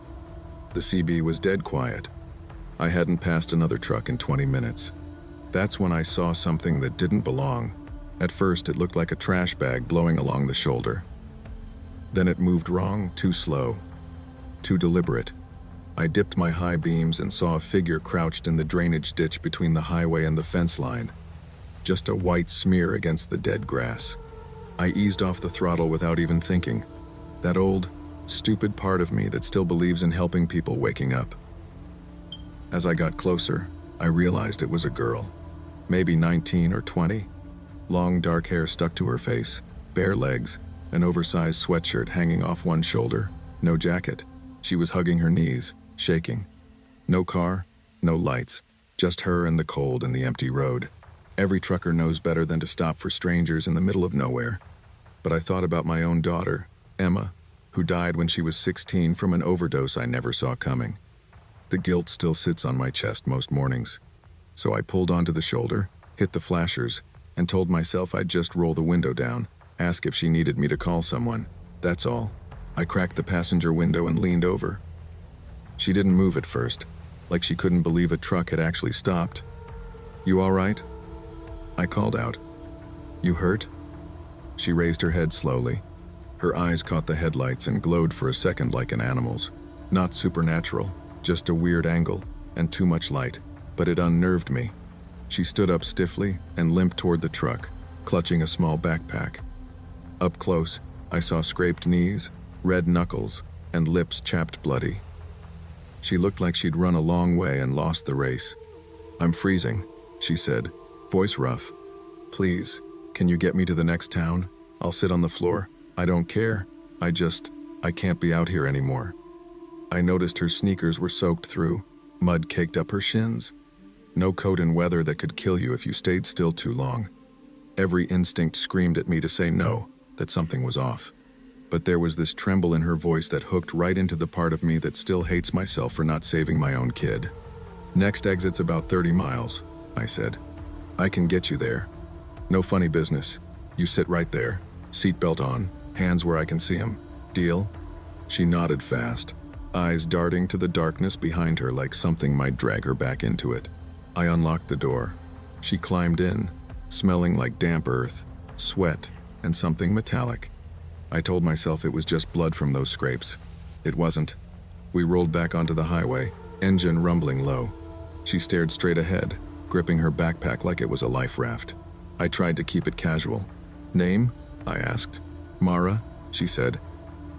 The CB was dead quiet. I hadn't passed another truck in 20 minutes. That's when I saw something that didn't belong. At first, it looked like a trash bag blowing along the shoulder. Then it moved wrong, too slow, too deliberate. I dipped my high beams and saw a figure crouched in the drainage ditch between the highway and the fence line. Just a white smear against the dead grass. I eased off the throttle without even thinking. That old, stupid part of me that still believes in helping people waking up. As I got closer, I realized it was a girl. Maybe 19 or 20. Long dark hair stuck to her face, bare legs, an oversized sweatshirt hanging off one shoulder, no jacket. She was hugging her knees, shaking. No car, no lights, just her and the cold and the empty road. Every trucker knows better than to stop for strangers in the middle of nowhere. But I thought about my own daughter, Emma, who died when she was 16 from an overdose I never saw coming. The guilt still sits on my chest most mornings. So I pulled onto the shoulder, hit the flashers, and told myself I'd just roll the window down, ask if she needed me to call someone. That's all. I cracked the passenger window and leaned over. She didn't move at first, like she couldn't believe a truck had actually stopped. "You all right?" I called out. "You hurt?" She raised her head slowly. Her eyes caught the headlights and glowed for a second like an animal's. Not supernatural, just a weird angle, and too much light, but it unnerved me. She stood up stiffly and limped toward the truck, clutching a small backpack. Up close, I saw scraped knees, red knuckles, and lips chapped bloody. She looked like she'd run a long way and lost the race. "I'm freezing," she said, voice rough. "Please, can you get me to the next town? I'll sit on the floor. I don't care. I can't be out here anymore." I noticed her sneakers were soaked through, mud caked up her shins. No coat in weather that could kill you if you stayed still too long. Every instinct screamed at me to say no, that something was off. But there was this tremble in her voice that hooked right into the part of me that still hates myself for not saving my own kid. "Next exit's about 30 miles, I said. "I can get you there. No funny business. You sit right there, seatbelt on, hands where I can see 'em. Deal?" She nodded fast, eyes darting to the darkness behind her like something might drag her back into it. I unlocked the door. She climbed in, smelling like damp earth, sweat, and something metallic. I told myself it was just blood from those scrapes. It wasn't. We rolled back onto the highway, engine rumbling low. She stared straight ahead, gripping her backpack like it was a life raft. I tried to keep it casual. "Name?" I asked. "Mara," she said.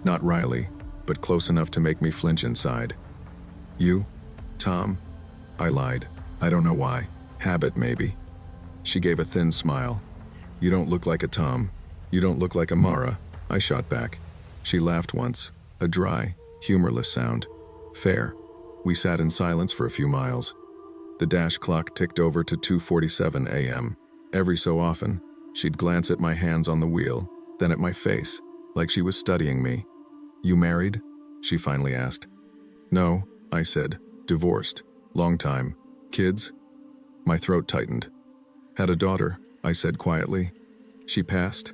Not Riley, but close enough to make me flinch inside. "You?" "Tom." I lied. I don't know why. Habit, maybe. She gave a thin smile. "You don't look like a Tom. You don't look like a Mara," I shot back. She laughed once, a dry, humorless sound. "Fair." We sat in silence for a few miles. The dash clock ticked over to 2:47 a.m. Every so often, she'd glance at my hands on the wheel, then at my face, like she was studying me. "You married?" she finally asked. "No," I said. "Divorced. Long time. Kids?" My throat tightened. "Had a daughter," I said quietly. "She passed."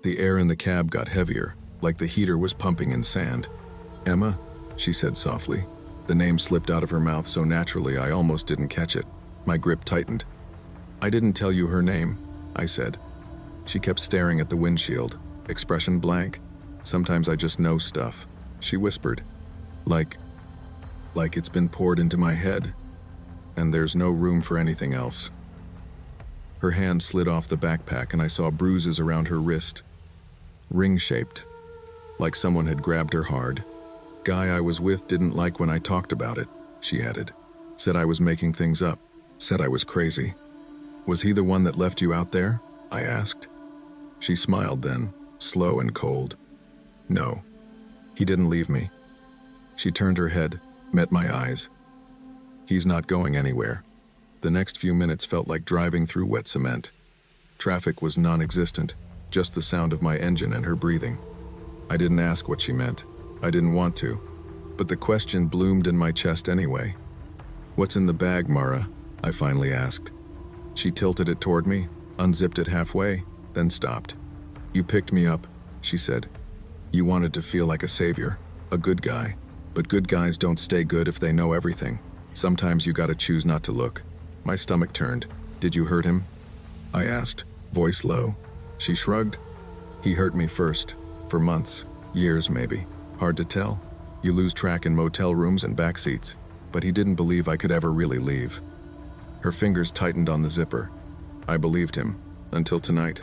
The air in the cab got heavier, like the heater was pumping in sand. "Emma?" she said softly. The name slipped out of her mouth so naturally I almost didn't catch it. My grip tightened. "I didn't tell you her name," I said. She kept staring at the windshield, expression blank. "Sometimes I just know stuff," she whispered. Like it's been poured into my head, and there's no room for anything else." Her hand slid off the backpack and I saw bruises around her wrist. Ring-shaped, like someone had grabbed her hard. "Guy I was with didn't like when I talked about it," she added. "Said I was making things up. Said I was crazy." "Was he the one that left you out there?" I asked. She smiled then, slow and cold. "No, he didn't leave me." She turned her head, met my eyes. "He's not going anywhere." The next few minutes felt like driving through wet cement. Traffic was non-existent, just the sound of my engine and her breathing. I didn't ask what she meant. I didn't want to. But the question bloomed in my chest anyway. "What's in the bag, Mara?" I finally asked. She tilted it toward me, unzipped it halfway, then stopped. "You picked me up," she said. "You wanted to feel like a savior, a good guy. But good guys don't stay good if they know everything. Sometimes you gotta choose not to look." My stomach turned. "Did you hurt him?" I asked, voice low. She shrugged. "He hurt me first. For months. Years, maybe. Hard to tell. You lose track in motel rooms and backseats. But he didn't believe I could ever really leave." Her fingers tightened on the zipper. I believed him. Until tonight.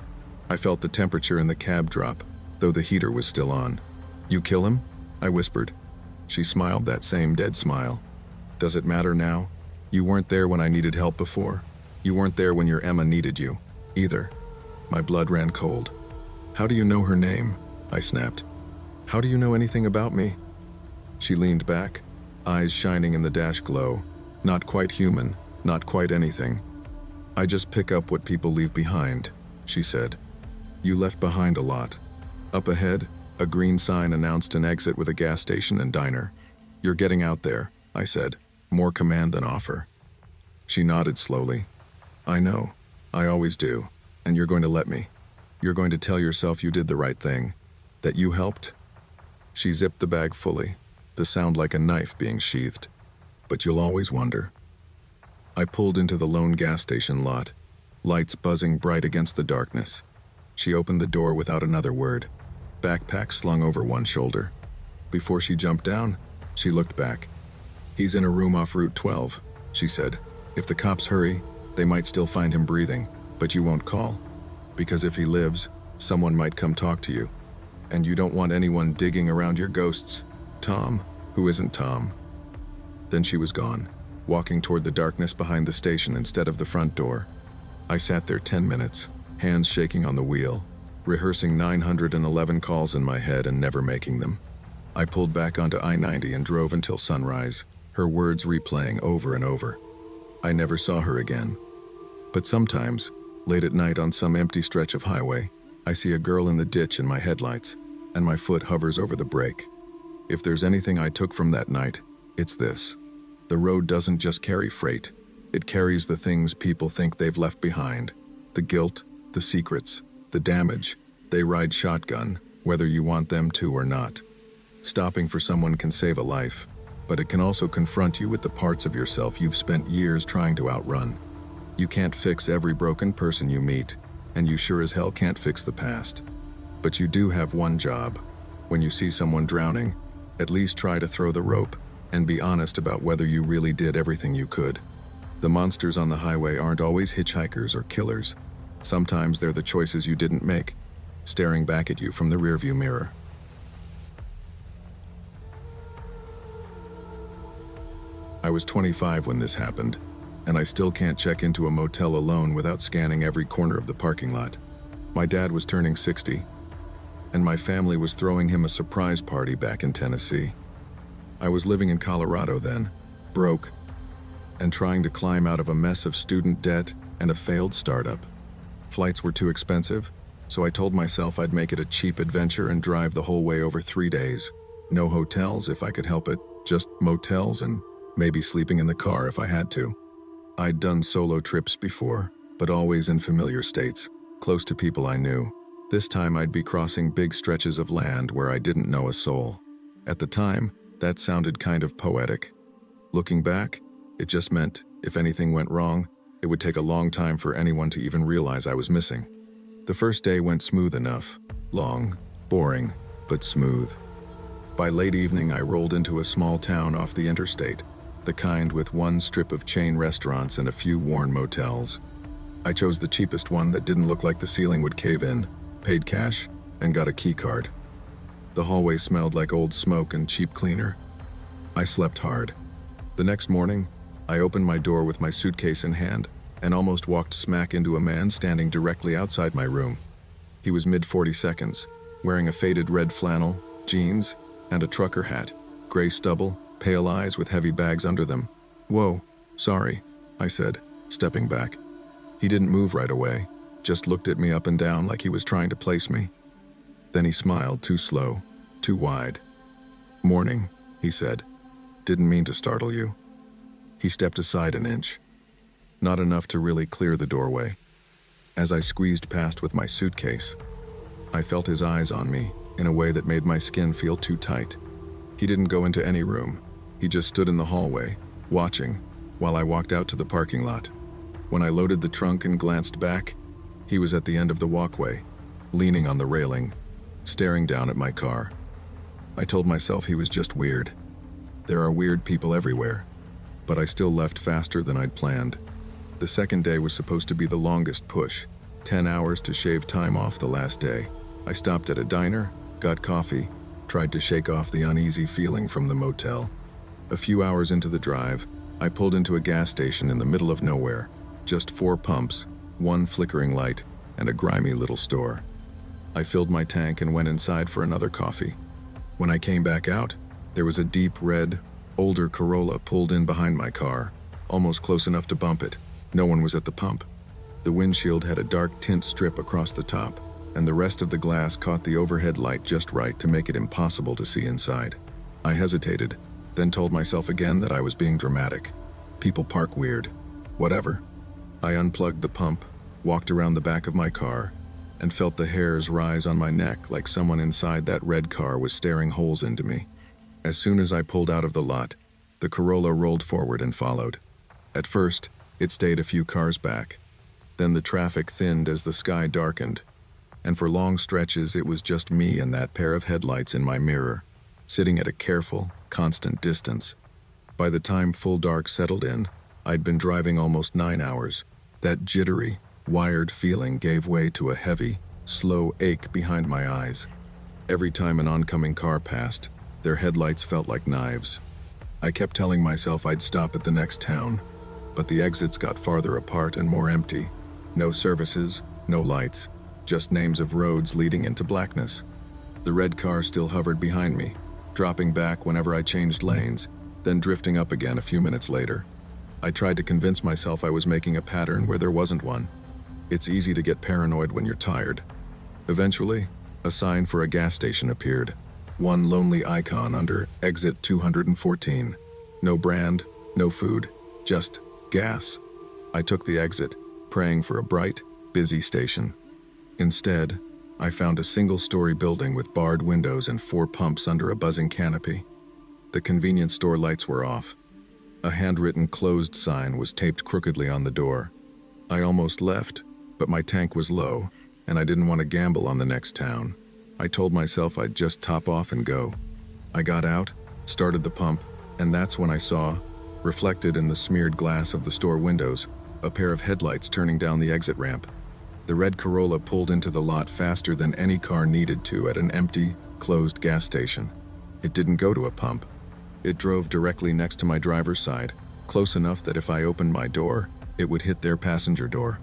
I felt the temperature in the cab drop, though the heater was still on. "You kill him?" I whispered. She smiled that same dead smile. "Does it matter now? You weren't there when I needed help before. You weren't there when your Emma needed you, either." My blood ran cold. "How do you know her name?" I snapped. "How do you know anything about me?" She leaned back, eyes shining in the dash glow. Not quite human, not quite anything. "I just pick up what people leave behind," she said. "You left behind a lot." Up ahead, a green sign announced an exit with a gas station and diner. "You're getting out there," I said, more command than offer. She nodded slowly. "I know. I always do. And you're going to let me. You're going to tell yourself you did the right thing. That you helped." She zipped the bag fully, the sound like a knife being sheathed. "But you'll always wonder." I pulled into the lone gas station lot, lights buzzing bright against the darkness. She opened the door without another word, backpack slung over one shoulder. Before she jumped down, she looked back. "He's in a room off Route 12, she said. "If the cops hurry, they might still find him breathing, but you won't call. Because if he lives, someone might come talk to you. And you don't want anyone digging around your ghosts. Tom, who isn't Tom." Then she was gone, walking toward the darkness behind the station instead of the front door. I sat there 10 minutes, hands shaking on the wheel, rehearsing 911 calls in my head and never making them. I pulled back onto I-90 and drove until sunrise, her words replaying over and over. I never saw her again. But sometimes, late at night on some empty stretch of highway, I see a girl in the ditch in my headlights, and my foot hovers over the brake. If there's anything I took from that night, it's this. The road doesn't just carry freight. It carries the things people think they've left behind. The guilt, the secrets, the damage. They ride shotgun, whether you want them to or not. Stopping for someone can save a life, but it can also confront you with the parts of yourself you've spent years trying to outrun. You can't fix every broken person you meet, and you sure as hell can't fix the past. But you do have one job. When you see someone drowning, at least try to throw the rope and be honest about whether you really did everything you could. The monsters on the highway aren't always hitchhikers or killers. Sometimes they're the choices you didn't make, staring back at you from the rearview mirror. I was 25 when this happened, and I still can't check into a motel alone without scanning every corner of the parking lot. My dad was turning 60, and my family was throwing him a surprise party back in Tennessee. I was living in Colorado then, broke, and trying to climb out of a mess of student debt and a failed startup. Flights were too expensive, so I told myself I'd make it a cheap adventure and drive the whole way over 3 days. No hotels if I could help it, just motels and maybe sleeping in the car if I had to. I'd done solo trips before, but always in familiar states, close to people I knew. This time I'd be crossing big stretches of land where I didn't know a soul. At the time, that sounded kind of poetic. Looking back, it just meant, if anything went wrong, it would take a long time for anyone to even realize I was missing. The first day went smooth enough. Long, boring, but smooth. By late evening, I rolled into a small town off the interstate, the kind with one strip of chain restaurants and a few worn motels. I chose the cheapest one that didn't look like the ceiling would cave in, paid cash, and got a key card. The hallway smelled like old smoke and cheap cleaner. I slept hard. The next morning, I opened my door with my suitcase in hand and almost walked smack into a man standing directly outside my room. He was mid-42s, wearing a faded red flannel, jeans, and a trucker hat, gray stubble, pale eyes with heavy bags under them. "Whoa, sorry," I said, stepping back. He didn't move right away, just looked at me up and down like he was trying to place me. Then he smiled, too slow, too wide. "Morning," he said. "Didn't mean to startle you." He stepped aside an inch. Not enough to really clear the doorway. As I squeezed past with my suitcase, I felt his eyes on me in a way that made my skin feel too tight. He didn't go into any room. He just stood in the hallway, watching, while I walked out to the parking lot. When I loaded the trunk and glanced back, he was at the end of the walkway, leaning on the railing, staring down at my car. I told myself he was just weird. There are weird people everywhere, but I still left faster than I'd planned. The second day was supposed to be the longest push, 10 hours to shave time off the last day. I stopped at a diner, got coffee, tried to shake off the uneasy feeling from the motel. A few hours into the drive, I pulled into a gas station in the middle of nowhere. Just 4 pumps, 1 flickering light, and a grimy little store. I filled my tank and went inside for another coffee. When I came back out, there was a deep red, older Corolla pulled in behind my car, almost close enough to bump it. No one was at the pump. The windshield had a dark tint strip across the top, and the rest of the glass caught the overhead light just right to make it impossible to see inside. I hesitated, then told myself again that I was being dramatic. People park weird. Whatever. I unplugged the pump, walked around the back of my car, and felt the hairs rise on my neck like someone inside that red car was staring holes into me. As soon as I pulled out of the lot, the Corolla rolled forward and followed. At first, it stayed a few cars back. Then the traffic thinned as the sky darkened, and for long stretches it was just me and that pair of headlights in my mirror, sitting at a careful, constant distance. By the time full dark settled in, I'd been driving almost 9 hours. That jittery, wired feeling gave way to a heavy, slow ache behind my eyes. Every time an oncoming car passed, their headlights felt like knives. I kept telling myself I'd stop at the next town, but the exits got farther apart and more empty. No services, no lights, just names of roads leading into blackness. The red car still hovered behind me, dropping back whenever I changed lanes, then drifting up again a few minutes later. I tried to convince myself I was making a pattern where there wasn't one. It's easy to get paranoid when you're tired. Eventually, A sign for a gas station appeared. One lonely icon under exit 214. No brand, no food, just gas. I took the exit, praying for a bright, busy station. Instead, I found a single-story building with barred windows and 4 pumps under a buzzing canopy. The convenience store lights were off. A handwritten closed sign was taped crookedly on the door. I almost left, but my tank was low, and I didn't want to gamble on the next town. I told myself I'd just top off and go. I got out, started the pump, and that's when I saw, reflected in the smeared glass of the store windows, a pair of headlights turning down the exit ramp. The red Corolla pulled into the lot faster than any car needed to at an empty, closed gas station. It didn't go to a pump. It drove directly next to my driver's side, close enough that if I opened my door, it would hit their passenger door.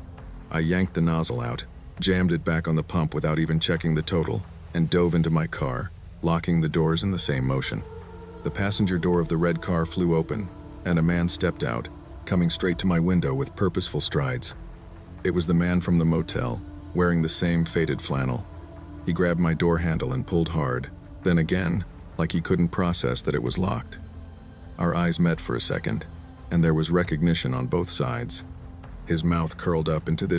I yanked the nozzle out, jammed it back on the pump without even checking the total, and dove into my car, locking the doors in the same motion. The passenger door of the red car flew open, and a man stepped out, coming straight to my window with purposeful strides. It was the man from the motel, wearing the same faded flannel. He grabbed my door handle and pulled hard, then again, like he couldn't process that it was locked. Our eyes met for a second, and there was recognition on both sides. His mouth curled up into this